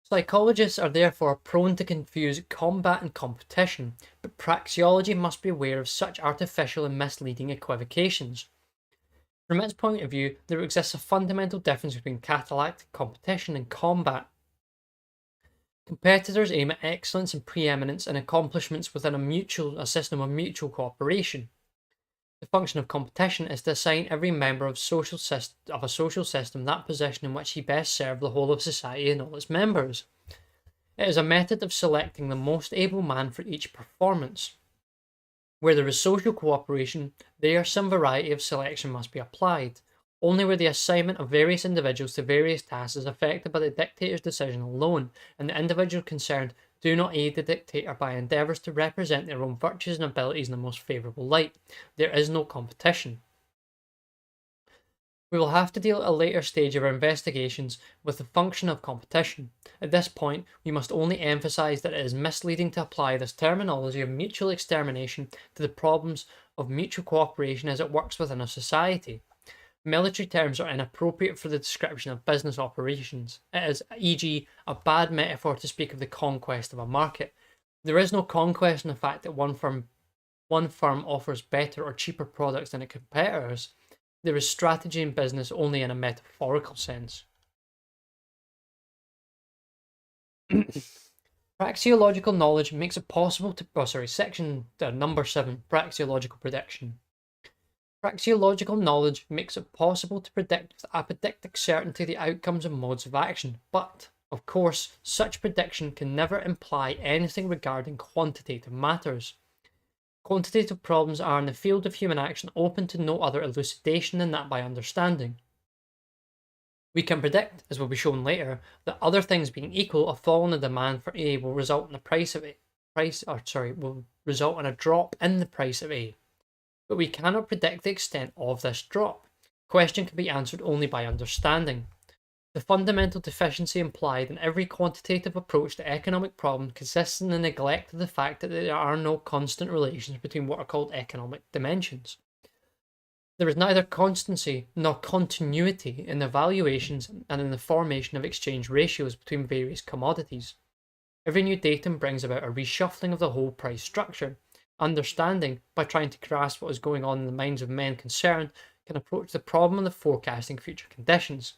Psychologists are therefore prone to confuse combat and competition, but praxeology must be aware of such artificial and misleading equivocations. From its point of view, there exists a fundamental difference between catalactic competition and combat. Competitors aim at excellence and preeminence and accomplishments within a system of mutual cooperation. The function of competition is to assign every member of a social system that position in which he best serves the whole of society and all its members. It is a method of selecting the most able man for each performance. Where there is social cooperation, there some variety of selection must be applied. Only where the assignment of various individuals to various tasks is affected by the dictator's decision alone, and the individuals concerned do not aid the dictator by endeavours to represent their own virtues and abilities in the most favourable light, there is no competition. We will have to deal at a later stage of our investigations with the function of competition. At this point, we must only emphasise that it is misleading to apply this terminology of mutual extermination to the problems of mutual cooperation as it works within a society. Military terms are inappropriate for the description of business operations. It is, e.g., a bad metaphor to speak of the conquest of a market. There is no conquest in the fact that one firm offers better or cheaper products than its competitors. There is strategy in business only in a metaphorical sense. Praxeological knowledge makes it possible to. Section number 7, Praxeological prediction. Praxeological knowledge makes it possible to predict with apodictic certainty the outcomes and modes of action, but, of course, such prediction can never imply anything regarding quantitative matters. Quantitative problems are in the field of human action open to no other elucidation than that by understanding. We can predict, as will be shown later, that other things being equal, a fall in the demand for A will result in the price of A. Will result in a drop in the price of A. But we cannot predict the extent of this drop. The question can be answered only by understanding. The fundamental deficiency implied in every quantitative approach to economic problem consists in the neglect of the fact that there are no constant relations between what are called economic dimensions. There is neither constancy nor continuity in the valuations and in the formation of exchange ratios between various commodities. Every new datum brings about a reshuffling of the whole price structure. Understanding, by trying to grasp what is going on in the minds of men concerned, can approach the problem of forecasting future conditions.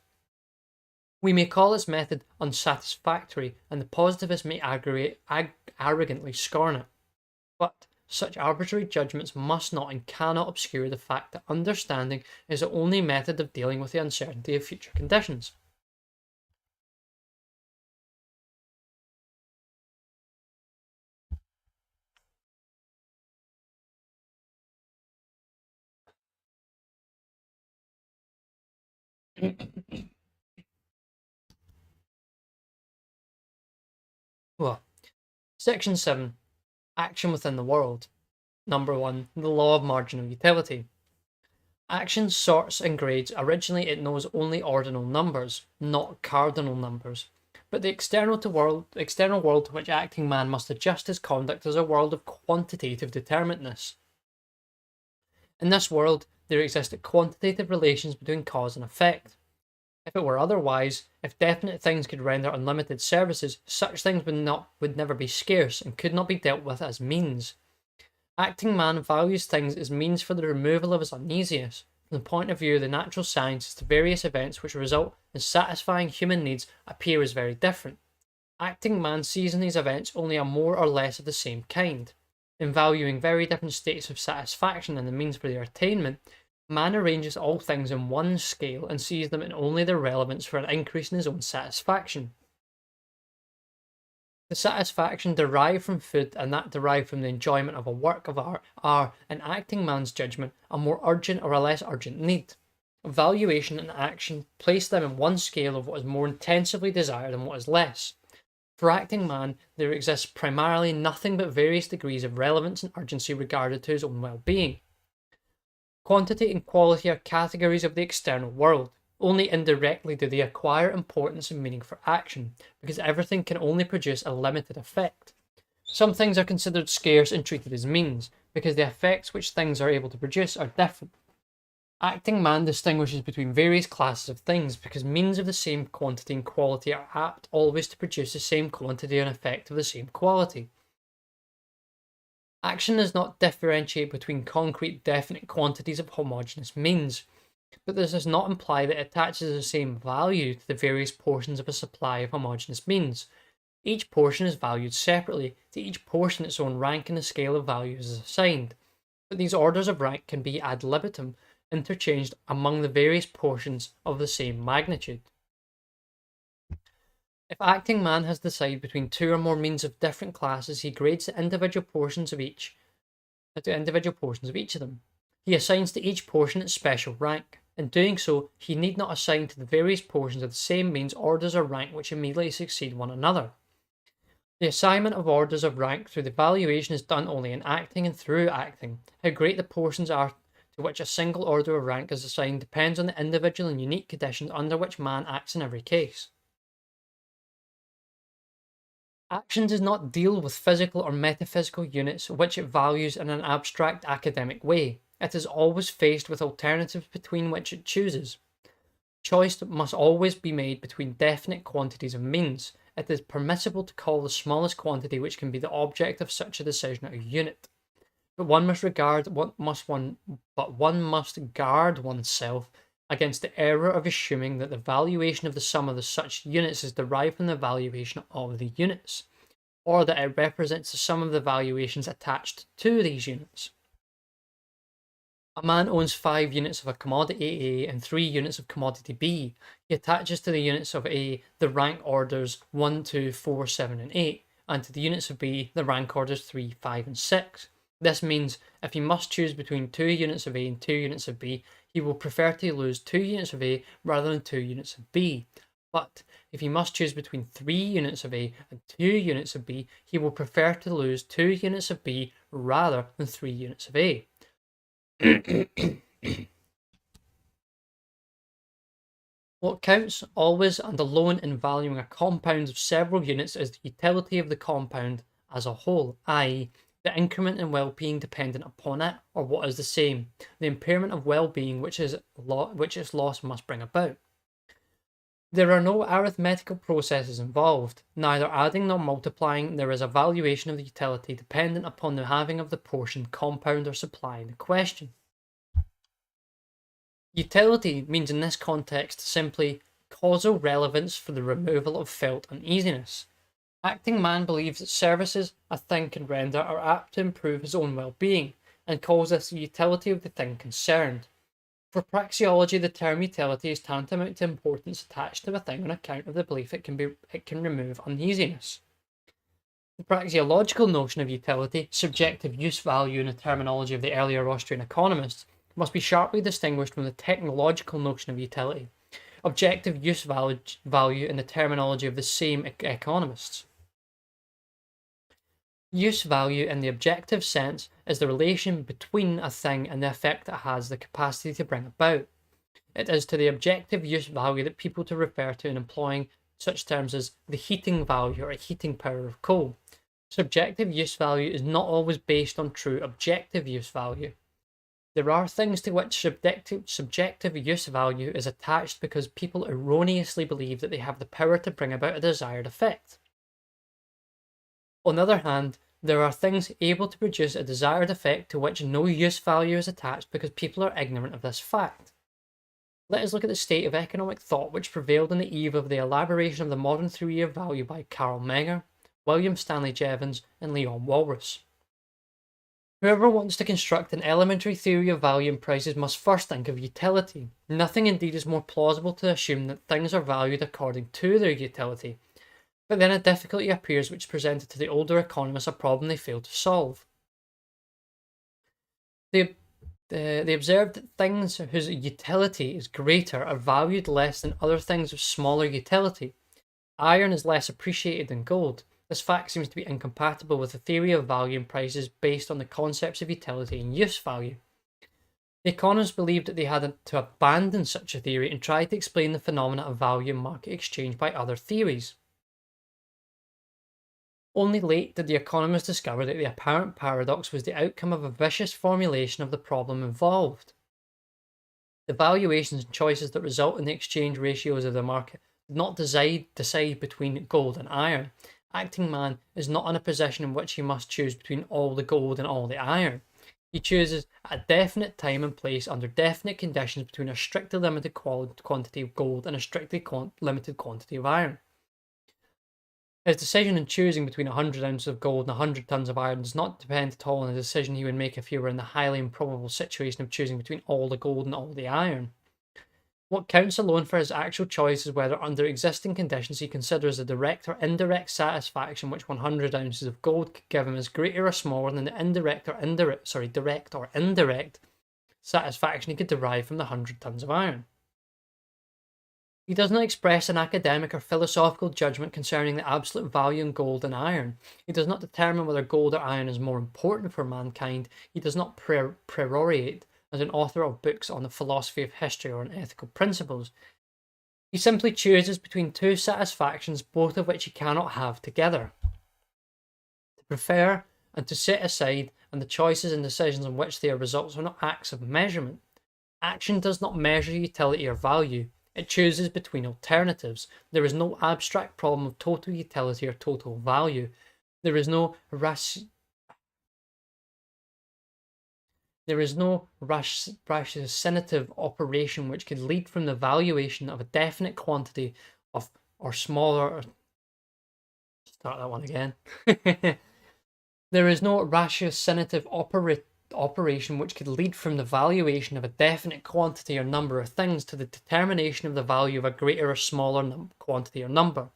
We may call this method unsatisfactory, and the positivist may arrogantly scorn it. But such arbitrary judgments must not and cannot obscure the fact that understanding is the only method of dealing with the uncertainty of future conditions. Well, Section 7. Action within the world. Number 1. The law of marginal utility. Action sorts and grades. Originally, it knows only ordinal numbers, not cardinal numbers. But the external world to which acting man must adjust his conduct is a world of quantitative determinateness. In this world, there exist quantitative relations between cause and effect. If it were otherwise, if definite things could render unlimited services, such things would never be scarce and could not be dealt with as means. Acting man values things as means for the removal of his uneasiness. From the point of view of the natural sciences, the various events which result in satisfying human needs appear as very different. Acting man sees in these events only a more or less of the same kind. In valuing very different states of satisfaction and the means for their attainment, Man arranges all things in one scale and sees them in only their relevance for an increase in his own satisfaction. The satisfaction derived from food and that derived from the enjoyment of a work of art are, in acting man's judgment, a more urgent or a less urgent need. Valuation and action place them in one scale of what is more intensively desired and what is less. For acting man, there exists primarily nothing but various degrees of relevance and urgency regarded to his own well-being. Quantity and quality are categories of the external world. Only indirectly do they acquire importance and meaning for action, because everything can only produce a limited effect. Some things are considered scarce and treated as means, because the effects which things are able to produce are different. Acting man distinguishes between various classes of things, because means of the same quantity and quality are apt always to produce the same quantity and effect of the same quality. Action does not differentiate between concrete, definite quantities of homogeneous means, but this does not imply that it attaches the same value to the various portions of a supply of homogeneous means. Each portion is valued separately. To each portion its own rank in the scale of values is assigned, but these orders of rank can be ad libitum interchanged among the various portions of the same magnitude. If acting man has to decide between two or more means of different classes, he grades the individual portions of each of them. He assigns to each portion its special rank. In doing so, he need not assign to the various portions of the same means orders of rank which immediately succeed one another. The assignment of orders of rank through the valuation is done only in acting and through acting. How great the portions are to which a single order of rank is assigned depends on the individual and unique conditions under which man acts in every case. Action does not deal with physical or metaphysical units which it values in an abstract academic way. It is always faced with alternatives between which it chooses. Choice must always be made between definite quantities of means. It is permissible to call the smallest quantity which can be the object of such a decision a unit. But one must guard oneself against the error of assuming that the valuation of the sum of the such units is derived from the valuation of the units, or that it represents the sum of the valuations attached to these units. A man owns 5 units of a commodity A and 3 units of commodity B. He attaches to the units of A the rank orders 1, 2, 4, 7, and 8, and to the units of B the rank orders 3, 5, and 6. This means if he must choose between 2 units of A and 2 units of B, he will prefer to lose 2 units of A rather than 2 units of B. But if he must choose between 3 units of A and 2 units of B, he will prefer to lose 2 units of B rather than 3 units of A. What counts always and alone in valuing a compound of several units is the utility of the compound as a whole, i.e., the increment in well-being dependent upon it, or what is the same, the impairment of well-being which its loss must bring about. There are no arithmetical processes involved, neither adding nor multiplying. There is a valuation of the utility dependent upon the having of the portion, compound, or supply in question. Utility means in this context simply causal relevance for the removal of felt uneasiness. Acting man believes that services a thing can render are apt to improve his own well-being, and calls this the utility of the thing concerned. For praxeology, the term utility is tantamount to importance attached to a thing on account of the belief it can remove uneasiness. The praxeological notion of utility, subjective use value in the terminology of the earlier Austrian economists, must be sharply distinguished from the technological notion of utility, objective use value in the terminology of the same economists. Use value in the objective sense is the relation between a thing and the effect it has the capacity to bring about. It is to the objective use value that people to refer to in employing such terms as the heating value or heating power of coal. Subjective use value is not always based on true objective use value. There are things to which subjective use value is attached because people erroneously believe that they have the power to bring about a desired effect. On the other hand, there are things able to produce a desired effect to which no use value is attached because people are ignorant of this fact. Let us look at the state of economic thought which prevailed on the eve of the elaboration of the modern theory of value by Carl Menger, William Stanley Jevons, and Leon Walras. Whoever wants to construct an elementary theory of value and prices must first think of utility. Nothing indeed is more plausible to assume that things are valued according to their utility. But then a difficulty appears which presented to the older economists a problem they failed to solve. They observed that things whose utility is greater are valued less than other things of smaller utility. Iron is less appreciated than gold. This fact seems to be incompatible with the theory of value and prices based on the concepts of utility and use value. The economists believed that they had to abandon such a theory and try to explain the phenomena of value and market exchange by other theories. Only late did the economists discover that the apparent paradox was the outcome of a vicious formulation of the problem involved. The valuations and choices that result in the exchange ratios of the market did not decide between gold and iron. Acting man is not in a position in which he must choose between all the gold and all the iron. He chooses at a definite time and place under definite conditions between a strictly limited quantity of gold and a strictly limited quantity of iron. His decision in choosing between 100 ounces of gold and 100 tons of iron does not depend at all on the decision he would make if he were in the highly improbable situation of choosing between all the gold and all the iron. What counts alone for his actual choice is whether, under existing conditions, he considers the direct or indirect satisfaction which 100 ounces of gold could give him as greater or smaller than the direct or indirect satisfaction he could derive from the 100 tons of iron. He does not express an academic or philosophical judgment concerning the absolute value in gold and iron. He does not determine whether gold or iron is more important for mankind. He does not prorate as an author of books on the philosophy of history or on ethical principles. He simply chooses between two satisfactions, both of which he cannot have together. To prefer and to set aside, and the choices and decisions on which they are results are not acts of measurement. Action does not measure utility or value. It chooses between alternatives. There is no abstract problem of total utility or total value. There is no ratiocinative operation which could lead from the valuation of a definite quantity of or smaller. Start that one again. There is no ratiocinative operation which could lead from the valuation of a definite quantity or number of things to the determination of the value of a greater or smaller quantity or number.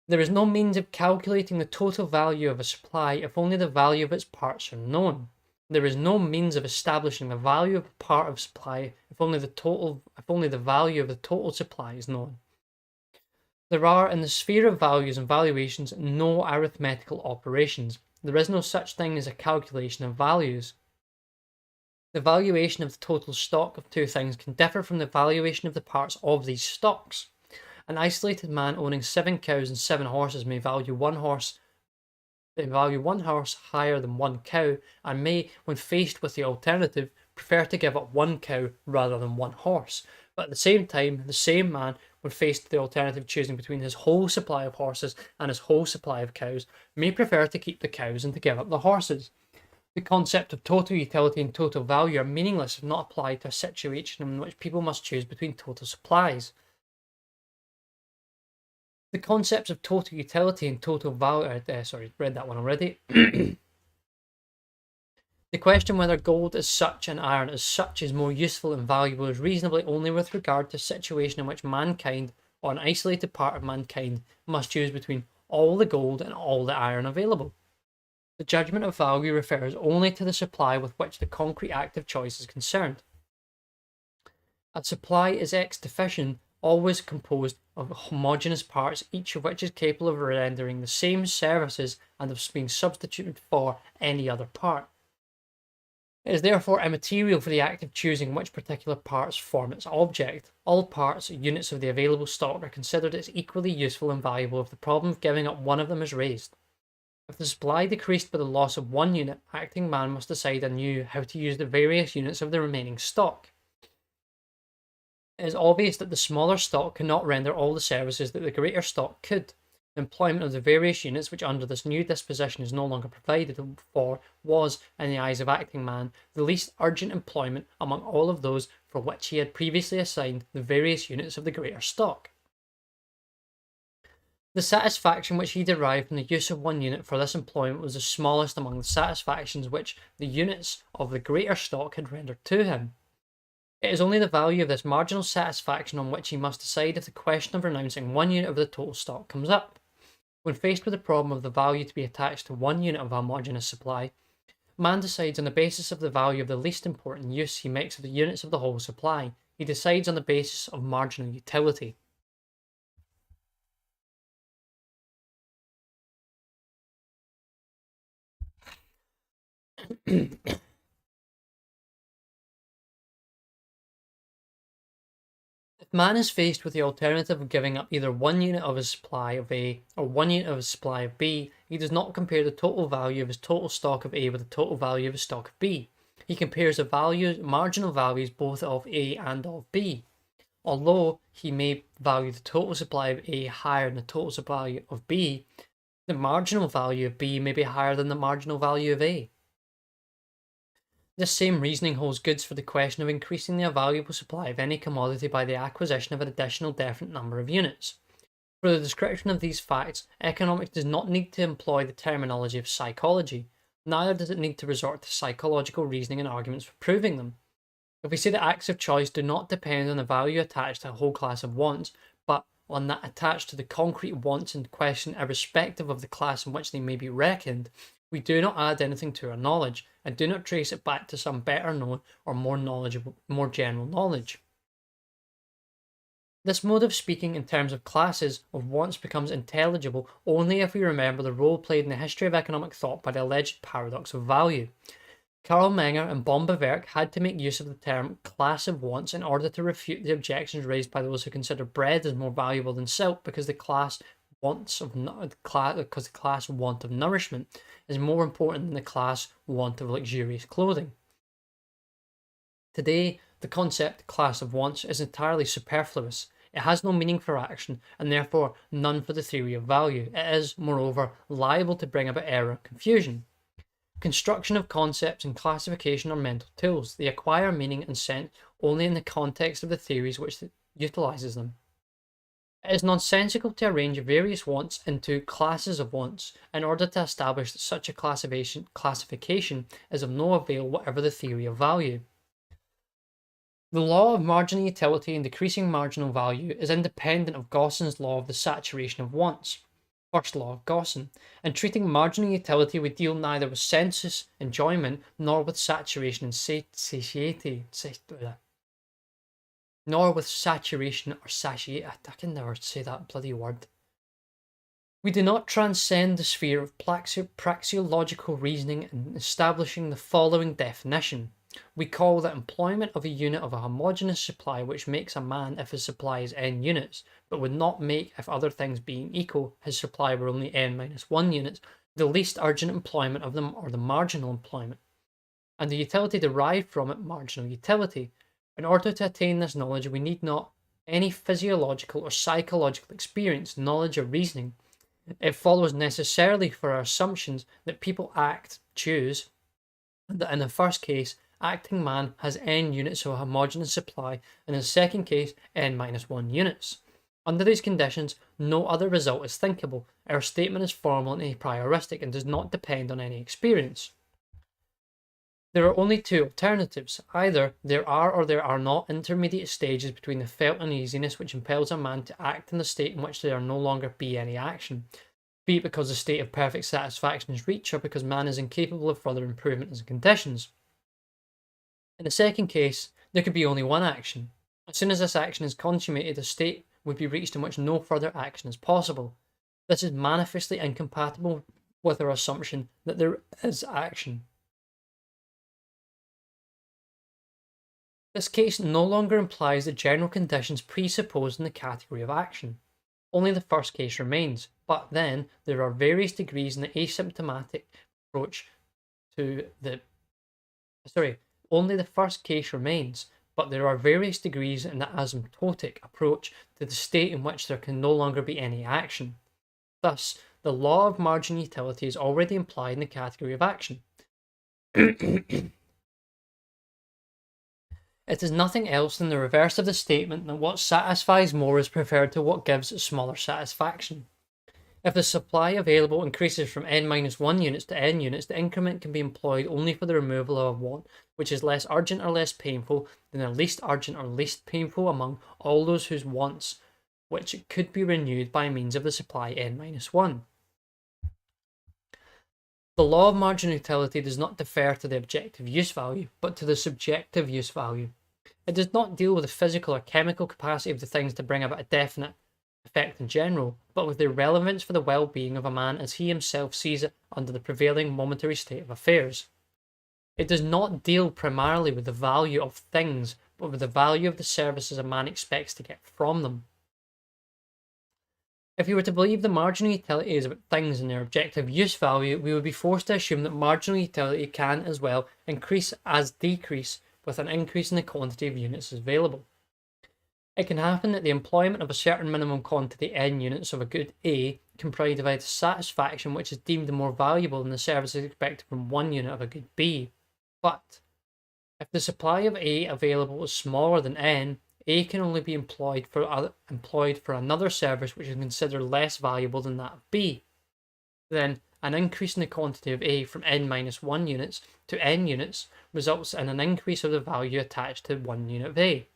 There is no means of calculating the total value of a supply if only the value of its parts are known. There is no means of establishing the value of a part of supply if only the value of the total supply is known. There are, in the sphere of values and valuations, no arithmetical operations. There is no such thing as a calculation of values. The valuation of the total stock of two things can differ from the valuation of the parts of these stocks. An isolated man owning 7 cows and 7 horses may value one horse higher than one cow, and may, when faced with the alternative, prefer to give up one cow rather than one horse. But at the same time, the same man, when faced with the alternative choosing between his whole supply of horses and his whole supply of cows, may prefer to keep the cows and to give up the horses. The concept of total utility and total value are meaningless if not applied to a situation in which people must choose between total supplies. The concepts of total utility and total value. Read that one already. The question whether gold as such and iron as such is more useful and valuable is reasonably only with regard to a situation in which mankind, or an isolated part of mankind, must choose between all the gold and all the iron available. The judgment of value refers only to the supply with which the concrete act of choice is concerned. A supply is ex deficient, always composed of homogeneous parts, each of which is capable of rendering the same services and of being substituted for any other part. It is therefore immaterial for the act of choosing which particular parts form its object. All parts, units of the available stock, are considered as equally useful and valuable if the problem of giving up one of them is raised. If the supply decreased by the loss of one unit, acting man must decide anew how to use the various units of the remaining stock. It is obvious that the smaller stock cannot render all the services that the greater stock could. The employment of the various units which under this new disposition is no longer provided for was, in the eyes of acting man, the least urgent employment among all of those for which he had previously assigned the various units of the greater stock. The satisfaction which he derived from the use of one unit for this employment was the smallest among the satisfactions which the units of the greater stock had rendered to him. It is only the value of this marginal satisfaction on which he must decide if the question of renouncing one unit of the total stock comes up. When faced with the problem of the value to be attached to one unit of homogeneous supply, man decides on the basis of the value of the least important use he makes of the units of the whole supply. He decides on the basis of marginal utility. If man is faced with the alternative of giving up either one unit of his supply of A or one unit of his supply of B, he does not compare the total value of his total stock of A with the total value of his stock of B. He compares the marginal values both of A and of B. Although he may value the total supply of A higher than the total supply of B, the marginal value of B may be higher than the marginal value of A. This same reasoning holds good for the question of increasing the valuable supply of any commodity by the acquisition of an additional definite number of units. For the description of these facts, economics does not need to employ the terminology of psychology, neither does it need to resort to psychological reasoning and arguments for proving them. If we say that acts of choice do not depend on the value attached to a whole class of wants, but on that attached to the concrete wants in question, irrespective of the class in which they may be reckoned, we do not add anything to our knowledge, and do not trace it back to some better known or more general knowledge. This mode of speaking in terms of classes of wants becomes intelligible only if we remember the role played in the history of economic thought by the alleged paradox of value. Karl Menger and von Bawerk had to make use of the term class of wants in order to refute the objections raised by those who consider bread as more valuable than silk because the class want of nourishment is more important than the class want of luxurious clothing. Today, the concept class of wants is entirely superfluous. It has no meaning for action, and therefore none for the theory of value. It is, moreover, liable to bring about error and confusion. Construction of concepts and classification are mental tools. They acquire meaning and sense only in the context of the theories which utilizes them. It is nonsensical to arrange various wants into classes of wants in order to establish that such a classification is of no avail whatever the theory of value. The law of marginal utility and decreasing marginal value is independent of Gausson's law of the saturation of wants. First law of Gausson. In treating marginal utility, we deal neither with sensuous enjoyment nor with saturation and satiety. Nor with saturation or satiety. I can never say that bloody word. We do not transcend the sphere of praxeological reasoning in establishing the following definition. We call the employment of a unit of a homogeneous supply which makes a man if his supply is n units, but would not make if other things being equal, his supply were only n minus 1 units, the least urgent employment of them or the marginal employment, and the utility derived from it marginal utility. In order to attain this knowledge, we need not any physiological or psychological experience, knowledge, or reasoning. It follows necessarily for our assumptions that people choose, and that in the first case, acting man has n units of a homogeneous supply, and in the second case, n minus 1 units. Under these conditions, no other result is thinkable. Our statement is formal and a prioristic and does not depend on any experience. There are only two alternatives. Either there are or there are not intermediate stages between the felt uneasiness which impels a man to act and the state in which there no longer be any action, be it because the state of perfect satisfaction is reached or because man is incapable of further improvement in conditions. In the second case, there could be only one action. As soon as this action is consummated, a state would be reached in which no further action is possible. This is manifestly incompatible with our assumption that there is action. This case no longer implies the general conditions presupposed in the category of action. Only the first case remains, but then there are various degrees in the asymptomatic approach to the... only the first case remains, but there are various degrees in the asymptotic approach to the state in which there can no longer be any action. Thus, the law of marginal utility is already implied in the category of action. It is nothing else than the reverse of the statement that what satisfies more is preferred to what gives smaller satisfaction. If the supply available increases from n-1 units to n units, the increment can be employed only for the removal of a want, which is less urgent or less painful than the least urgent or least painful among all those whose wants, which could be renewed by means of the supply n-1. The law of marginal utility does not defer to the objective use value, but to the subjective use value. It does not deal with the physical or chemical capacity of the things to bring about a definite effect in general, but with their relevance for the well-being of a man as he himself sees it under the prevailing momentary state of affairs. It does not deal primarily with the value of things, but with the value of the services a man expects to get from them. If we were to believe the marginal utility is about things and their objective use value, we would be forced to assume that marginal utility can as well increase as decrease with an increase in the quantity of units available. It can happen that the employment of a certain minimum quantity n units of a good A can provide a satisfaction which is deemed more valuable than the services expected from 1 unit of a good B. But if the supply of A available is smaller than n, A can only be employed for another service which is considered less valuable than that of B. Then an increase in the quantity of A from n-1 units to n units results in an increase of the value attached to 1 unit of A.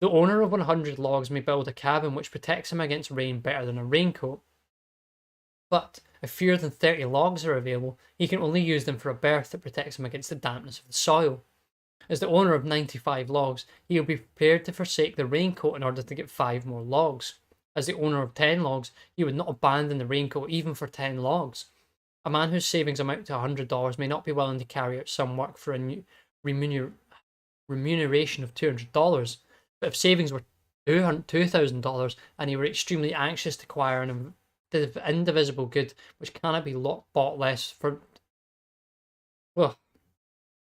The owner of 100 logs may build a cabin which protects him against rain better than a raincoat. But if fewer than 30 logs are available, he can only use them for a berth that protects him against the dampness of the soil. As the owner of 95 logs, he will be prepared to forsake the raincoat in order to get 5 more logs. As the owner of 10 logs, he would not abandon the raincoat even for 10 logs. A man whose savings amount to $100 may not be willing to carry out some work for a new remuneration of $200. But if savings were $2,000 and he were extremely anxious to acquire an indivisible good which cannot be bought less for... Well,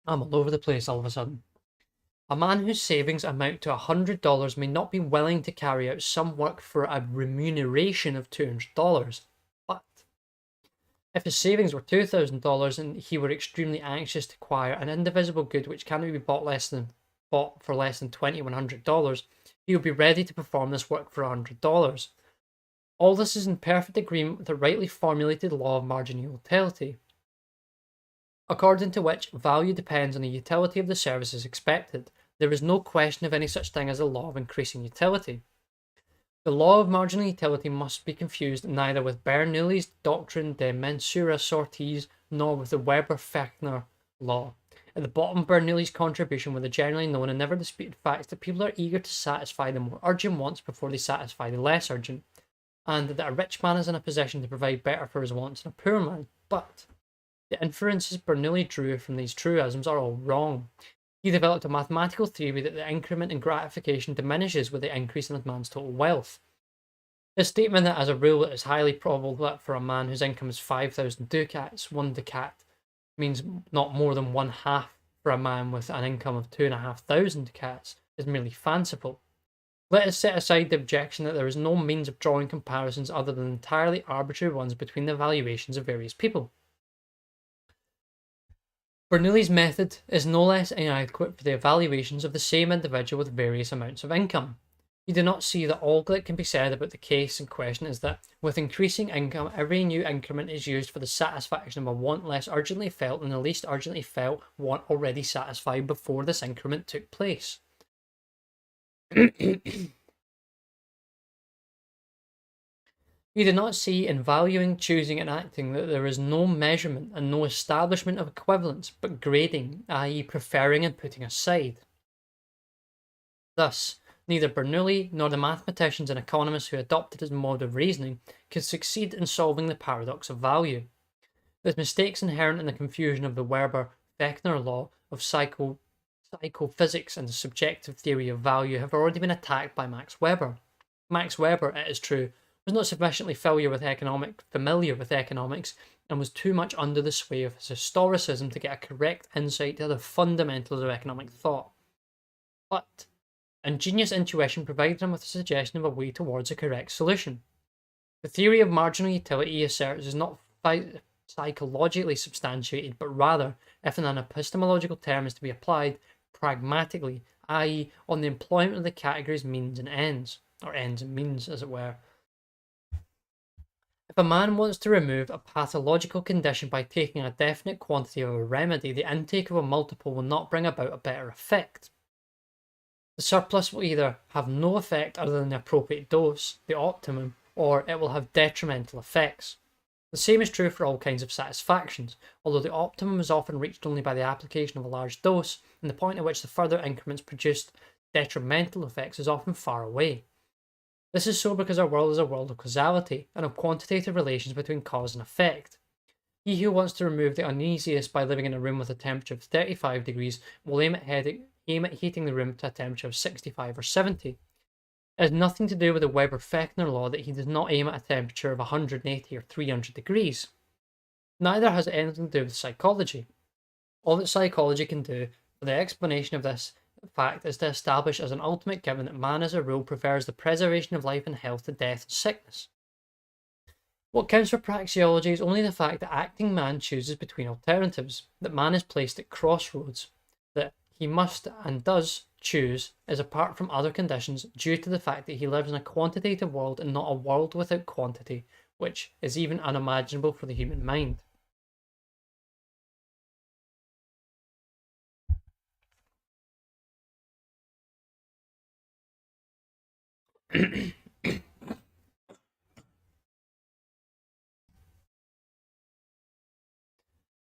I'm all over the place all of a sudden. A man whose savings amount to $100 may not be willing to carry out some work for a remuneration of $200. But if his savings were $2,000 and he were extremely anxious to acquire an indivisible good which cannot be bought for less than $2,100, he would be ready to perform this work for $100. All this is in perfect agreement with the rightly formulated law of marginal utility, according to which value depends on the utility of the services expected. There is no question of any such thing as a law of increasing utility. The law of marginal utility must be confused neither with Bernoulli's doctrine de mensura sortis nor with the Weber-Fechner law. At the bottom, Bernoulli's contribution were the generally known and never disputed facts that people are eager to satisfy the more urgent wants before they satisfy the less urgent, and that a rich man is in a position to provide better for his wants than a poor man. But the inferences Bernoulli drew from these truisms are all wrong. He developed a mathematical theory that the increment in gratification diminishes with the increase in a man's total wealth. His statement that as a rule it is highly probable that for a man whose income is 5,000 ducats, 1 ducat means not more than 1/2 for a man with an income of 2,500 ducats is merely fanciful. Let us set aside the objection that there is no means of drawing comparisons other than entirely arbitrary ones between the valuations of various people. Bernoulli's method is no less inadequate for the evaluations of the same individual with various amounts of income. You do not see that all that can be said about the case in question is that, with increasing income, every new increment is used for the satisfaction of a want less urgently felt than the least urgently felt want already satisfied before this increment took place. You do not see in valuing, choosing, and acting that there is no measurement and no establishment of equivalence, but grading, i.e., preferring and putting aside. Thus, neither Bernoulli nor the mathematicians and economists who adopted his mode of reasoning could succeed in solving the paradox of value. The mistakes inherent in the confusion of the Weber-Fechner law of psychophysics and the subjective theory of value have already been attacked by Max Weber. Max Weber, it is true, was not sufficiently familiar with economics and was too much under the sway of his historicism to get a correct insight to the fundamentals of economic thought. But ingenious intuition provided him with a suggestion of a way towards a correct solution. The theory of marginal utility, he asserts, is not psychologically substantiated, but rather, if in an epistemological term is to be applied, pragmatically, i.e., on the employment of the categories means and ends, or ends and means, as it were. If a man wants to remove a pathological condition by taking a definite quantity of a remedy, the intake of a multiple will not bring about a better effect. The surplus will either have no effect other than the appropriate dose, the optimum, or it will have detrimental effects. The same is true for all kinds of satisfactions, although the optimum is often reached only by the application of a large dose, and the point at which the further increments produced detrimental effects is often far away. This is so because our world is a world of causality and of quantitative relations between cause and effect. He who wants to remove the uneasiest by living in a room with a temperature of 35 degrees will aim at heating the room to a temperature of 65 or 70. It has nothing to do with the Weber-Fechner law that he does not aim at a temperature of 180 or 300 degrees. Neither has it anything to do with psychology. All that psychology can do for the explanation of this fact is to establish as an ultimate given that man as a rule prefers the preservation of life and health to death and sickness. What counts for praxeology is only the fact that acting man chooses between alternatives, that man is placed at crossroads, that he must and does choose is apart from other conditions due to the fact that he lives in a quantitative world and not a world without quantity, which is even unimaginable for the human mind.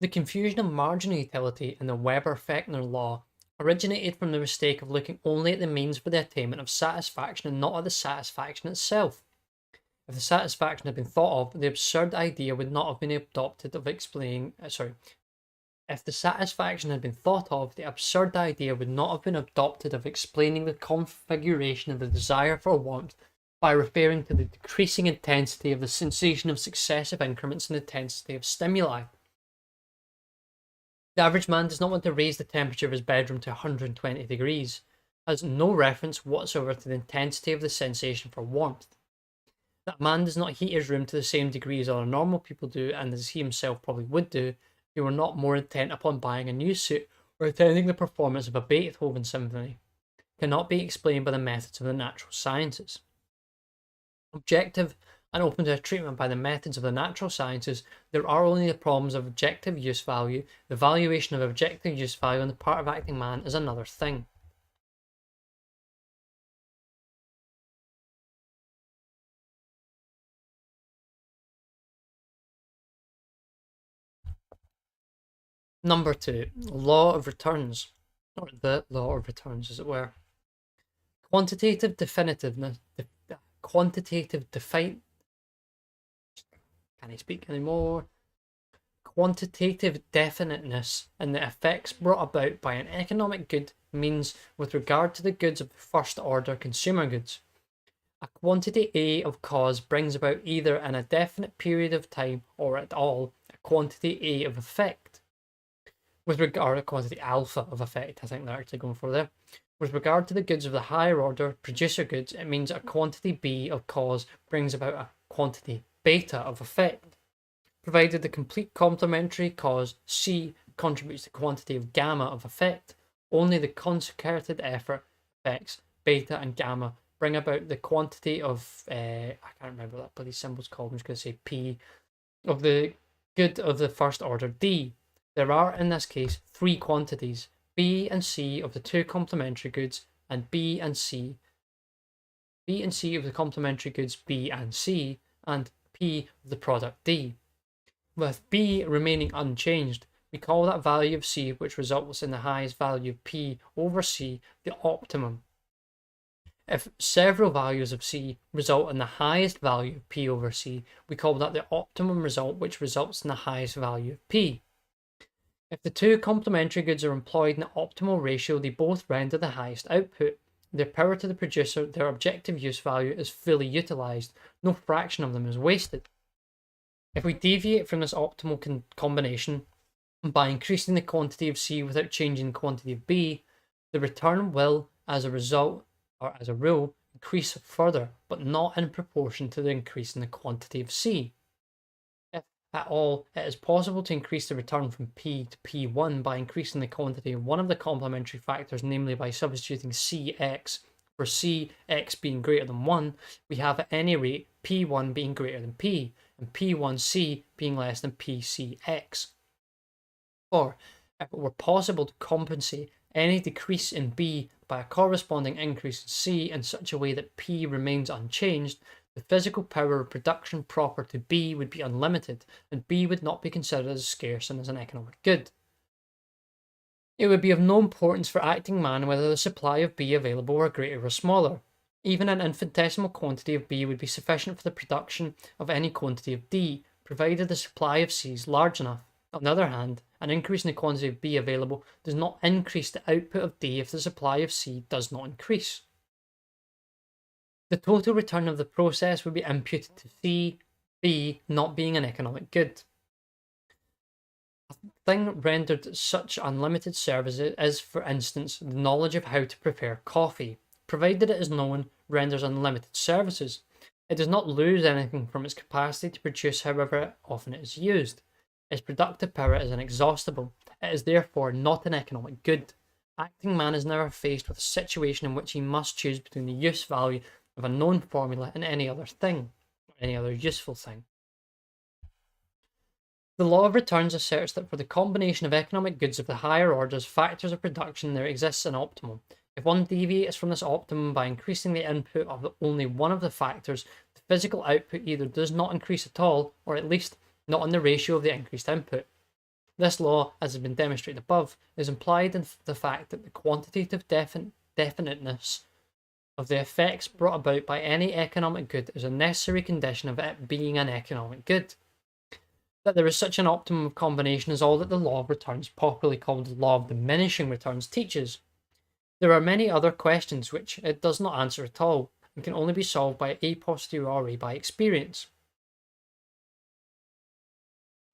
The confusion of marginal utility in the Weber-Fechner law originated from the mistake of looking only at the means for the attainment of satisfaction and not at the satisfaction itself. If the satisfaction had been thought of, the absurd idea would not have been adopted of explaining. If the satisfaction had been thought of, the absurd idea would not have been adopted of explaining the configuration of the desire for warmth by referring to the decreasing intensity of the sensation of successive increments in intensity of stimuli. The average man does not want to raise the temperature of his bedroom to 120 degrees, has no reference whatsoever to the intensity of the sensation for warmth. That man does not heat his room to the same degree as other normal people do, and as he himself probably would do, if he were not more intent upon buying a new suit or attending the performance of a Beethoven symphony, cannot be explained by the methods of the natural sciences. Objective and open to a treatment by the methods of the natural sciences, there are only the problems of objective use value. The valuation of objective use value on the part of acting man is another thing. Number 2, law of returns, or the law of returns, as it were. Quantitative definitiveness, can I speak anymore? Quantitative definiteness in the effects brought about by an economic good means with regard to the goods of the first order consumer goods. A quantity A of cause brings about either in a definite period of time or at all a quantity A of effect. With regard to quantity alpha of effect, I think they're actually going for there. With regard to the goods of the higher order producer goods, it means a quantity B of cause brings about a quantity beta of effect. Provided the complete complementary cause C contributes to quantity of gamma of effect, only the concerted effort effects beta and gamma bring about the quantity of I can't remember what that bloody symbol's called. I'm just going to say P of the good of the first order D. There are in this case three quantities: B and C of the two complementary goods, and B and C of the complementary goods B and C, and P of the product D. With B remaining unchanged, we call that value of C which results in the highest value of P over C the optimum. If several values of C result in the highest value of P over C, we call that the optimum result which results in the highest value of P. If the two complementary goods are employed in the optimal ratio, they both render the highest output. Their power to the producer, their objective use value, is fully utilized. No fraction of them is wasted. If we deviate from this optimal combination by increasing the quantity of C without changing the quantity of B, the return will, as a result, or as a rule, increase further, but not in proportion to the increase in the quantity of C. If at all, it is possible to increase the return from P to P1 by increasing the quantity of one of the complementary factors, namely by substituting Cx for Cx being greater than 1, we have at any rate P1 being greater than P, and P1C being less than PCX. Or, if it were possible to compensate any decrease in B by a corresponding increase in C in such a way that P remains unchanged, the physical power of production proper to B would be unlimited, and B would not be considered as scarce and as an economic good. It would be of no importance for acting man whether the supply of B available were greater or smaller. Even an infinitesimal quantity of B would be sufficient for the production of any quantity of D, provided the supply of C is large enough. On the other hand, an increase in the quantity of B available does not increase the output of D if the supply of C does not increase. The total return of the process would be imputed to C, B not being an economic good. A thing rendered such unlimited service is, for instance, the knowledge of how to prepare coffee. Provided it is known, renders unlimited services. It does not lose anything from its capacity to produce however often it is used. Its productive power is inexhaustible. It is therefore not an economic good. Acting man is never faced with a situation in which he must choose between the use value of a known formula and any other thing, or any other useful thing. The law of returns asserts that for the combination of economic goods of the higher orders, factors of production, there exists an optimum. If one deviates from this optimum by increasing the input of only one of the factors, the physical output either does not increase at all, or at least not in the ratio of the increased input. This law, as has been demonstrated above, is implied in the fact that the quantitative definiteness of the effects brought about by any economic good is a necessary condition of it being an economic good. That there is such an optimum of combination is all that the law of returns, popularly called the law of diminishing returns, teaches. There are many other questions which it does not answer at all, and can only be solved by a posteriori by experience.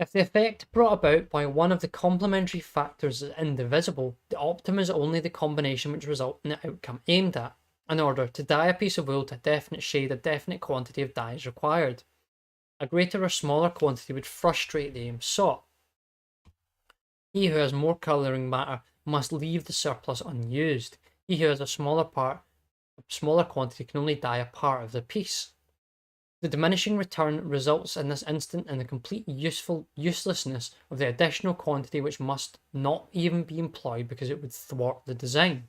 If the effect brought about by one of the complementary factors is indivisible, the optimum is only the combination which results in the outcome aimed at. In order to dye a piece of wool to a definite shade, a definite quantity of dye is required. A greater or smaller quantity would frustrate the aim sought. He who has more colouring matter must leave the surplus unused. He who has a smaller quantity can only dye a part of the piece. The diminishing return results in this instant in the complete uselessness of the additional quantity which must not even be employed because it would thwart the design.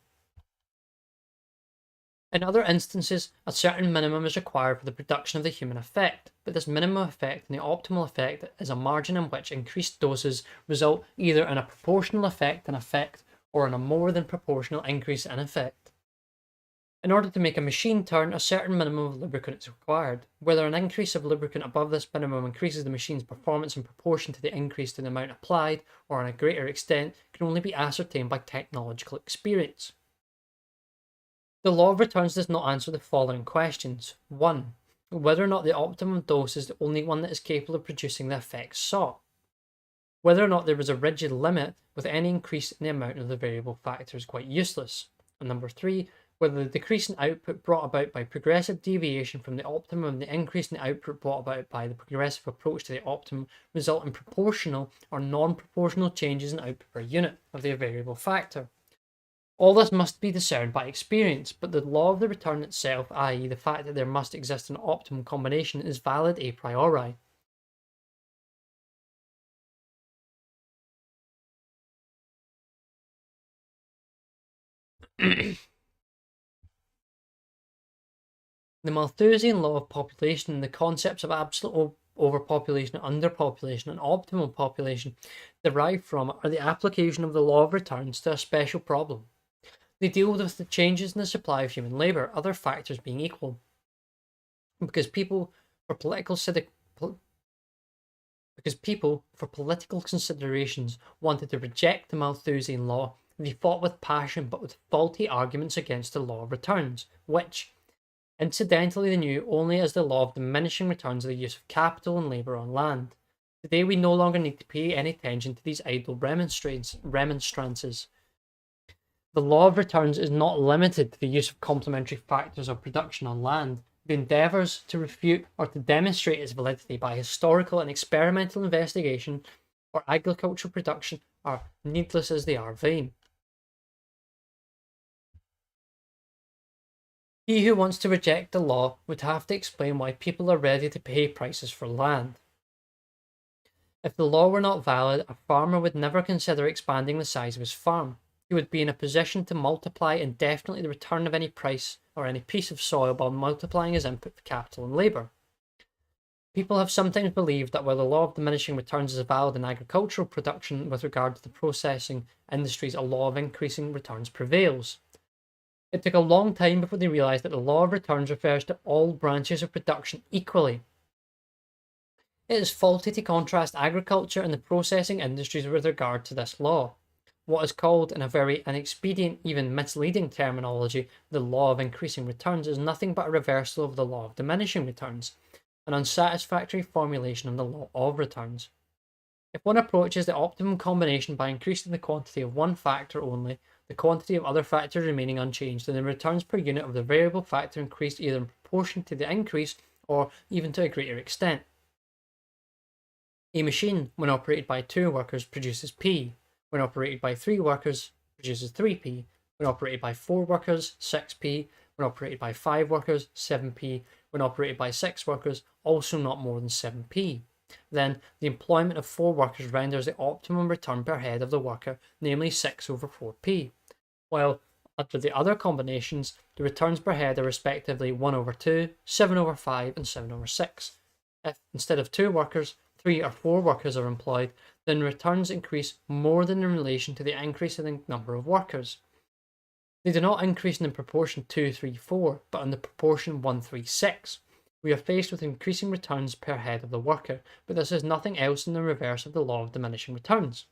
In other instances, a certain minimum is required for the production of the human effect, but this minimum effect and the optimal effect is a margin in which increased doses result either in a proportional effect in effect or in a more than proportional increase in effect. In order to make a machine turn, a certain minimum of lubricant is required. Whether an increase of lubricant above this minimum increases the machine's performance in proportion to the increase in the amount applied, or in a greater extent, can only be ascertained by technological experience. The law of returns does not answer the following questions. 1. Whether or not the optimum dose is the only one that is capable of producing the effects sought. Whether or not there is a rigid limit with any increase in the amount of the variable factor is quite useless. And number 3. Whether the decrease in output brought about by progressive deviation from the optimum and the increase in the output brought about by the progressive approach to the optimum result in proportional or non-proportional changes in output per unit of the variable factor. All this must be discerned by experience, but the law of the return itself, i.e. the fact that there must exist an optimum combination, is valid a priori. The Malthusian law of population and the concepts of absolute overpopulation, underpopulation, and optimal population derived from it are the application of the law of returns to a special problem. They deal with the changes in the supply of human labour, other factors being equal. Because people, for political considerations, wanted to reject the Malthusian law, they fought with passion but with faulty arguments against the law of returns, which, incidentally, they knew only as the law of diminishing returns of the use of capital and labour on land. Today we no longer need to pay any attention to these idle remonstrances. The law of returns is not limited to the use of complementary factors of production on land. The endeavours to refute or to demonstrate its validity by historical and experimental investigation or agricultural production are needless as they are vain. He who wants to reject the law would have to explain why people are ready to pay prices for land. If the law were not valid, a farmer would never consider expanding the size of his farm. He would be in a position to multiply indefinitely the return of any price or any piece of soil by multiplying his input for capital and labour. People have sometimes believed that while the law of diminishing returns is valid in agricultural production, with regard to the processing industries, a law of increasing returns prevails. It took a long time before they realised that the law of returns refers to all branches of production equally. It is faulty to contrast agriculture and the processing industries with regard to this law. What is called, in a very inexpedient, even misleading terminology, the law of increasing returns is nothing but a reversal of the law of diminishing returns, an unsatisfactory formulation of the law of returns. If one approaches the optimum combination by increasing the quantity of one factor only, the quantity of other factors remaining unchanged, then the returns per unit of the variable factor increase either in proportion to the increase or even to a greater extent. A machine, when operated by 2 workers, produces P. When operated by 3 workers, produces 3P. When operated by 4 workers, 6P. When operated by 5 workers, 7P. When operated by 6 workers, also not more than 7P. Then, the employment of 4 workers renders the optimum return per head of the worker, namely 6 over 4P. While, under the other combinations, the returns per head are respectively 1 over 2, 7 over 5, and 7 over 6. If, instead of 2 workers, 3 or 4 workers are employed, then returns increase more than in relation to the increase in the number of workers. They do not increase in the proportion 2, 3, 4, but in the proportion 1, 3, 6. We are faced with increasing returns per head of the worker, but this is nothing else than the reverse of the law of diminishing returns.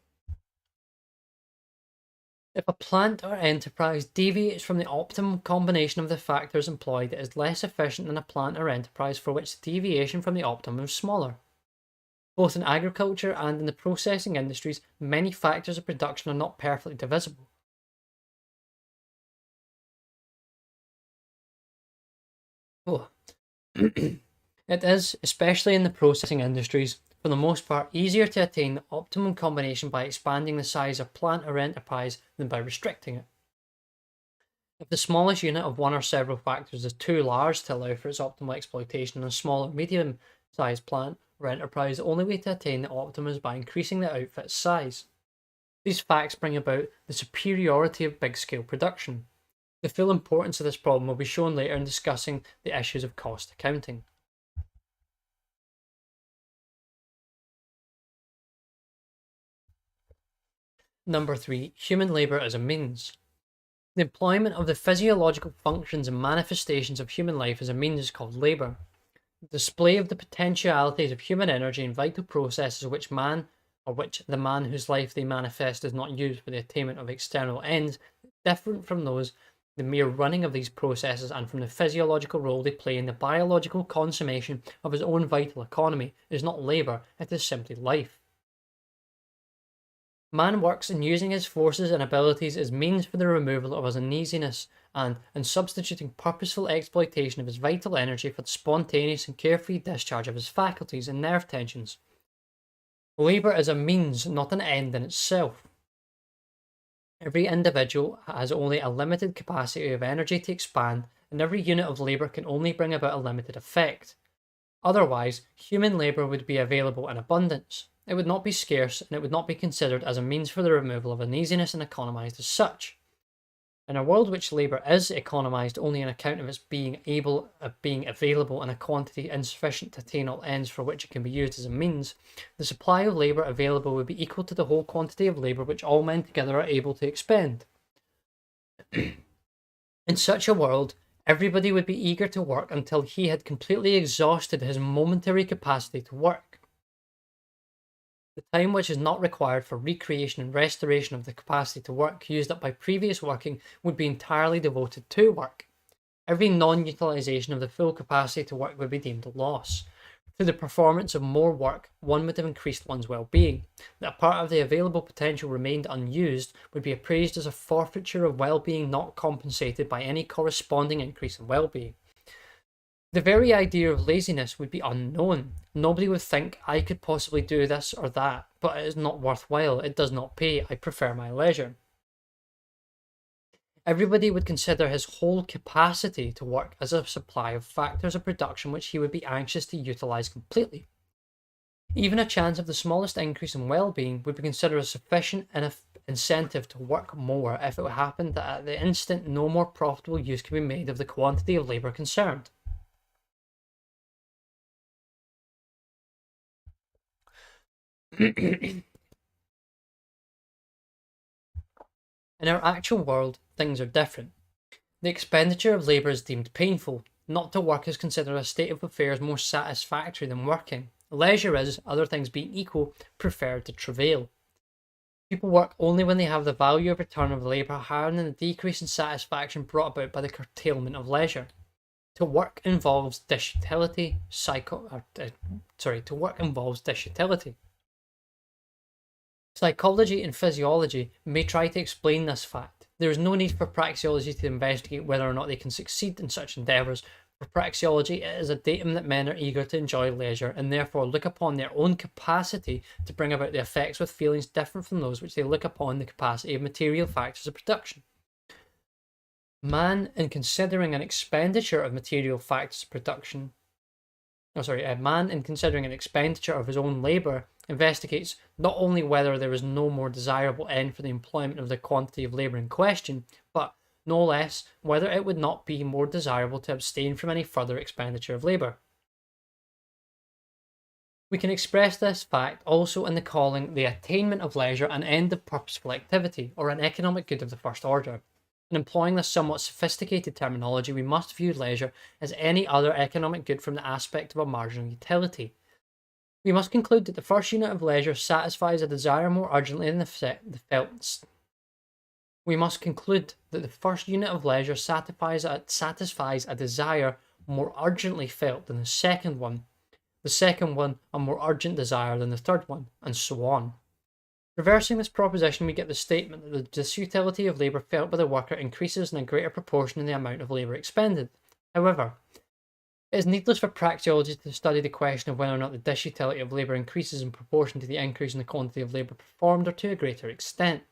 If a plant or enterprise deviates from the optimum combination of the factors employed, it is less efficient than a plant or enterprise for which the deviation from the optimum is smaller. Both in agriculture and in the processing industries, many factors of production are not perfectly divisible. It is, especially in the processing industries, for the most part, easier to attain the optimum combination by expanding the size of plant or enterprise than by restricting it. If the smallest unit of one or several factors is too large to allow for its optimal exploitation in a small or medium-sized plant or enterprise, the only way to attain the optimum is by increasing the outfit's size. These facts bring about the superiority of big-scale production. The full importance of this problem will be shown later in discussing the issues of cost accounting. Number 3. Human labour as a means. The employment of the physiological functions and manifestations of human life as a means is called labour. The display of the potentialities of human energy and vital processes which the man whose life they manifest is not used for the attainment of external ends, different from the mere running of these processes and from the physiological role they play in the biological consummation of his own vital economy, is not labour, it is simply life. Man works in using his forces and abilities as means for the removal of his uneasiness and in substituting purposeful exploitation of his vital energy for the spontaneous and carefree discharge of his faculties and nerve tensions. Labour is a means, not an end in itself. Every individual has only a limited capacity of energy to expand, and every unit of labour can only bring about a limited effect. Otherwise, human labour would be available in abundance. It would not be scarce, and it would not be considered as a means for the removal of uneasiness and economised as such. In a world which labour is economised only on account of its being available in a quantity insufficient to attain all ends for which it can be used as a means, the supply of labour available would be equal to the whole quantity of labour which all men together are able to expend. In such a world, everybody would be eager to work until he had completely exhausted his momentary capacity to work. The time which is not required for recreation and restoration of the capacity to work used up by previous working would be entirely devoted to work. Every non-utilisation of the full capacity to work would be deemed a loss. Through the performance of more work, one would have increased one's well-being. That a part of the available potential remained unused would be appraised as a forfeiture of well-being not compensated by any corresponding increase in well-being. The very idea of laziness would be unknown. Nobody would think, I could possibly do this or that, but it is not worthwhile, it does not pay, I prefer my leisure. Everybody would consider his whole capacity to work as a supply of factors of production which he would be anxious to utilise completely. Even a chance of the smallest increase in well-being would be considered a sufficient incentive to work more if it happened that at the instant no more profitable use can be made of the quantity of labour concerned. In our actual world, things are different. The expenditure of labour is deemed painful. Not to work is considered a state of affairs more satisfactory than working. Leisure is, other things being equal, preferred to travail. People work only when they have the value of return of labour higher than the decrease in satisfaction brought about by the curtailment of leisure. To work involves disutility. To work involves disutility. Psychology and physiology may try to explain this fact. There is no need for praxeology to investigate whether or not they can succeed in such endeavours. For praxeology, it is a datum that men are eager to enjoy leisure and therefore look upon their own capacity to bring about the effects with feelings different from those which they look upon the capacity of material factors of production. Man, in considering an expenditure of material factors of production, man, in considering an expenditure of his own labour, investigates not only whether there is no more desirable end for the employment of the quantity of labour in question, but no less whether it would not be more desirable to abstain from any further expenditure of labour. We can express this fact also in the calling the attainment of leisure an end of purposeful activity, or an economic good of the first order. In employing this somewhat sophisticated terminology, we must view leisure as any other economic good from the aspect of a marginal utility. We must conclude that the first unit of leisure satisfies a desire more urgently than the felt. We must conclude that the first unit of leisure satisfies a desire more urgently felt than the second one a more urgent desire than the third one, and so on. Reversing this proposition, we get the statement that the disutility of labour felt by the worker increases in a greater proportion than the amount of labour expended. However, it is needless for praxeology to study the question of whether or not the disutility of labour increases in proportion to the increase in the quantity of labour performed or to a greater extent.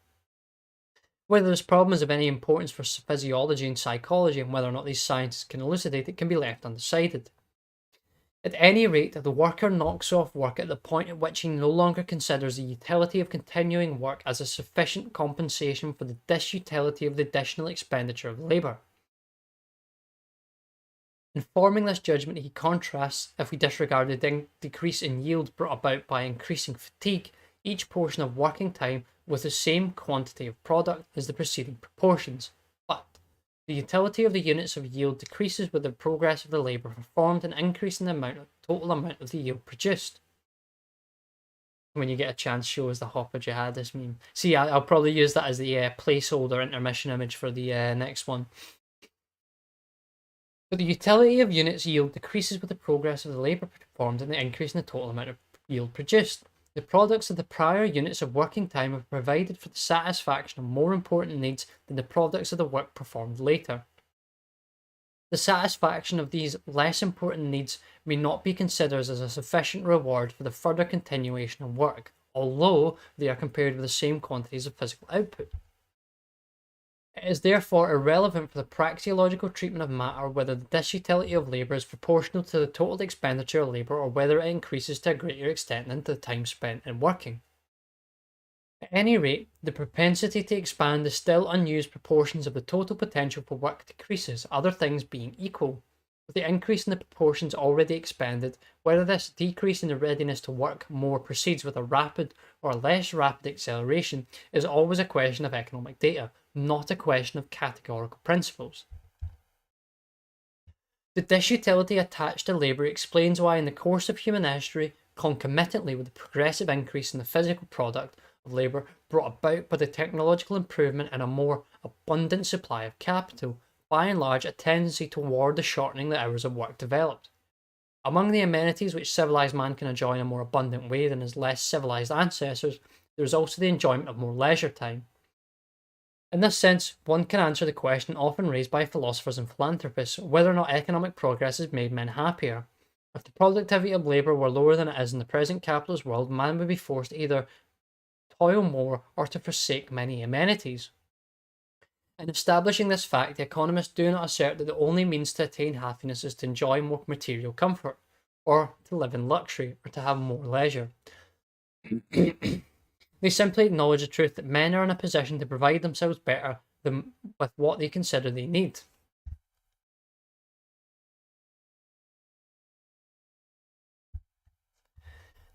Whether this problem is of any importance for physiology and psychology and whether or not these sciences can elucidate it can be left undecided. At any rate, the worker knocks off work at the point at which he no longer considers the utility of continuing work as a sufficient compensation for the disutility of the additional expenditure of labour. In forming this judgment, he contrasts, if we disregard the decrease in yield brought about by increasing fatigue, each portion of working time with the same quantity of product as the preceding proportions. But the utility of the units of yield decreases with the progress of the labour performed and increasing the total amount of the yield produced. When you get a chance, show us the hopper jihadist meme. See, I'll probably use that as the placeholder intermission image for the next one. But the utility of units yield decreases with the progress of the labour performed and the increase in the total amount of yield produced. The products of the prior units of working time are provided for the satisfaction of more important needs than the products of the work performed later. The satisfaction of these less important needs may not be considered as a sufficient reward for the further continuation of work, although they are compared with the same quantities of physical output. It is therefore irrelevant for the praxeological treatment of matter whether the disutility of labour is proportional to the total expenditure of labour or whether it increases to a greater extent than the time spent in working. At any rate, the propensity to expand the still unused proportions of the total potential for work decreases, other things being equal. With the increase in the proportions already expended, whether this decrease in the readiness to work more proceeds with a rapid or less rapid acceleration is always a question of economic data, not a question of categorical principles. The disutility attached to labour explains why in the course of human history, concomitantly with the progressive increase in the physical product of labour brought about by the technological improvement and a more abundant supply of capital, by and large a tendency toward the shortening the hours of work developed. Among the amenities which civilised man can enjoy in a more abundant way than his less civilised ancestors, there is also the enjoyment of more leisure time. In this sense, one can answer the question often raised by philosophers and philanthropists whether or not economic progress has made men happier. If the productivity of labour were lower than it is in the present capitalist world, man would be forced to either toil more or to forsake many amenities. In establishing this fact, the economists do not assert that the only means to attain happiness is to enjoy more material comfort. or to live in luxury, or to have more leisure. They simply acknowledge the truth that men are in a position to provide themselves better than with what they consider they need.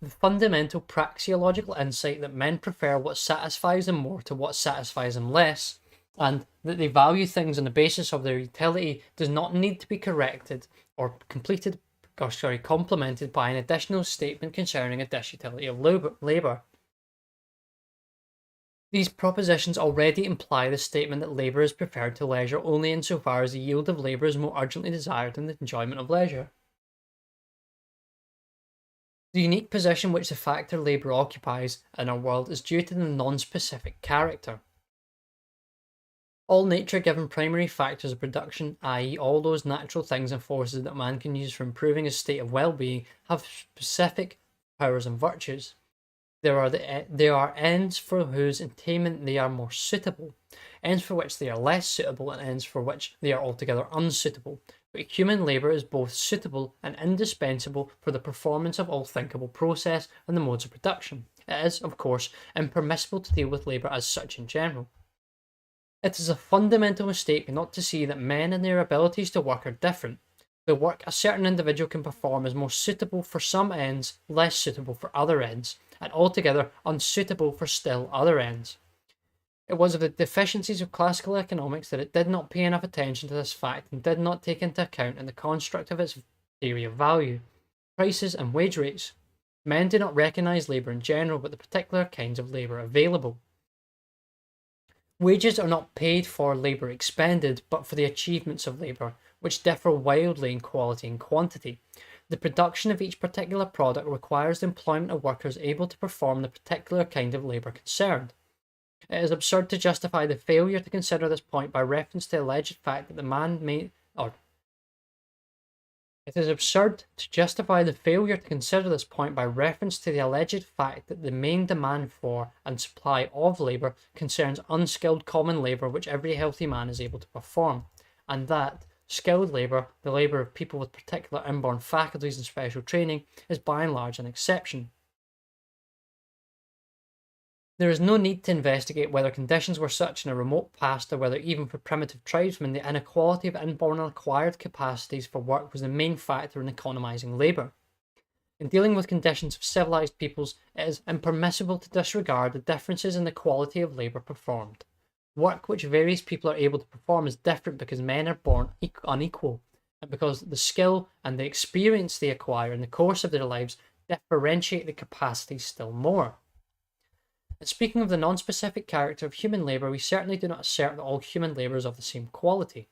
The fundamental praxeological insight that men prefer what satisfies them more to what satisfies them less, and that they value things on the basis of their utility, does not need to be corrected or complemented by an additional statement concerning a disutility of labour. These propositions already imply the statement that labour is preferred to leisure only insofar as the yield of labour is more urgently desired than the enjoyment of leisure. The unique position which the factor labour occupies in our world is due to the non-specific character. All nature-given primary factors of production, i.e. all those natural things and forces that man can use for improving his state of well-being, have specific powers and virtues. There are ends for whose attainment they are more suitable, ends for which they are less suitable, and ends for which they are altogether unsuitable. But human labour is both suitable and indispensable for the performance of all thinkable process and the modes of production. It is, of course, impermissible to deal with labour as such in general. It is a fundamental mistake not to see that men and their abilities to work are different. The work a certain individual can perform is more suitable for some ends, less suitable for other ends, and altogether unsuitable for still other ends. It was of the deficiencies of classical economics that it did not pay enough attention to this fact and did not take into account in the construct of its theory of value, prices and wage rates. Men do not recognise labour in general, but the particular kinds of labour available. Wages are not paid for labour expended, but for the achievements of labour, which differ wildly in quality and quantity. The production of each particular product requires the employment of workers able to perform the particular kind of labour concerned. It is absurd to justify the failure to consider this point by reference to the alleged fact that the man may, It is absurd to justify the failure to consider this point by reference to the alleged fact that the main demand for and supply of labour concerns unskilled common labour which every healthy man is able to perform, and that skilled labour, the labour of people with particular inborn faculties and special training, is by and large an exception. There is no need to investigate whether conditions were such in a remote past, or whether even for primitive tribesmen the inequality of inborn and acquired capacities for work was the main factor in economizing labour. In dealing with conditions of civilized peoples, it is impermissible to disregard the differences in the quality of labour performed. Work which various people are able to perform is different because men are born unequal, and because the skill and the experience they acquire in the course of their lives differentiate the capacities still more. And speaking of the non-specific character of human labour, we certainly do not assert that all human labour is of the same quality.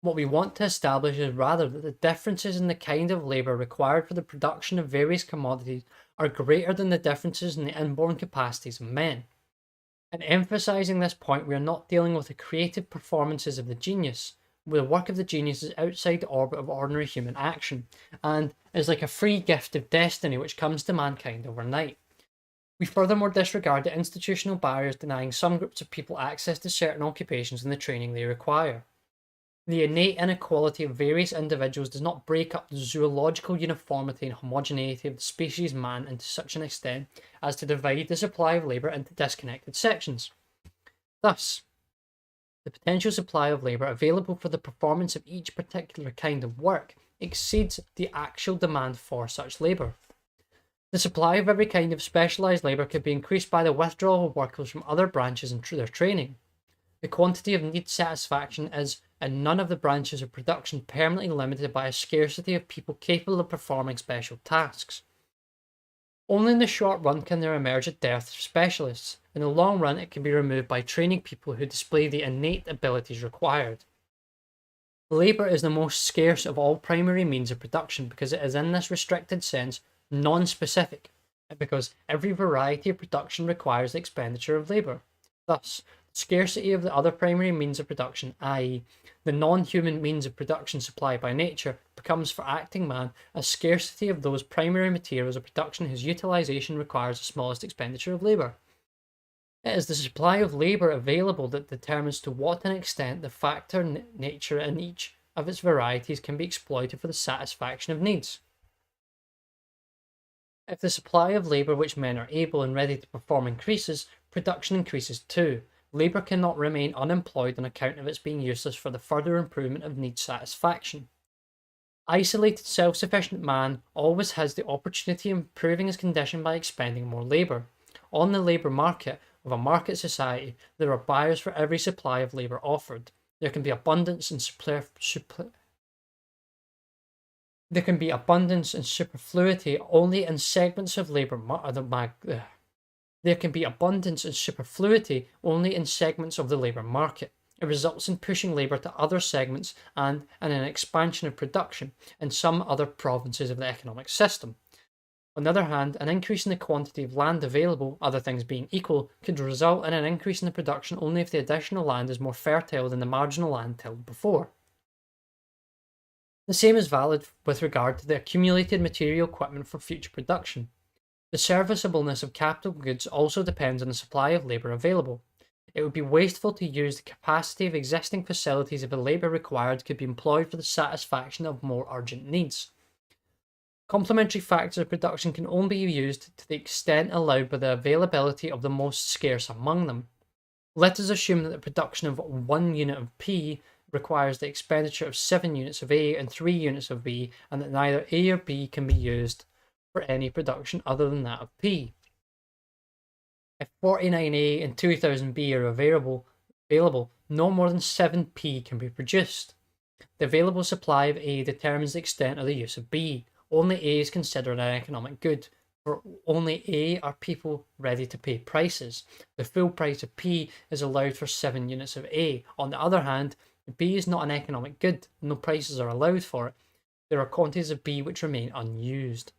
What we want to establish is rather that the differences in the kind of labour required for the production of various commodities are greater than the differences in the inborn capacities of men. In emphasising this point, we are not dealing with the creative performances of the genius. The work of the genius is outside the orbit of ordinary human action, and is like a free gift of destiny which comes to mankind overnight. We furthermore disregard the institutional barriers denying some groups of people access to certain occupations and the training they require. The innate inequality of various individuals does not break up the zoological uniformity and homogeneity of the species man into such an extent as to divide the supply of labour into disconnected sections. Thus, the potential supply of labour available for the performance of each particular kind of work exceeds the actual demand for such labour. The supply of every kind of specialised labour could be increased by the withdrawal of workers from other branches and their training. The quantity of need satisfaction is, in none of the branches of production, permanently limited by a scarcity of people capable of performing special tasks. Only in the short run can there emerge a dearth of specialists. In the long run, it can be removed by training people who display the innate abilities required. Labour is the most scarce of all primary means of production because it is in this restricted sense non-specific, and because every variety of production requires the expenditure of labour. Thus, the scarcity of the other primary means of production, i.e. the non-human means of production supplied by nature, becomes for acting man a scarcity of those primary materials of production whose utilisation requires the smallest expenditure of labour. It is the supply of labour available that determines to what an extent the factor nature in each of its varieties can be exploited for the satisfaction of needs. If the supply of labour which men are able and ready to perform increases, production increases too. Labour cannot remain unemployed on account of its being useless for the further improvement of need satisfaction. Isolated, self-sufficient man always has the opportunity of improving his condition by expending more labour. On the labour market of a market society, there are buyers for every supply of labour offered. There can be abundance and superfluity only in segments of labour There can be abundance and superfluity only in segments of the labour market. It results in pushing labour to other segments and an expansion of production in some other provinces of the economic system. On the other hand, an increase in the quantity of land available, other things being equal, could result in an increase in the production only if the additional land is more fertile than the marginal land tilled before. The same is valid with regard to the accumulated material equipment for future production. The serviceableness of capital goods also depends on the supply of labour available. It would be wasteful to use the capacity of existing facilities if the labour required could be employed for the satisfaction of more urgent needs. Complementary factors of production can only be used to the extent allowed by the availability of the most scarce among them. Let us assume that the production of 1 unit of P requires the expenditure of 7 units of A and 3 units of B, and that neither A or B can be used for any production other than that of P. If 49A and 2000B are available, no more than 7P can be produced. The available supply of A determines the extent of the use of B. Only A is considered an economic good, for only A are people ready to pay prices. The full price of P is allowed for 7 units of A. On the other hand, B is not an economic good, no prices are allowed for it. There are quantities of B which remain unused.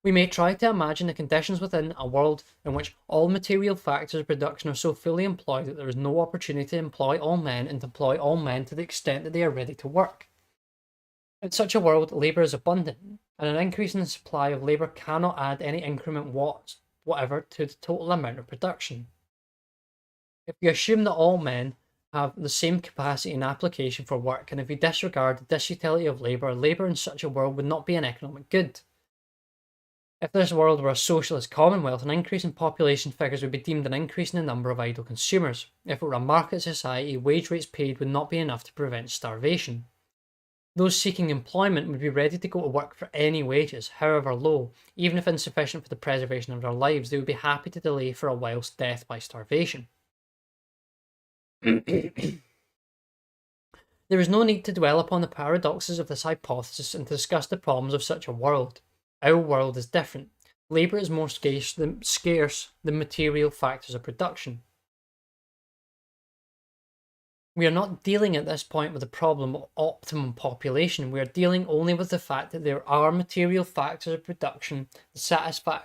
We may try to imagine the conditions within a world in which all material factors of production are so fully employed that there is no opportunity to employ all men and to employ all men to the extent that they are ready to work. In such a world, labour is abundant, and an increase in the supply of labour cannot add any increment whatever to the total amount of production. If we assume that all men have the same capacity and application for work, and if we disregard the disutility of labour, labour in such a world would not be an economic good. If this world were a socialist commonwealth, an increase in population figures would be deemed an increase in the number of idle consumers. If it were a market society, wage rates paid would not be enough to prevent starvation. Those seeking employment would be ready to go to work for any wages, however low. Even if insufficient for the preservation of their lives, they would be happy to delay for a while's death by starvation. There is no need to dwell upon the paradoxes of this hypothesis and to discuss the problems of such a world. Our world is different. Labour is more scarce than material factors of production. We are not dealing at this point with the problem of optimum population. We are dealing only with the fact that there are material factors of production that satisfy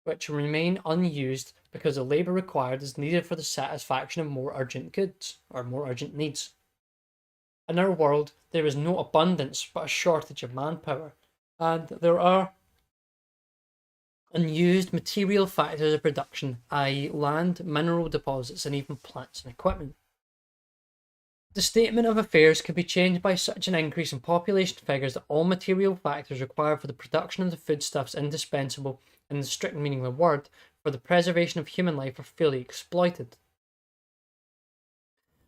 which remain unused because the labour required is needed for the satisfaction of more urgent goods or more urgent needs. In our world, there is no abundance but a shortage of manpower, and there are unused material factors of production, i.e. land, mineral deposits, and even plants and equipment. The statement of affairs could be changed by such an increase in population figures that all material factors required for the production of the foodstuffs indispensable, in the strict meaning of the word, for the preservation of human life are fully exploited.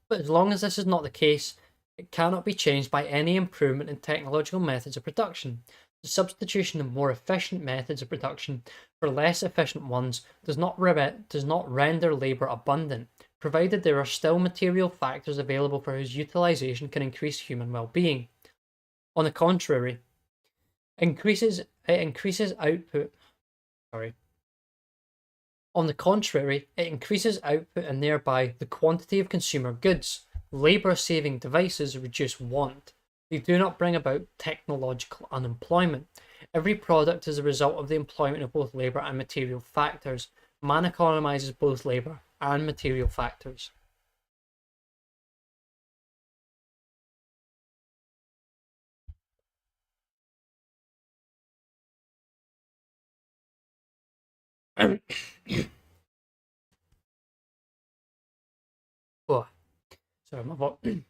But as long as this is not the case, it cannot be changed by any improvement in technological methods of production. The substitution of more efficient methods of production for less efficient ones does not render labour abundant, provided there are still material factors available for whose utilisation can increase human well-being. On the contrary, it increases output and thereby the quantity of consumer goods. Labour-saving devices reduce want. They do not bring about technological unemployment. Every product is a result of the employment of both labour and material factors. Man economizes both labour and material factors. Sorry, my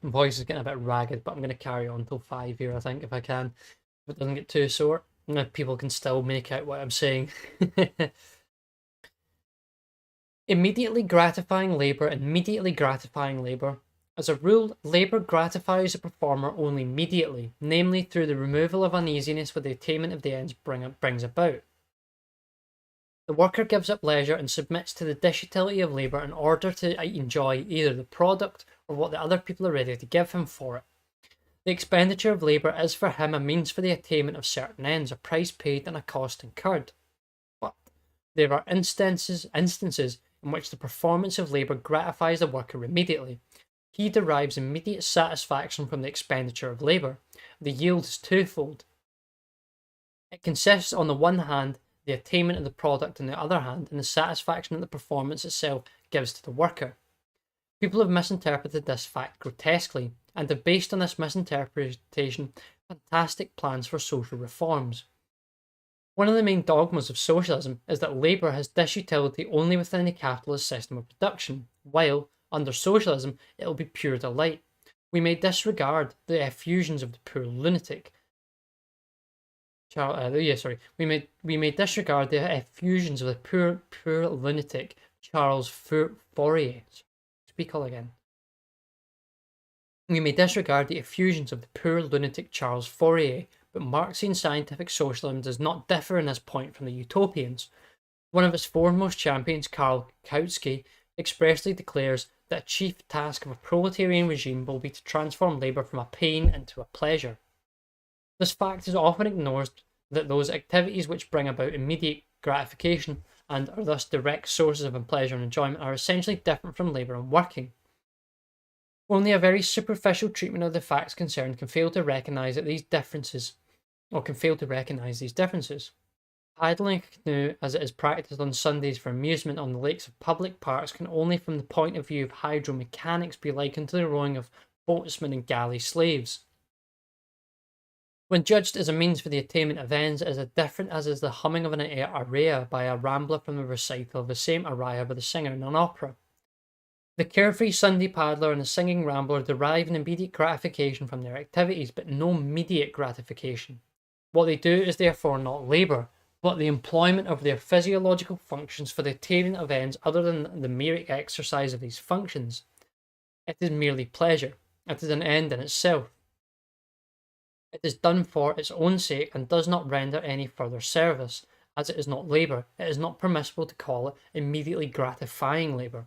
voice is getting a bit ragged, but I'm going to carry on till 5 here, I think, if I can. If it doesn't get too sore. People can still make out what I'm saying. Immediately gratifying labour. As a rule, labour gratifies the performer only mediately, namely through the removal of uneasiness with the attainment of the ends brings about. The worker gives up leisure and submits to the disutility of labour in order to enjoy either the product or what the other people are ready to give him for it. The expenditure of labour is for him a means for the attainment of certain ends, a price paid and a cost incurred. But there are instances in which the performance of labour gratifies the worker immediately. He derives immediate satisfaction from the expenditure of labour. The yield is twofold. It consists, on the one hand, the attainment of the product, on the other hand, in the satisfaction that the performance itself gives to the worker. People have misinterpreted this fact grotesquely, and have based on this misinterpretation fantastic plans for social reforms. One of the main dogmas of socialism is that labour has disutility only within the capitalist system of production, while, under socialism, it will be pure delight. We may disregard the effusions of the poor lunatic. We may disregard the effusions of the poor lunatic Charles Fourier. Speak all again. We may disregard the effusions of the poor lunatic Charles Fourier, but Marxian scientific socialism does not differ in this point from the utopians. One of its foremost champions, Karl Kautsky, expressly declares that a chief task of a proletarian regime will be to transform labour from a pain into a pleasure. This fact is often ignored, that those activities which bring about immediate gratification and are thus direct sources of pleasure and enjoyment are essentially different from labour and working. Only a very superficial treatment of the facts concerned can fail to recognise these differences. Idling a canoe, as it is practised on Sundays for amusement on the lakes of public parks, can only from the point of view of hydromechanics be likened to the rowing of boatsmen and galley slaves. When judged as a means for the attainment of ends, it is as different as is the humming of an aria by a rambler from the recital of the same aria by the singer in an opera. The carefree Sunday paddler and the singing rambler derive an immediate gratification from their activities, but no mediate gratification. What they do is therefore not labour, but the employment of their physiological functions for the attainment of ends other than the mere exercise of these functions. It is merely pleasure. It is an end in itself. It is done for its own sake and does not render any further service. As it is not labour, it is not permissible to call it immediately gratifying labour.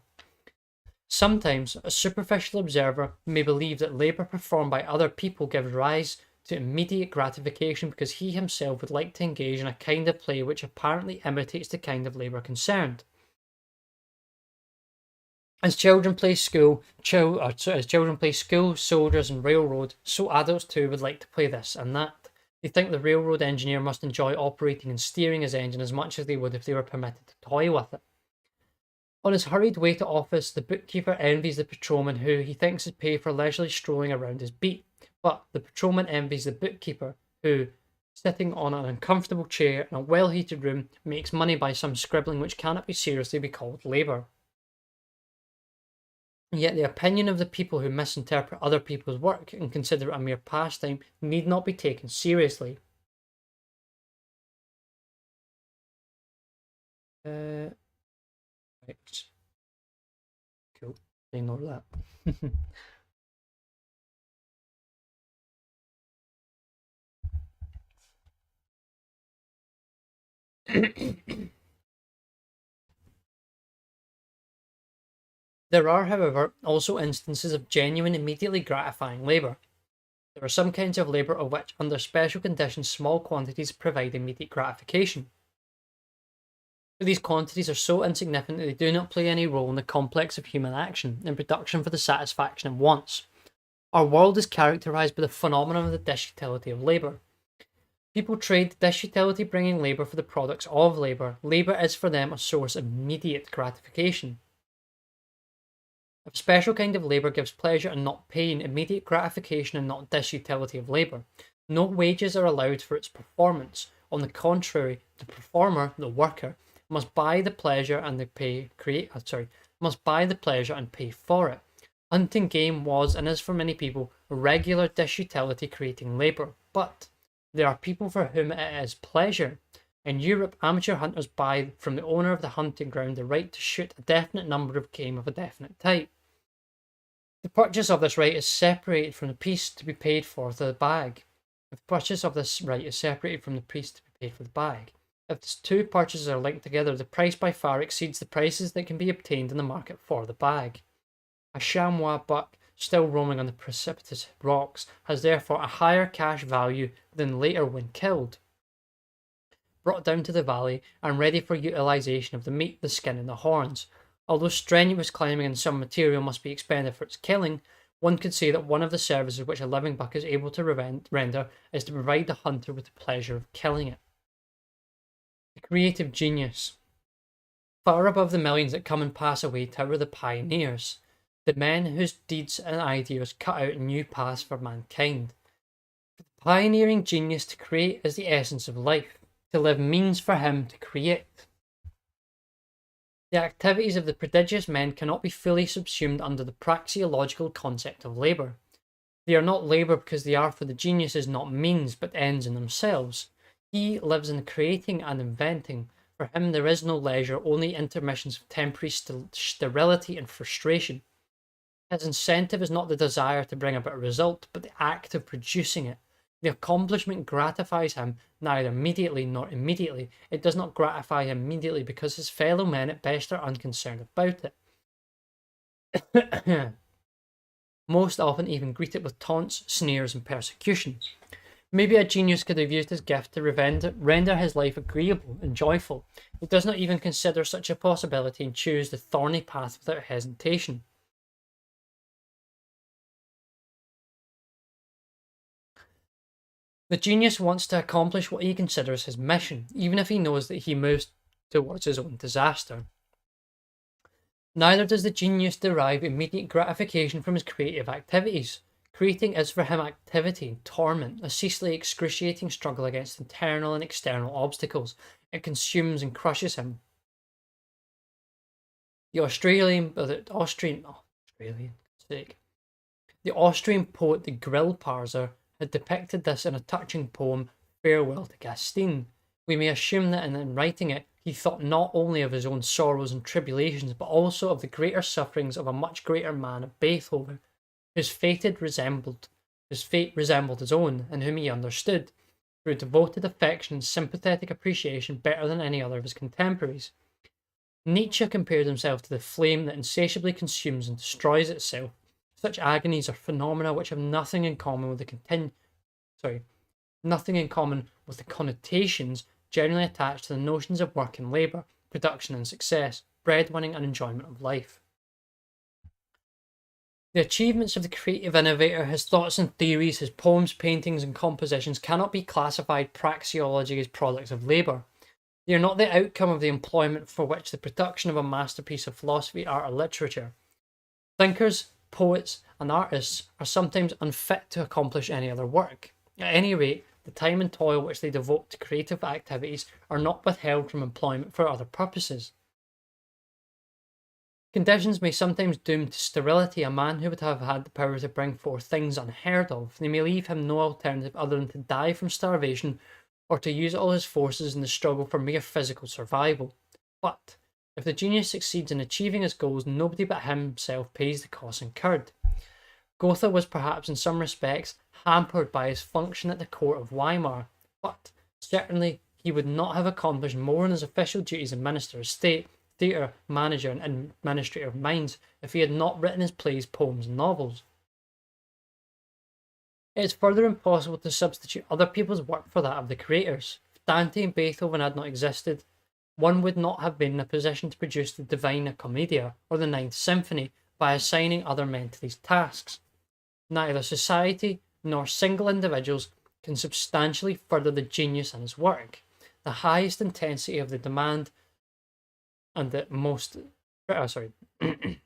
Sometimes a superficial observer may believe that labour performed by other people gives rise to immediate gratification because he himself would like to engage in a kind of play which apparently imitates the kind of labour concerned. As children play school, soldiers, and railroad, so adults too would like to play this and that. They think the railroad engineer must enjoy operating and steering his engine as much as they would if they were permitted to toy with it. On his hurried way to office, the bookkeeper envies the patrolman who he thinks is paid for leisurely strolling around his beat. But the patrolman envies the bookkeeper who, sitting on an uncomfortable chair in a well-heated room, makes money by some scribbling which cannot be seriously be called labour. Yet the opinion of the people who misinterpret other people's work and consider it a mere pastime need not be taken seriously. Right. Cool. Ignore that. There are, however, also instances of genuine, immediately gratifying labour. There are some kinds of labour of which, under special conditions, small quantities provide immediate gratification. But these quantities are so insignificant that they do not play any role in the complex of human action in production for the satisfaction of wants. Our world is characterised by the phenomenon of the disutility of labour. People trade disutility bringing labour for the products of labour. Labour is for them a source of immediate gratification. A special kind of labour gives pleasure and not pain, immediate gratification and not disutility of labour. No wages are allowed for its performance. On the contrary, the performer, the worker, must buy the pleasure and pay for it. Hunting game was, and is for many people, a regular dish utility creating labour, but there are people for whom it is pleasure. In Europe, amateur hunters buy from the owner of the hunting ground the right to shoot a definite number of game of a definite type. The purchase of this right is separated from the piece to be paid for the bag. If the purchase of this right is separated from the piece to be paid for the bag, if the two purchases are linked together, the price by far exceeds the prices that can be obtained in the market for the bag. A chamois buck, still roaming on the precipitous rocks, has therefore a higher cash value than later when killed, brought down to the valley and ready for utilisation of the meat, the skin and the horns. Although strenuous climbing and some material must be expended for its killing, one could say that one of the services which a living buck is able to render is to provide the hunter with the pleasure of killing it. The creative genius. Far above the millions that come and pass away tower the pioneers, the men whose deeds and ideas cut out new paths for mankind. The pioneering genius to create is the essence of life. To live means for him to create. The activities of the prodigious men cannot be fully subsumed under the praxeological concept of labour. They are not labour because they are for the genius is not means but ends in themselves. He lives in creating and inventing. For him there is no leisure, only intermissions of temporary sterility and frustration. His incentive is not the desire to bring about a result, but the act of producing it. The accomplishment gratifies him neither immediately nor immediately. It does not gratify him immediately because his fellow men at best are unconcerned about it. Most often even greet it with taunts, sneers, and persecution. Maybe a genius could have used his gift to render his life agreeable and joyful. He does not even consider such a possibility and choose the thorny path without hesitation. The genius wants to accomplish what he considers his mission, even if he knows that he moves towards his own disaster. Neither does the genius derive immediate gratification from his creative activities. Creating is for him activity, torment, a ceaselessly excruciating struggle against internal and external obstacles. It consumes and crushes him. The Austrian poet, the Grill Parser, had depicted this in a touching poem, Farewell to Gastine. We may assume that in writing it, he thought not only of his own sorrows and tribulations, but also of the greater sufferings of a much greater man of Beethoven, whose fate resembled his own, and whom he understood, through devoted affection and sympathetic appreciation better than any other of his contemporaries. Nietzsche compared himself to the flame that insatiably consumes and destroys itself. Such agonies are phenomena which have nothing in common with the connotations generally attached to the notions of work and labour, production and success, breadwinning and enjoyment of life. The achievements of the creative innovator, his thoughts and theories, his poems, paintings and compositions cannot be classified praxeology as products of labour. They are not the outcome of the employment for which the production of a masterpiece of philosophy, art or literature. Thinkers, poets and artists are sometimes unfit to accomplish any other work. At any rate, the time and toil which they devote to creative activities are not withheld from employment for other purposes. Conditions may sometimes doom to sterility a man who would have had the power to bring forth things unheard of. They may leave him no alternative other than to die from starvation or to use all his forces in the struggle for mere physical survival. But if the genius succeeds in achieving his goals, nobody but himself pays the costs incurred. Goethe was perhaps in some respects hampered by his function at the court of Weimar, but certainly he would not have accomplished more in his official duties as minister of state, theatre manager and administrator of mines if he had not written his plays, poems and novels. It is further impossible to substitute other people's work for that of the creators. If Dante and Beethoven had not existed, one would not have been in a position to produce the Divina Commedia or the Ninth Symphony by assigning other men to these tasks. Neither society nor single individuals can substantially further the genius in his work. The highest intensity of the demand and the most the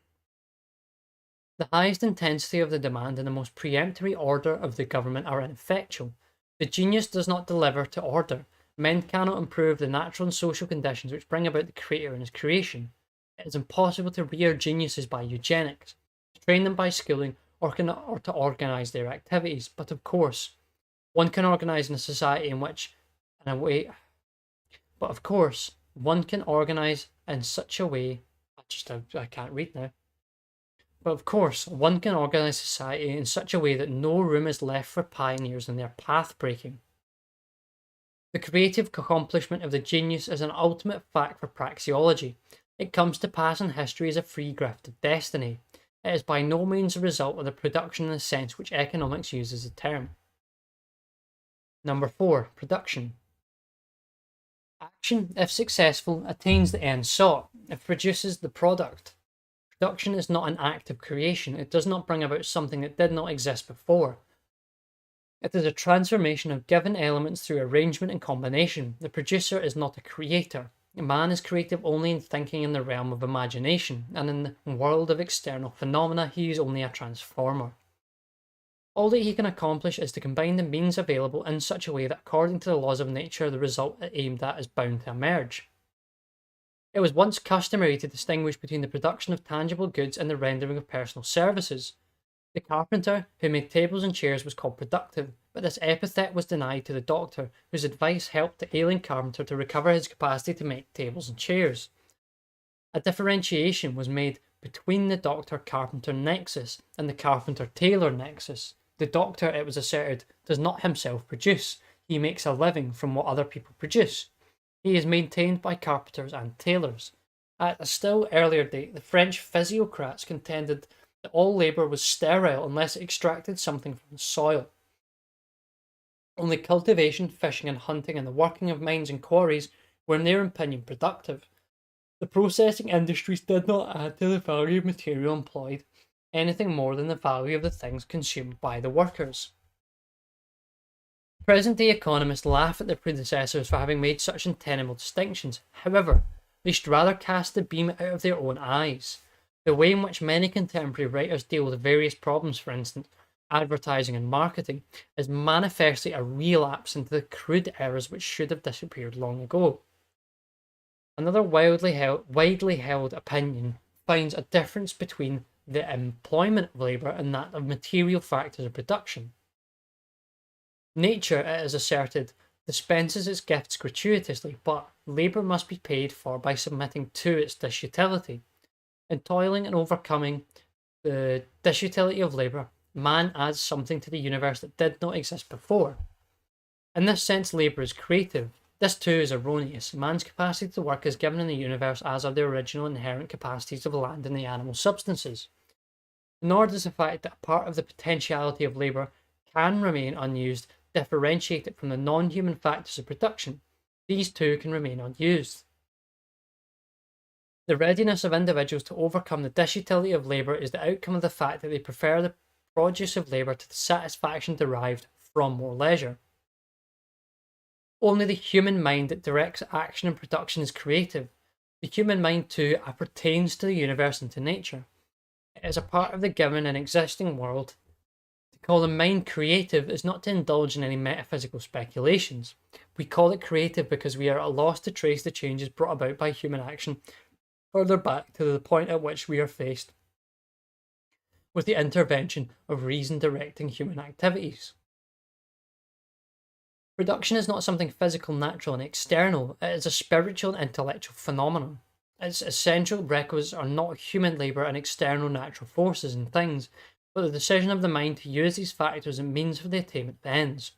highest intensity of the demand and the most peremptory order of the government are ineffectual. The genius does not deliver to order. Men cannot improve the natural and social conditions which bring about the creator and his creation. It is impossible to rear geniuses by eugenics. train them by schooling, or to organise their activities. But of course, one can organise in a society in which, in a way, but of course, one can organise in such a way, I can't read now. But of course, one can organise society in such a way that no room is left for pioneers in their path breaking. The creative accomplishment of the genius is an ultimate fact for praxeology. It comes to pass in history as a free gift of destiny. It is by no means a result of the production in the sense which economics uses the term. Number 4. Production. Action, if successful, attains the end sought. It produces the product. Production is not an act of creation. It does not bring about something that did not exist before. It is a transformation of given elements through arrangement and combination. The producer is not a creator. Man is creative only in thinking in the realm of imagination, and in the world of external phenomena he is only a transformer. All that he can accomplish is to combine the means available in such a way that according to the laws of nature the result aimed at is bound to emerge. It was once customary to distinguish between the production of tangible goods and the rendering of personal services. The carpenter who made tables and chairs was called productive, but this epithet was denied to the doctor, whose advice helped the ailing carpenter to recover his capacity to make tables and chairs. A differentiation was made between the doctor-carpenter nexus and the carpenter-tailor nexus. The doctor, it was asserted, does not himself produce. He makes a living from what other people produce. He is maintained by carpenters and tailors. At a still earlier date, the French physiocrats contended that all labour was sterile unless it extracted something from the soil. Only cultivation, fishing and hunting, and the working of mines and quarries were in their opinion productive. The processing industries did not add to the value of material employed anything more than the value of the things consumed by the workers. Present-day economists laugh at their predecessors for having made such untenable distinctions. However, they should rather cast the beam out of their own eyes. The way in which many contemporary writers deal with various problems, for instance, advertising and marketing, is manifestly a relapse into the crude errors which should have disappeared long ago. Another widely held opinion finds a difference between the employment of labour and that of material factors of production. Nature, it is asserted, dispenses its gifts gratuitously, but labour must be paid for by submitting to its disutility. In toiling and overcoming the disutility of labour, man adds something to the universe that did not exist before. In this sense, labour is creative. This too is erroneous. Man's capacity to work is given in the universe as are the original inherent capacities of land and the animal substances. Nor does the fact that a part of the potentiality of labour can remain unused differentiate it from the non-human factors of production. These too can remain unused. The readiness of individuals to overcome the disutility of labour is the outcome of the fact that they prefer the produce of labour to the satisfaction derived from more leisure. Only the human mind that directs action and production is creative. The human mind too appertains to the universe and to nature. It is a part of the given and existing world. To call the mind creative is not to indulge in any metaphysical speculations. We call it creative because we are at a loss to trace the changes brought about by human action further back to the point at which we are faced with the intervention of reason directing human activities. Production is not something physical, natural, and external. It is a spiritual and intellectual phenomenon. Its essential requisites are not human labour and external natural forces and things, but the decision of the mind to use these factors as means for the attainment of ends.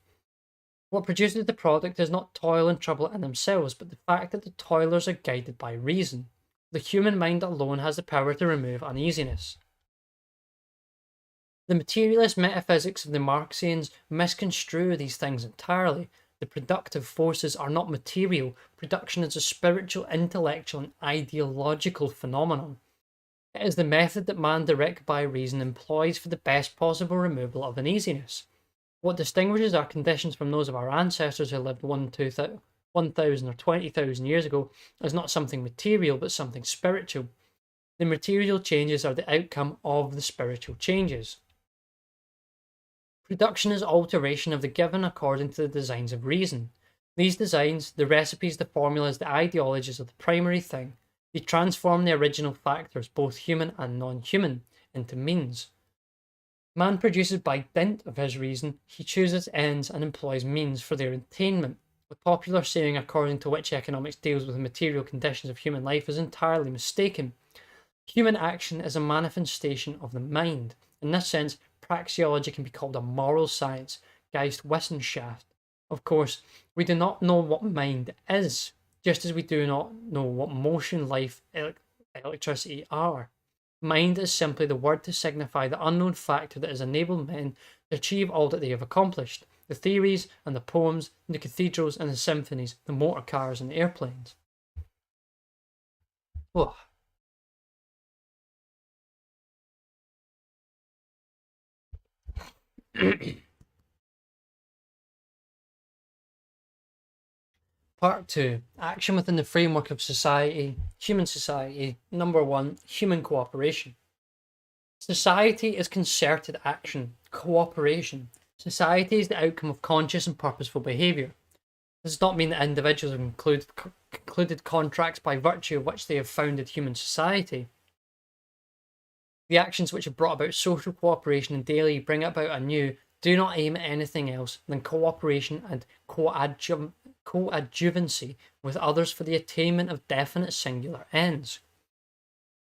What produces the product is not toil and trouble in themselves, but the fact that the toilers are guided by reason. The human mind alone has the power to remove uneasiness. The materialist metaphysics of the Marxians misconstrue these things entirely. The productive forces are not material. Production is a spiritual, intellectual, and ideological phenomenon. It is the method that man, directed by reason, employs for the best possible removal of uneasiness. What distinguishes our conditions from those of our ancestors who lived 1,000 or 20,000 years ago is not something material, but something spiritual. The material changes are the outcome of the spiritual changes. Production is alteration of the given according to the designs of reason. These designs, the recipes, the formulas, the ideologies are the primary thing. They transform the original factors, both human and non-human, into means. Man produces by dint of his reason, he chooses ends and employs means for their attainment. The popular saying according to which economics deals with the material conditions of human life is entirely mistaken. Human action is a manifestation of the mind. In this sense, praxeology can be called a moral science, Geistwissenschaft. Of course, we do not know what mind is, just as we do not know what motion, life, electricity are. Mind is simply the word to signify the unknown factor that has enabled men to achieve all that they have accomplished. The theories and the poems, the cathedrals and the symphonies, the motor cars and the airplanes. Oh. Part 2. Action within the framework of society, human society. Number 1. Human cooperation. Society is concerted action, cooperation. Society is the outcome of conscious and purposeful behaviour. This does not mean that individuals have concluded contracts by virtue of which they have founded human society. The actions which have brought about social cooperation and daily bring about anew do not aim at anything else than cooperation and coadjuvancy with others for the attainment of definite singular ends.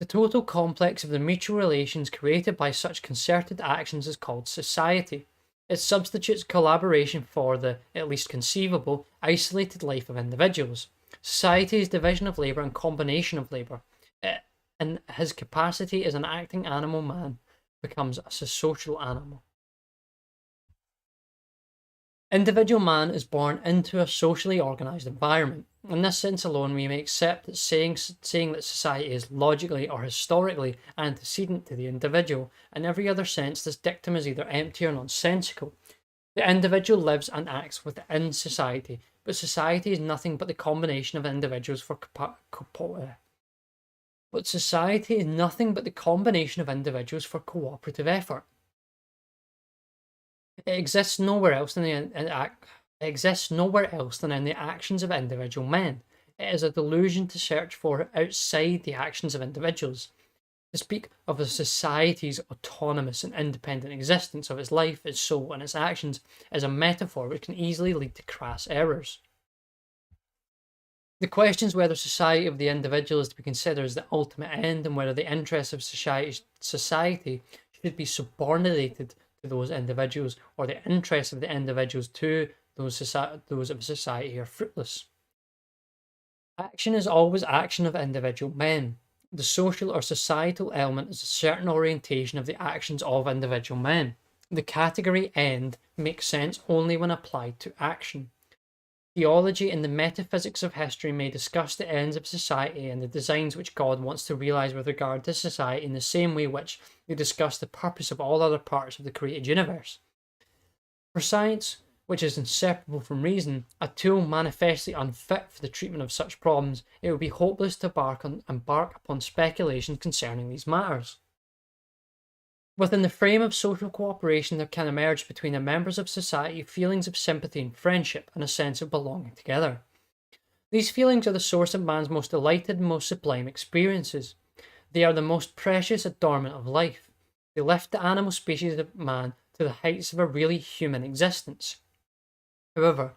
The total complex of the mutual relations created by such concerted actions is called society. It substitutes collaboration for the, at least conceivable, isolated life of individuals. Society is division of labour and combination of labour. And his capacity as an acting animal, man becomes a social animal. Individual man is born into a socially organised environment. In this sense alone, we may accept that saying that society is logically or historically antecedent to the individual. In every other sense, this dictum is either empty or nonsensical. The individual lives and acts within society, but society is nothing but the combination of individuals for cooperative effort. It exists nowhere else than in the actions of individual men. It is a delusion to search for it outside the actions of individuals. To speak of a society's autonomous and independent existence of its life, its soul, and its actions is a metaphor which can easily lead to crass errors. The questions whether society of the individual is to be considered as the ultimate end and whether the interests of society should be subordinated to those individuals or the interests of the individuals to those of society are fruitless. Action is always action of individual men. The social or societal element is a certain orientation of the actions of individual men. The category end makes sense only when applied to action. Theology and the metaphysics of history may discuss the ends of society and the designs which God wants to realize with regard to society in the same way which they discuss the purpose of all other parts of the created universe. For science, which is inseparable from reason, a tool manifestly unfit for the treatment of such problems, it would be hopeless to embark upon speculations concerning these matters. Within the frame of social cooperation, there can emerge between the members of society feelings of sympathy and friendship and a sense of belonging together. These feelings are the source of man's most delighted and most sublime experiences. They are the most precious adornment of life. They lift the animal species of man to the heights of a really human existence. However,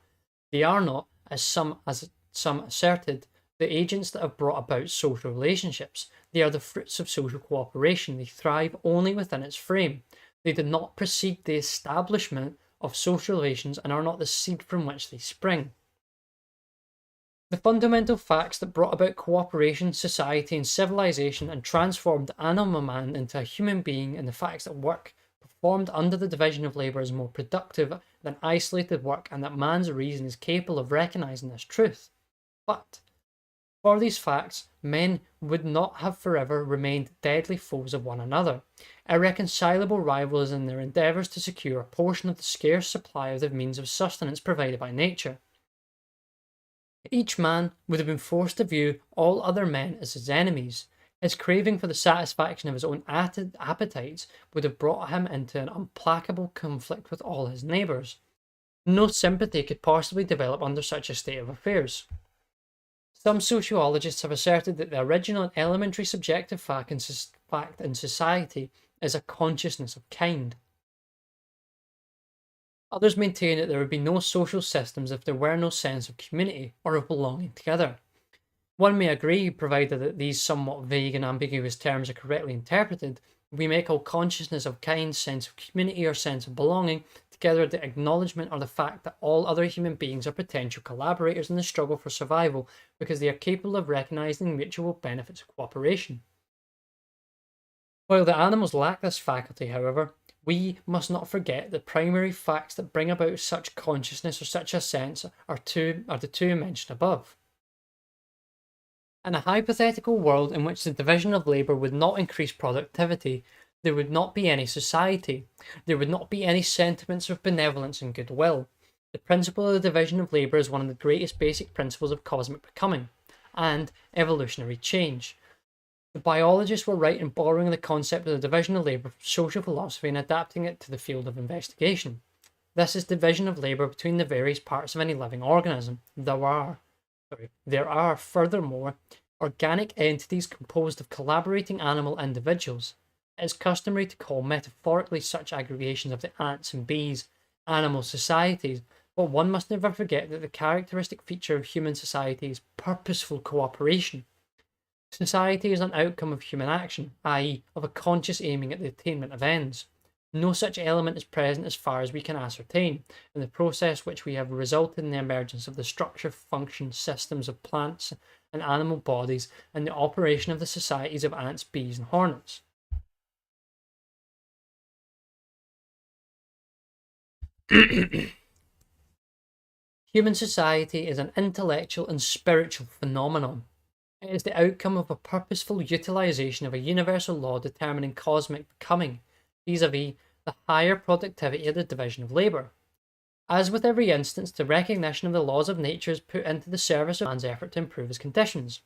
they are not, as some asserted, the agents that have brought about social relationships. They are the fruits of social cooperation. They thrive only within its frame. They did not precede the establishment of social relations and are not the seed from which they spring. The fundamental facts that brought about cooperation, society, and civilization and transformed animal man into a human being, and the facts that work performed under the division of labour is more productive than isolated work, and that man's reason is capable of recognizing this truth. But for these facts, men would not have forever remained deadly foes of one another, irreconcilable rivals in their endeavours to secure a portion of the scarce supply of the means of sustenance provided by nature. Each man would have been forced to view all other men as his enemies. His craving for the satisfaction of his own appetites would have brought him into an implacable conflict with all his neighbours. No sympathy could possibly develop under such a state of affairs. Some sociologists have asserted that the original and elementary subjective fact in society is a consciousness of kind. Others maintain that there would be no social systems if there were no sense of community or of belonging together. One may agree, provided that these somewhat vague and ambiguous terms are correctly interpreted, we may call consciousness of kind, sense of community, or sense of belonging together the acknowledgement or the fact that all other human beings are potential collaborators in the struggle for survival because they are capable of recognizing mutual benefits of cooperation. While the animals lack this faculty, however, we must not forget the primary facts that bring about such consciousness or such a sense are the two mentioned above. In a hypothetical world in which the division of labour would not increase productivity, there would not be any society. There would not be any sentiments of benevolence and goodwill. The principle of the division of labour is one of the greatest basic principles of cosmic becoming and evolutionary change. The biologists were right in borrowing the concept of the division of labour from social philosophy and adapting it to the field of investigation. This is division of labour between the various parts of any living organism. There are, furthermore, organic entities composed of collaborating animal individuals. It is customary to call metaphorically such aggregations of the ants and bees animal societies, but one must never forget that the characteristic feature of human society is purposeful cooperation. Society is an outcome of human action, i.e., of a conscious aiming at the attainment of ends. No such element is present as far as we can ascertain, in the process which we have resulted in the emergence of the structure, function, systems of plants and animal bodies, and the operation of the societies of ants, bees, and hornets. Human society is an intellectual and spiritual phenomenon. It is the outcome of a purposeful utilization of a universal law determining cosmic becoming, vis-a-vis the higher productivity of the division of labour. As with every instance, the recognition of the laws of nature is put into the service of man's effort to improve his conditions.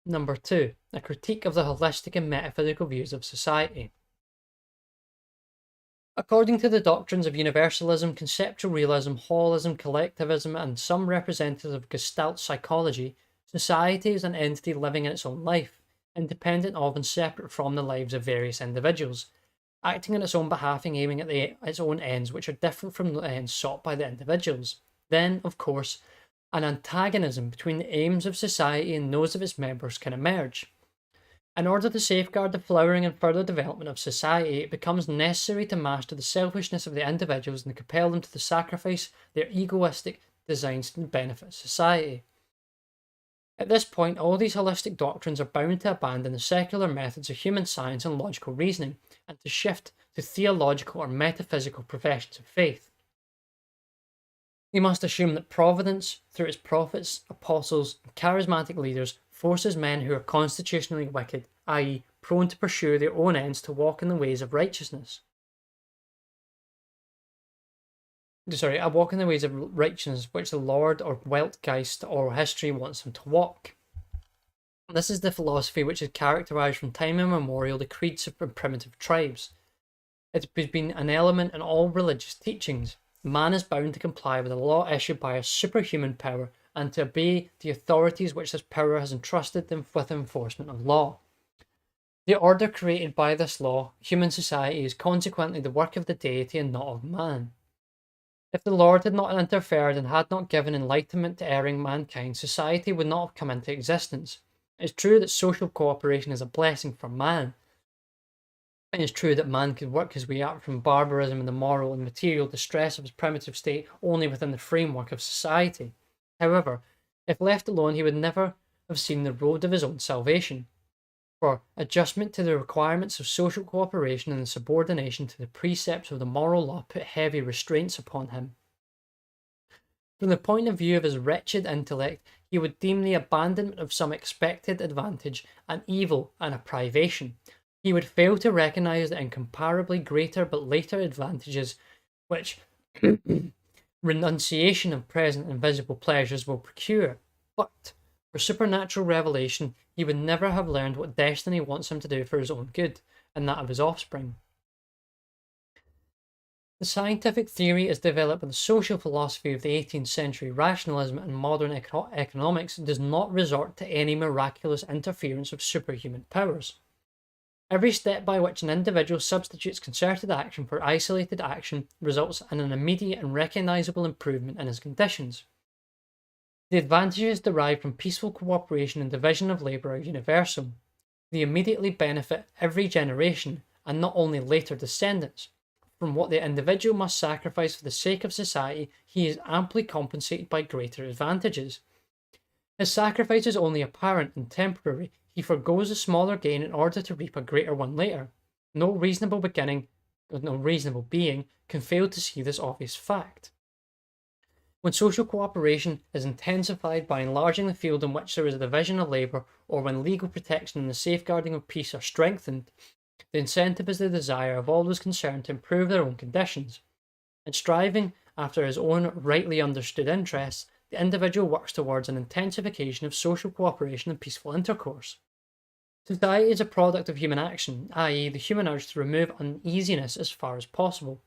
Number 2. A critique of the holistic and metaphysical views of society. According to the doctrines of universalism, conceptual realism, holism, collectivism, and some representatives of Gestalt psychology, society is an entity living in its own life, independent of and separate from the lives of various individuals, acting on its own behalf and aiming at its own ends, which are different from the ends sought by the individuals. Then, of course, an antagonism between the aims of society and those of its members can emerge. In order to safeguard the flowering and further development of society, it becomes necessary to master the selfishness of the individuals and to compel them to sacrifice their egoistic designs to benefit society. At this point, all these holistic doctrines are bound to abandon the secular methods of human science and logical reasoning, and to shift to theological or metaphysical professions of faith. We must assume that Providence, through its prophets, apostles, and charismatic leaders, forces men who are constitutionally wicked, i.e., prone to pursue their own ends, to walk in the ways of righteousness. Walk in the ways of righteousness which the Lord or Weltgeist or history wants them to walk. This is the philosophy which has characterized from time immemorial the creeds of primitive tribes. It has been an element in all religious teachings. Man is bound to comply with a law issued by a superhuman power and to obey the authorities which this power has entrusted them with enforcement of law. The order created by this law, human society, is consequently the work of the deity and not of man. If the Lord had not interfered and had not given enlightenment to erring mankind, society would not have come into existence. It is true that social cooperation is a blessing for man. It is true that man could work his way out from barbarism and the moral and material distress of his primitive state only within the framework of society. However, if left alone, he would never have seen the road of his own salvation. For adjustment to the requirements of social cooperation and the subordination to the precepts of the moral law put heavy restraints upon him. From the point of view of his wretched intellect, he would deem the abandonment of some expected advantage an evil and a privation. He would fail to recognize the incomparably greater but later advantages which renunciation of present and visible pleasures will procure. But for supernatural revelation, he would never have learned what destiny wants him to do for his own good and that of his offspring. The scientific theory as developed by the social philosophy of the 18th century rationalism and modern economics does not resort to any miraculous interference of superhuman powers. Every step by which an individual substitutes concerted action for isolated action results in an immediate and recognizable improvement in his conditions. The advantages derived from peaceful cooperation and division of labour are universal. They immediately benefit every generation, and not only later descendants. From what the individual must sacrifice for the sake of society, he is amply compensated by greater advantages. His sacrifice is only apparent and temporary. He forgoes a smaller gain in order to reap a greater one later. No reasonable being can fail to see this obvious fact. When social cooperation is intensified by enlarging the field in which there is a division of labour, or when legal protection and the safeguarding of peace are strengthened, the incentive is the desire of all those concerned to improve their own conditions. In striving after his own rightly understood interests, the individual works towards an intensification of social cooperation and peaceful intercourse. Society is a product of human action, i.e., the human urge to remove uneasiness as far as possible.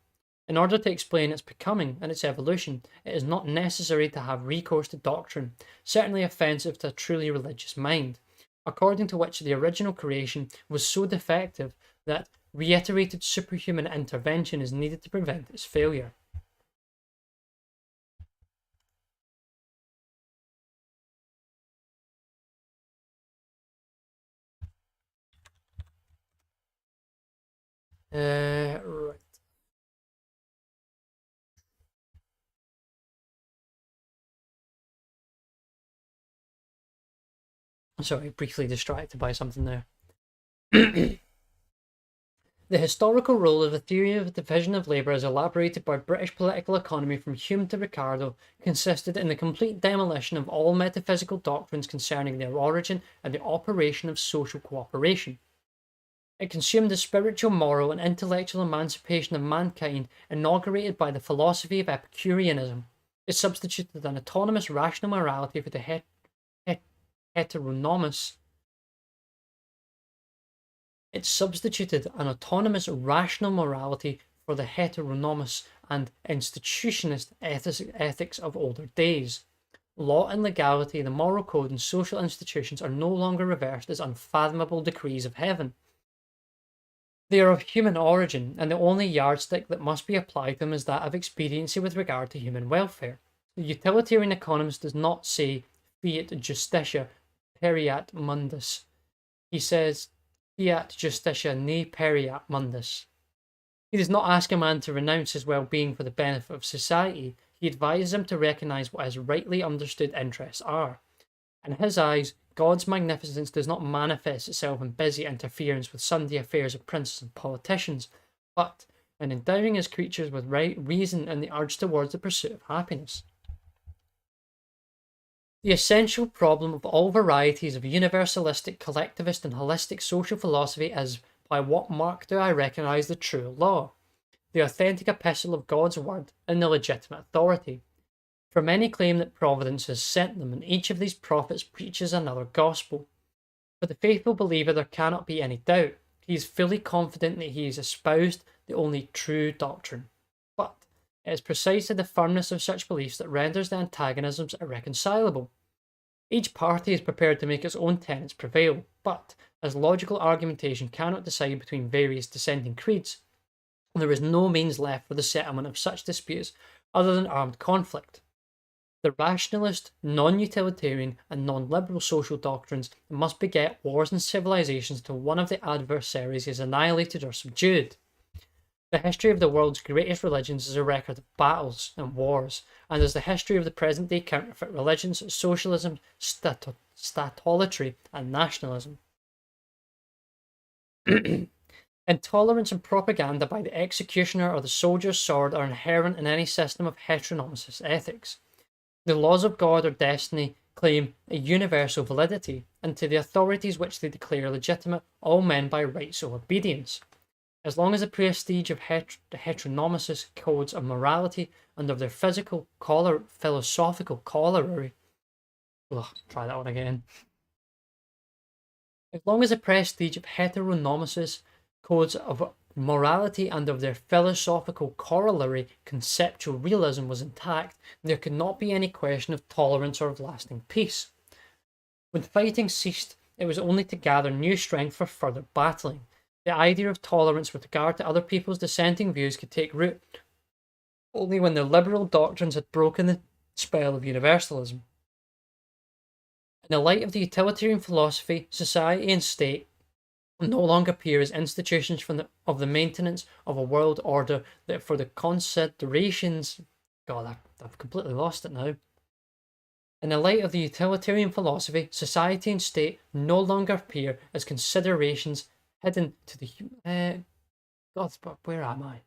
In order to explain its becoming and its evolution, it is not necessary to have recourse to doctrine, certainly offensive to a truly religious mind, according to which the original creation was so defective that reiterated superhuman intervention is needed to prevent its failure. Right. Sorry, briefly distracted by something there. The historical role of the theory of division of labour as elaborated by British political economy from Hume to Ricardo consisted in the complete demolition of all metaphysical doctrines concerning their origin and the operation of social cooperation. It consumed the spiritual, moral, and intellectual emancipation of mankind inaugurated by the philosophy of Epicureanism. It substituted an autonomous rational morality for the heteronomous. It substituted an autonomous rational morality for the heteronomous and institutionist ethics of older days. Law and legality, the moral code, and social institutions are no longer reversed as unfathomable decrees of heaven. They are of human origin, and the only yardstick that must be applied to them is that of expediency with regard to human welfare. The utilitarian economist does not say fiat justitia periat mundus. He says fiat justitia ne periat mundus. He does not ask a man to renounce his well-being for the benefit of society. He advises him to recognize what his rightly understood interests are. In his eyes, God's magnificence does not manifest itself in busy interference with Sunday affairs of princes and politicians, but in endowing his creatures with right reason and the urge towards the pursuit of happiness. The essential problem of all varieties of universalistic, collectivist, and holistic social philosophy is, by what mark do I recognize the true law, the authentic epistle of God's word, and the legitimate authority? For many claim that Providence has sent them, and each of these prophets preaches another gospel. For the faithful believer there cannot be any doubt. He is fully confident that he has espoused the only true doctrine. But it is precisely the firmness of such beliefs that renders the antagonisms irreconcilable. Each party is prepared to make its own tenets prevail, but as logical argumentation cannot decide between various dissenting creeds, there is no means left for the settlement of such disputes other than armed conflict. The rationalist, non-utilitarian, and non-liberal social doctrines must beget wars and civilizations till one of the adversaries is annihilated or subdued. The history of the world's greatest religions is a record of battles and wars, and as the history of the present-day counterfeit religions, socialism, statolatry, and nationalism. Intolerance and propaganda by the executioner or the soldier's sword are inherent in any system of heteronomous ethics. The laws of God or destiny claim a universal validity, and to the authorities which they declare legitimate, all men by rights owe obedience. As long as the prestige of heteronomous codes of morality and of their philosophical corollary, try that one again. As long as the prestige of heteronomous codes of morality and of their philosophical corollary, conceptual realism, was intact, there could not be any question of tolerance or of lasting peace. When fighting ceased, it was only to gather new strength for further battling. The idea of tolerance with regard to other people's dissenting views could take root only when the liberal doctrines had broken the spell of universalism. In the light of the utilitarian philosophy, society and state no longer appear as institutions of the maintenance of a world order that for the considerations... God, I've completely lost it now. In the light of the utilitarian philosophy, society and state no longer appear as considerations hidden to the human... God, where am I?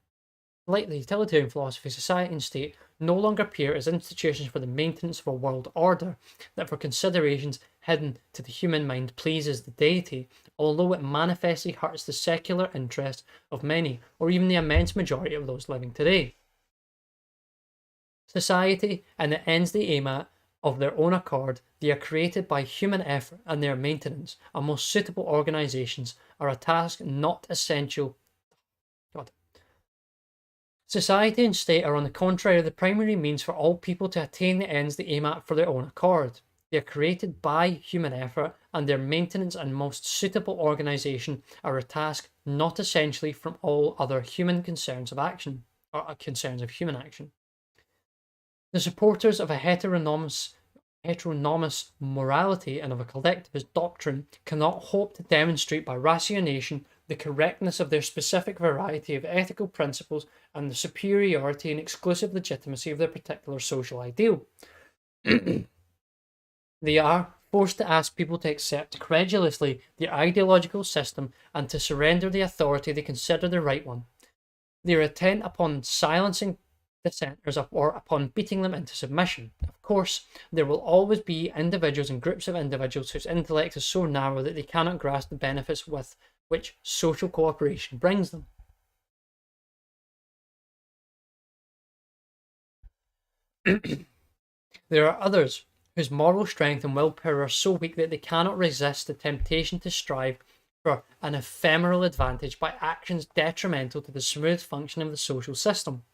Like the utilitarian philosophy, society and state no longer appear as institutions for the maintenance of a world order that for considerations hidden to the human mind pleases the deity, although it manifestly hurts the secular interest of many, or even the immense majority of those living today. Society and the ends they aim at of their own accord, they are created by human effort, and their maintenance, and most suitable organizations, are a task not essential. Society and state are, on the contrary, the primary means for all people to attain the ends they aim at for their own accord. They are created by human effort, and their maintenance and most suitable organisation are a task not essentially from all other human concerns of action, or concerns of human action. The supporters of a heteronomous morality and of a collectivist doctrine cannot hope to demonstrate by ratiocination the correctness of their specific variety of ethical principles and the superiority and exclusive legitimacy of their particular social ideal. They are forced to ask people to accept credulously their ideological system and to surrender the authority they consider the right one. They are intent upon silencing dissenters or upon beating them into submission. Of course, there will always be individuals and groups of individuals whose intellect is so narrow that they cannot grasp the benefits with which social cooperation brings them. There are others whose moral strength and willpower are so weak that they cannot resist the temptation to strive for an ephemeral advantage by actions detrimental to the smooth function of the social system.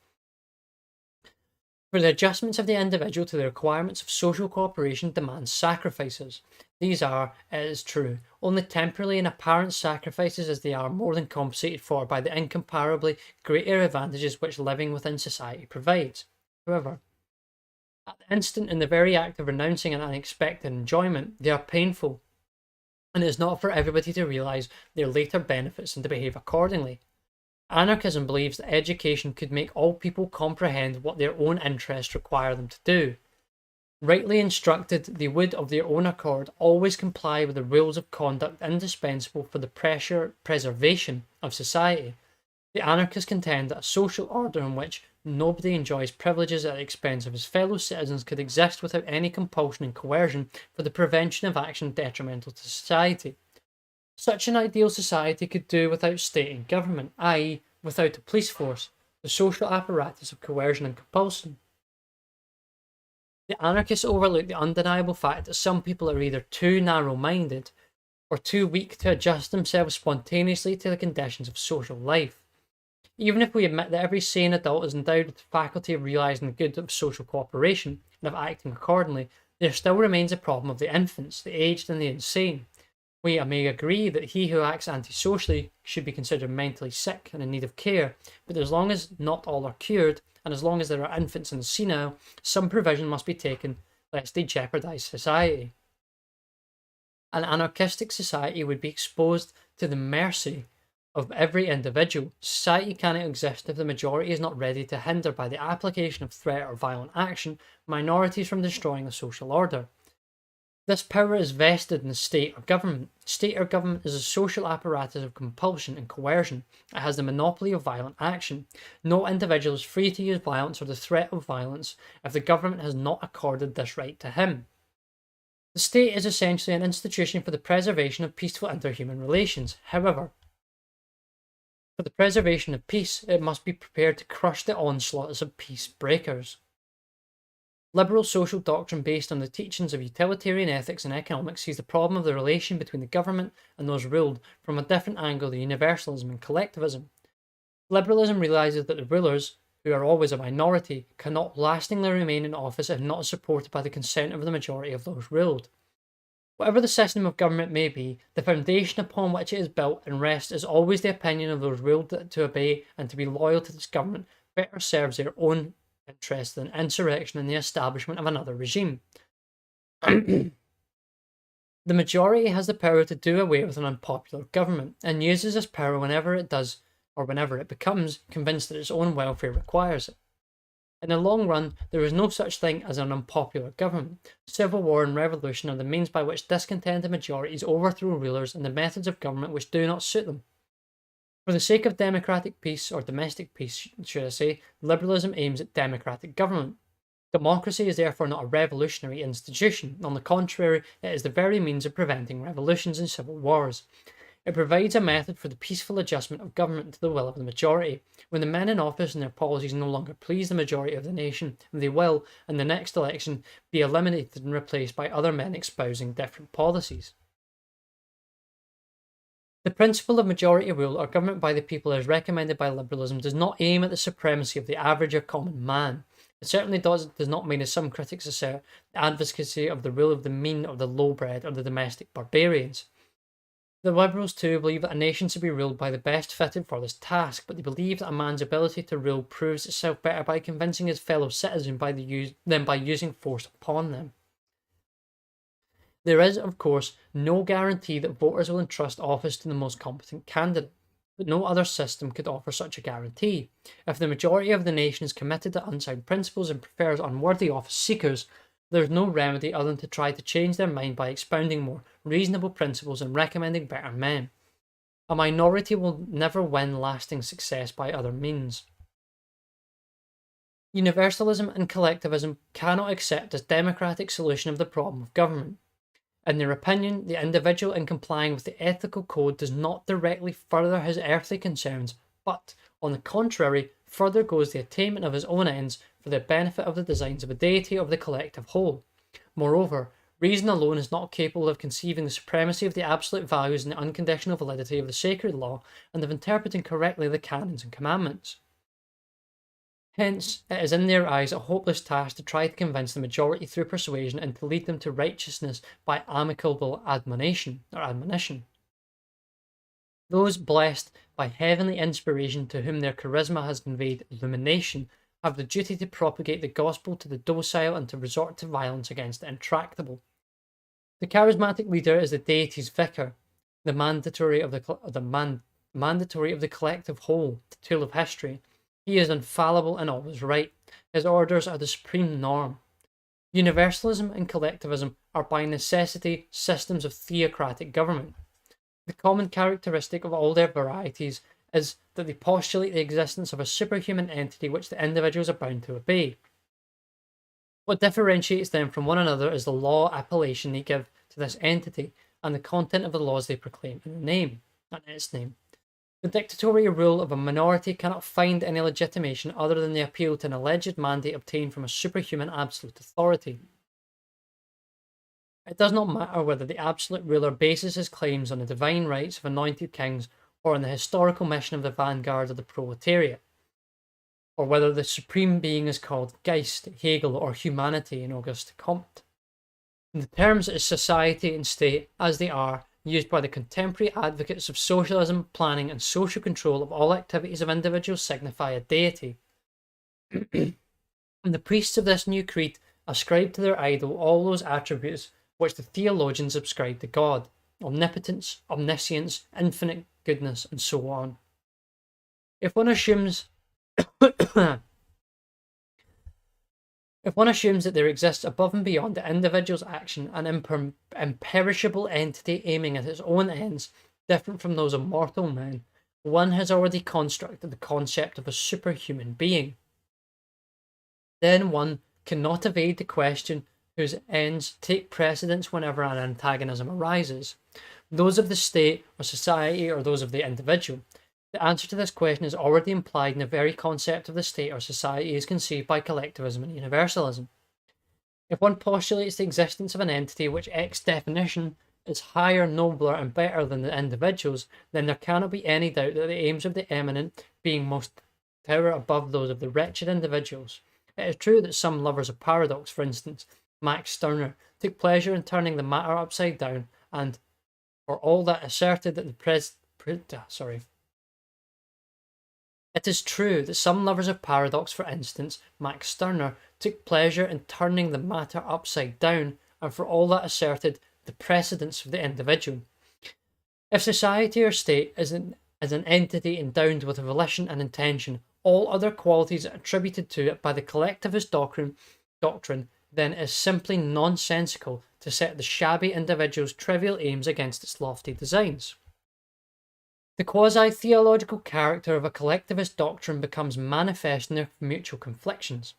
For the adjustments of the individual to the requirements of social cooperation demands sacrifices. These are, it is true, only temporary and apparent sacrifices, as they are more than compensated for by the incomparably greater advantages which living within society provides. However, at the instant, in the very act of renouncing an unexpected enjoyment, they are painful, and it is not for everybody to realise their later benefits and to behave accordingly. Anarchism believes that education could make all people comprehend what their own interests require them to do. Rightly instructed, they would, of their own accord, always comply with the rules of conduct indispensable for the preservation of society. The anarchists contend that a social order in which nobody enjoys privileges at the expense of his fellow citizens could exist without any compulsion and coercion for the prevention of action detrimental to society. Such an ideal society could do without state and government, i.e., without a police force, the social apparatus of coercion and compulsion. The anarchists overlook the undeniable fact that some people are either too narrow-minded or too weak to adjust themselves spontaneously to the conditions of social life. Even if we admit that every sane adult is endowed with the faculty of realising the good of social cooperation and of acting accordingly, there still remains a problem of the infants, the aged and the insane. We may agree that he who acts antisocially should be considered mentally sick and in need of care, but as long as not all are cured, and as long as there are infants and senile, some provision must be taken lest they jeopardise society. An anarchistic society would be exposed to the mercy of every individual. Society cannot exist if the majority is not ready to hinder by the application of threat or violent action minorities from destroying the social order. This power is vested in the state or government. State or government is a social apparatus of compulsion and coercion. It has the monopoly of violent action. No individual is free to use violence or the threat of violence if the government has not accorded this right to him. The state is essentially an institution for the preservation of peaceful interhuman relations. However, for the preservation of peace, it must be prepared to crush the onslaughts of peace breakers. Liberal social doctrine based on the teachings of utilitarian ethics and economics sees the problem of the relation between the government and those ruled from a different angle than universalism and collectivism. Liberalism realises that the rulers, who are always a minority, cannot lastingly remain in office if not supported by the consent of the majority of those ruled. Whatever the system of government may be, the foundation upon which it is built and rests is always the opinion of those ruled to obey and to be loyal to this government better serves their own interests than insurrection and the establishment of another regime. The majority has the power to do away with an unpopular government and uses this power whenever it does or whenever it becomes convinced that its own welfare requires it. In the long run, there is no such thing as an unpopular government. Civil war and revolution are the means by which discontented majorities overthrow rulers and the methods of government which do not suit them. For the sake of democratic peace, or domestic peace, should I say, liberalism aims at democratic government. Democracy is therefore not a revolutionary institution. On the contrary, it is the very means of preventing revolutions and civil wars. It provides a method for the peaceful adjustment of government to the will of the majority. When the men in office and their policies no longer please the majority of the nation, they will, in the next election, be eliminated and replaced by other men espousing different policies. The principle of majority rule or government by the people as recommended by liberalism does not aim at the supremacy of the average or common man. It certainly does not mean, as some critics assert, the advocacy of the rule of the mean or the low-bred or the domestic barbarians. The liberals too believe that a nation should be ruled by the best fitted for this task, but they believe that a man's ability to rule proves itself better by convincing his fellow citizens than by using force upon them. There is, of course, no guarantee that voters will entrust office to the most competent candidate, but no other system could offer such a guarantee. If the majority of the nation is committed to unsound principles and prefers unworthy office seekers, there is no remedy other than to try to change their mind by expounding more reasonable principles and recommending better men. A minority will never win lasting success by other means. Universalism and collectivism cannot accept as democratic solution of the problem of government. In their opinion, the individual in complying with the ethical code does not directly further his earthly concerns, but, on the contrary, further goes the attainment of his own ends for the benefit of the designs of a deity of the collective whole. Moreover, reason alone is not capable of conceiving the supremacy of the absolute values and the unconditional validity of the sacred law, and of interpreting correctly the canons and commandments. Hence, it is in their eyes a hopeless task to try to convince the majority through persuasion and to lead them to righteousness by amicable admonition. Those blessed by heavenly inspiration to whom their charisma has conveyed illumination have the duty to propagate the gospel to the docile and to resort to violence against the intractable. The charismatic leader is the deity's vicar, the mandatory of the collective whole, the tool of history. He is infallible and always right. His orders are the supreme norm. Universalism and collectivism are by necessity systems of theocratic government. The common characteristic of all their varieties is that they postulate the existence of a superhuman entity which the individuals are bound to obey. What differentiates them from one another is the law appellation they give to this entity and the content of the laws they proclaim in its name. The dictatorial rule of a minority cannot find any legitimation other than the appeal to an alleged mandate obtained from a superhuman absolute authority. It does not matter whether the absolute ruler bases his claims on the divine rights of anointed kings or on the historical mission of the vanguard of the proletariat, or whether the supreme being is called Geist, Hegel, or humanity in Auguste Comte. The terms is society and state, as they are, used by the contemporary advocates of socialism, planning, and social control of all activities of individuals signify a deity. And the priests of this new creed ascribe to their idol all those attributes which the theologians ascribe to God: omnipotence, omniscience, infinite goodness, and so on. If one assumes that there exists above and beyond the individual's action an imperishable entity aiming at its own ends, different from those of mortal men, one has already constructed the concept of a superhuman being. Then one cannot evade the question whose ends take precedence whenever an antagonism arises: those of the state or society or those of the individual. The answer to this question is already implied in the very concept of the state or society as conceived by collectivism and universalism. If one postulates the existence of an entity which ex definition is higher, nobler, and better than the individuals, then there cannot be any doubt that the aims of the eminent being most tower above those of the wretched individuals. It is true that some lovers of paradox, for instance, Max Stirner took pleasure in turning the matter upside down, and for all that asserted that It is true that some lovers of paradox, for instance, Max Stirner, took pleasure in turning the matter upside down, and for all that asserted the precedence of the individual. If society or state is an entity endowed with a volition and intention, all other qualities attributed to it by the collectivist doctrine then is simply nonsensical to set the shabby individual's trivial aims against its lofty designs. The quasi-theological character of a collectivist doctrine becomes manifest in their mutual conflicts.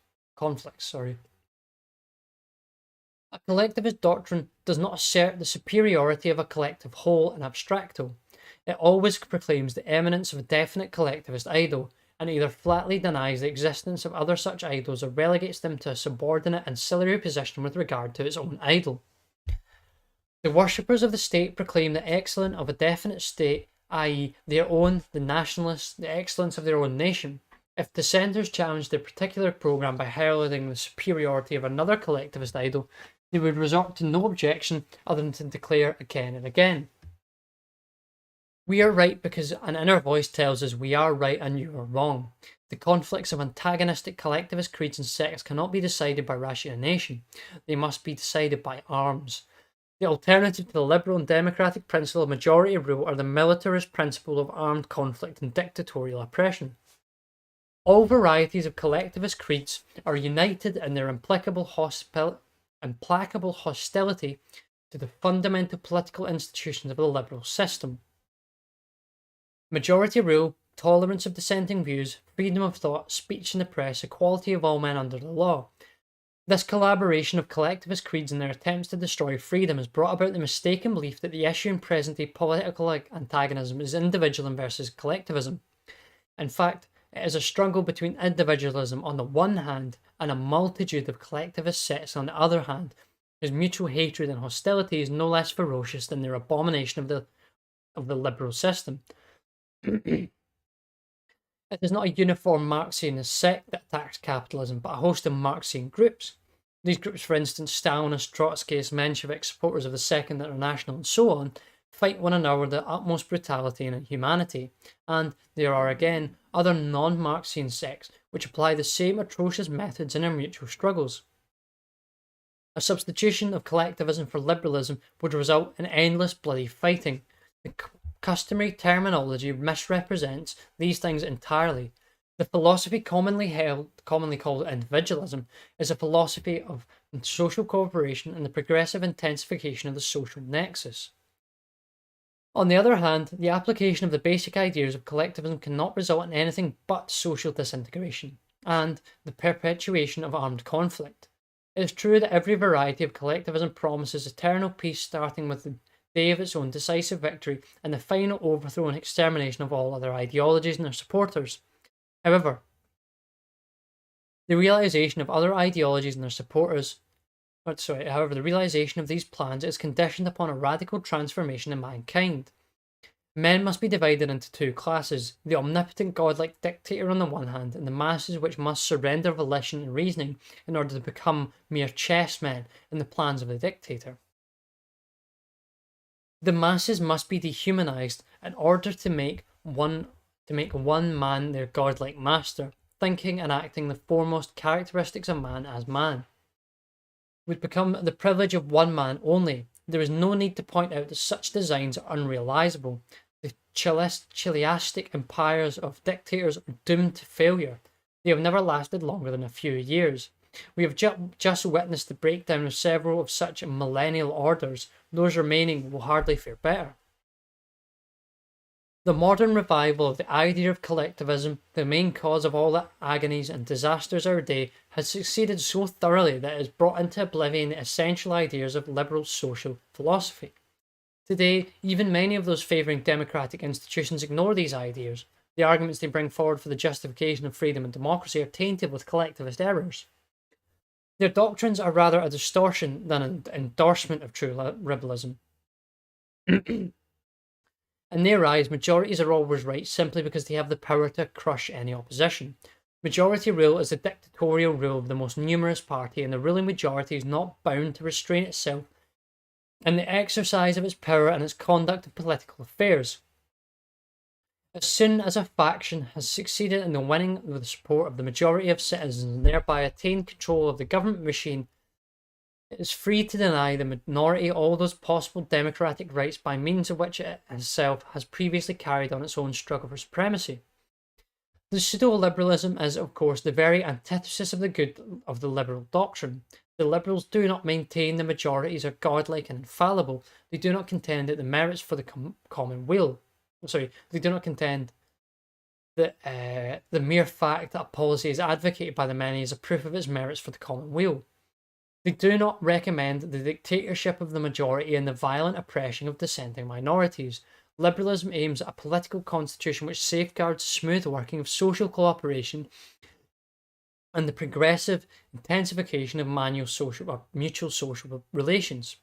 A collectivist doctrine does not assert the superiority of a collective whole in abstracto. It always proclaims the eminence of a definite collectivist idol, and either flatly denies the existence of other such idols or relegates them to a subordinate ancillary position with regard to its own idol. The worshippers of the state proclaim the excellence of a definite state, i.e., their own, the nationalists, the excellence of their own nation. If dissenters challenge their particular programme by heralding the superiority of another collectivist idol, they would resort to no objection other than to declare again and again, "We are right because an inner voice tells us we are right and you are wrong." The conflicts of antagonistic collectivist creeds and sects cannot be decided by ratiocination. They must be decided by arms. The alternative to the liberal and democratic principle of majority rule are the militarist principle of armed conflict and dictatorial oppression. All varieties of collectivist creeds are united in their implacable hostility to the fundamental political institutions of the liberal system. Majority rule, tolerance of dissenting views, freedom of thought, speech in the press, equality of all men under the law. This collaboration of collectivist creeds and their attempts to destroy freedom has brought about the mistaken belief that the issue in present-day political antagonism is individualism versus collectivism. In fact, it is a struggle between individualism on the one hand and a multitude of collectivist sects on the other hand, whose mutual hatred and hostility is no less ferocious than their abomination of the liberal system. It is not a uniform Marxian sect that attacks capitalism, but a host of Marxian groups. These groups, for instance, Stalinists, Trotskyists, Mensheviks, supporters of the Second International, and so on, fight one another with the utmost brutality and inhumanity. And there are again other non-Marxian sects which apply the same atrocious methods in their mutual struggles. A substitution of collectivism for liberalism would result in endless bloody fighting. The customary terminology misrepresents these things entirely. The philosophy commonly called individualism is a philosophy of social cooperation and the progressive intensification of the social nexus. On the other hand, the application of the basic ideas of collectivism cannot result in anything but social disintegration and the perpetuation of armed conflict. It is true that every variety of collectivism promises eternal peace, starting with the day of its own decisive victory and the final overthrow and extermination of all other ideologies and their supporters. However, the realization of other ideologies and their supporters, the realization of these plans is conditioned upon a radical transformation in mankind. Men must be divided into two classes: the omnipotent godlike dictator on the one hand, and the masses which must surrender volition and reasoning in order to become mere chessmen in the plans of the dictator. The masses must be dehumanized in order to make one man their godlike master, thinking and acting the foremost characteristics of man as man. Would become the privilege of one man only. There is no need to point out that such designs are unrealizable. The chiliastic empires of dictators are doomed to failure. They have never lasted longer than a few years. We have just witnessed the breakdown of several of such millennial orders. Those remaining will hardly fare better. The modern revival of the idea of collectivism, the main cause of all the agonies and disasters of our day, has succeeded so thoroughly that it has brought into oblivion the essential ideas of liberal social philosophy. Today, even many of those favouring democratic institutions ignore these ideas. The arguments they bring forward for the justification of freedom and democracy are tainted with collectivist errors. Their doctrines are rather a distortion than an endorsement of true liberalism. In their eyes, majorities are always right simply because they have the power to crush any opposition. Majority rule is the dictatorial rule of the most numerous party, and the ruling majority is not bound to restrain itself in the exercise of its power and its conduct of political affairs. As soon as a faction has succeeded in the winning with the support of the majority of citizens and thereby attained control of the government machine, it is free to deny the minority all those possible democratic rights by means of which it itself has previously carried on its own struggle for supremacy. The pseudo-liberalism is, of course, the very antithesis of the good of the liberal doctrine. The liberals do not maintain the majorities are godlike and infallible. They do not contend that the merits for the common will. They do not contend that the mere fact that a policy is advocated by the many is a proof of its merits for the common weal. They do not recommend the dictatorship of the majority and the violent oppression of dissenting minorities. Liberalism aims at a political constitution which safeguards smooth working of social cooperation and the progressive intensification of mutual social relations.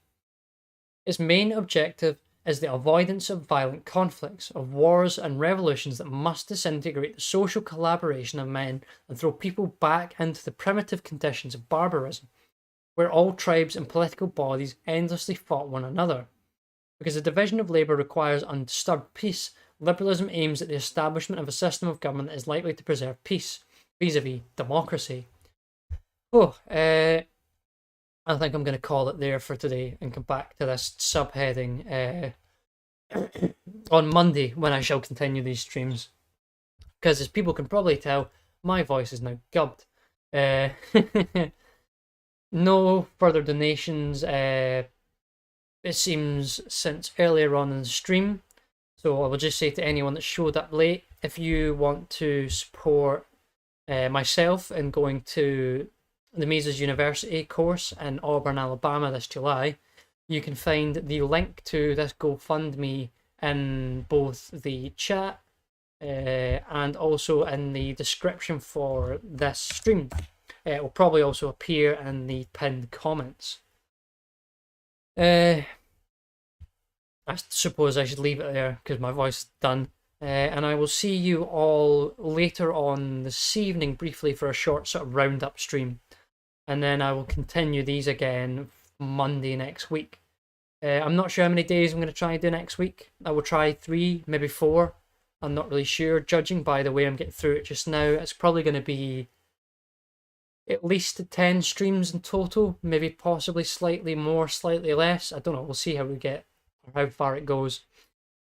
Its main objective is the avoidance of violent conflicts, of wars and revolutions that must disintegrate the social collaboration of men and throw people back into the primitive conditions of barbarism, where all tribes and political bodies endlessly fought one another. Because the division of labour requires undisturbed peace, liberalism aims at the establishment of a system of government that is likely to preserve peace, vis-a-vis democracy. I think I'm going to call it there for today and come back to this subheading on Monday when I shall continue these streams. Because as people can probably tell, my voice is now gubbed. No further donations, it seems, since earlier on in the stream. So I will just say to anyone that showed up late, if you want to support myself in going to the Mises University course in Auburn, Alabama this July, you can find the link to this GoFundMe in both the chat and also in the description for this stream. It will probably also appear in the pinned comments. I suppose I should leave it there because my voice is done. And I will see you all later on this evening briefly for a short sort of roundup stream. And then I will continue these again Monday next week. I'm not sure how many days I'm going to try and do next week. I will try 3, maybe 4. I'm not really sure. Judging by the way I'm getting through it just now, it's probably going to be at least 10 streams in total. Maybe possibly slightly more, slightly less. I don't know. We'll see how we get, or how far it goes.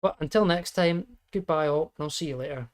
But until next time, goodbye all, and I'll see you later.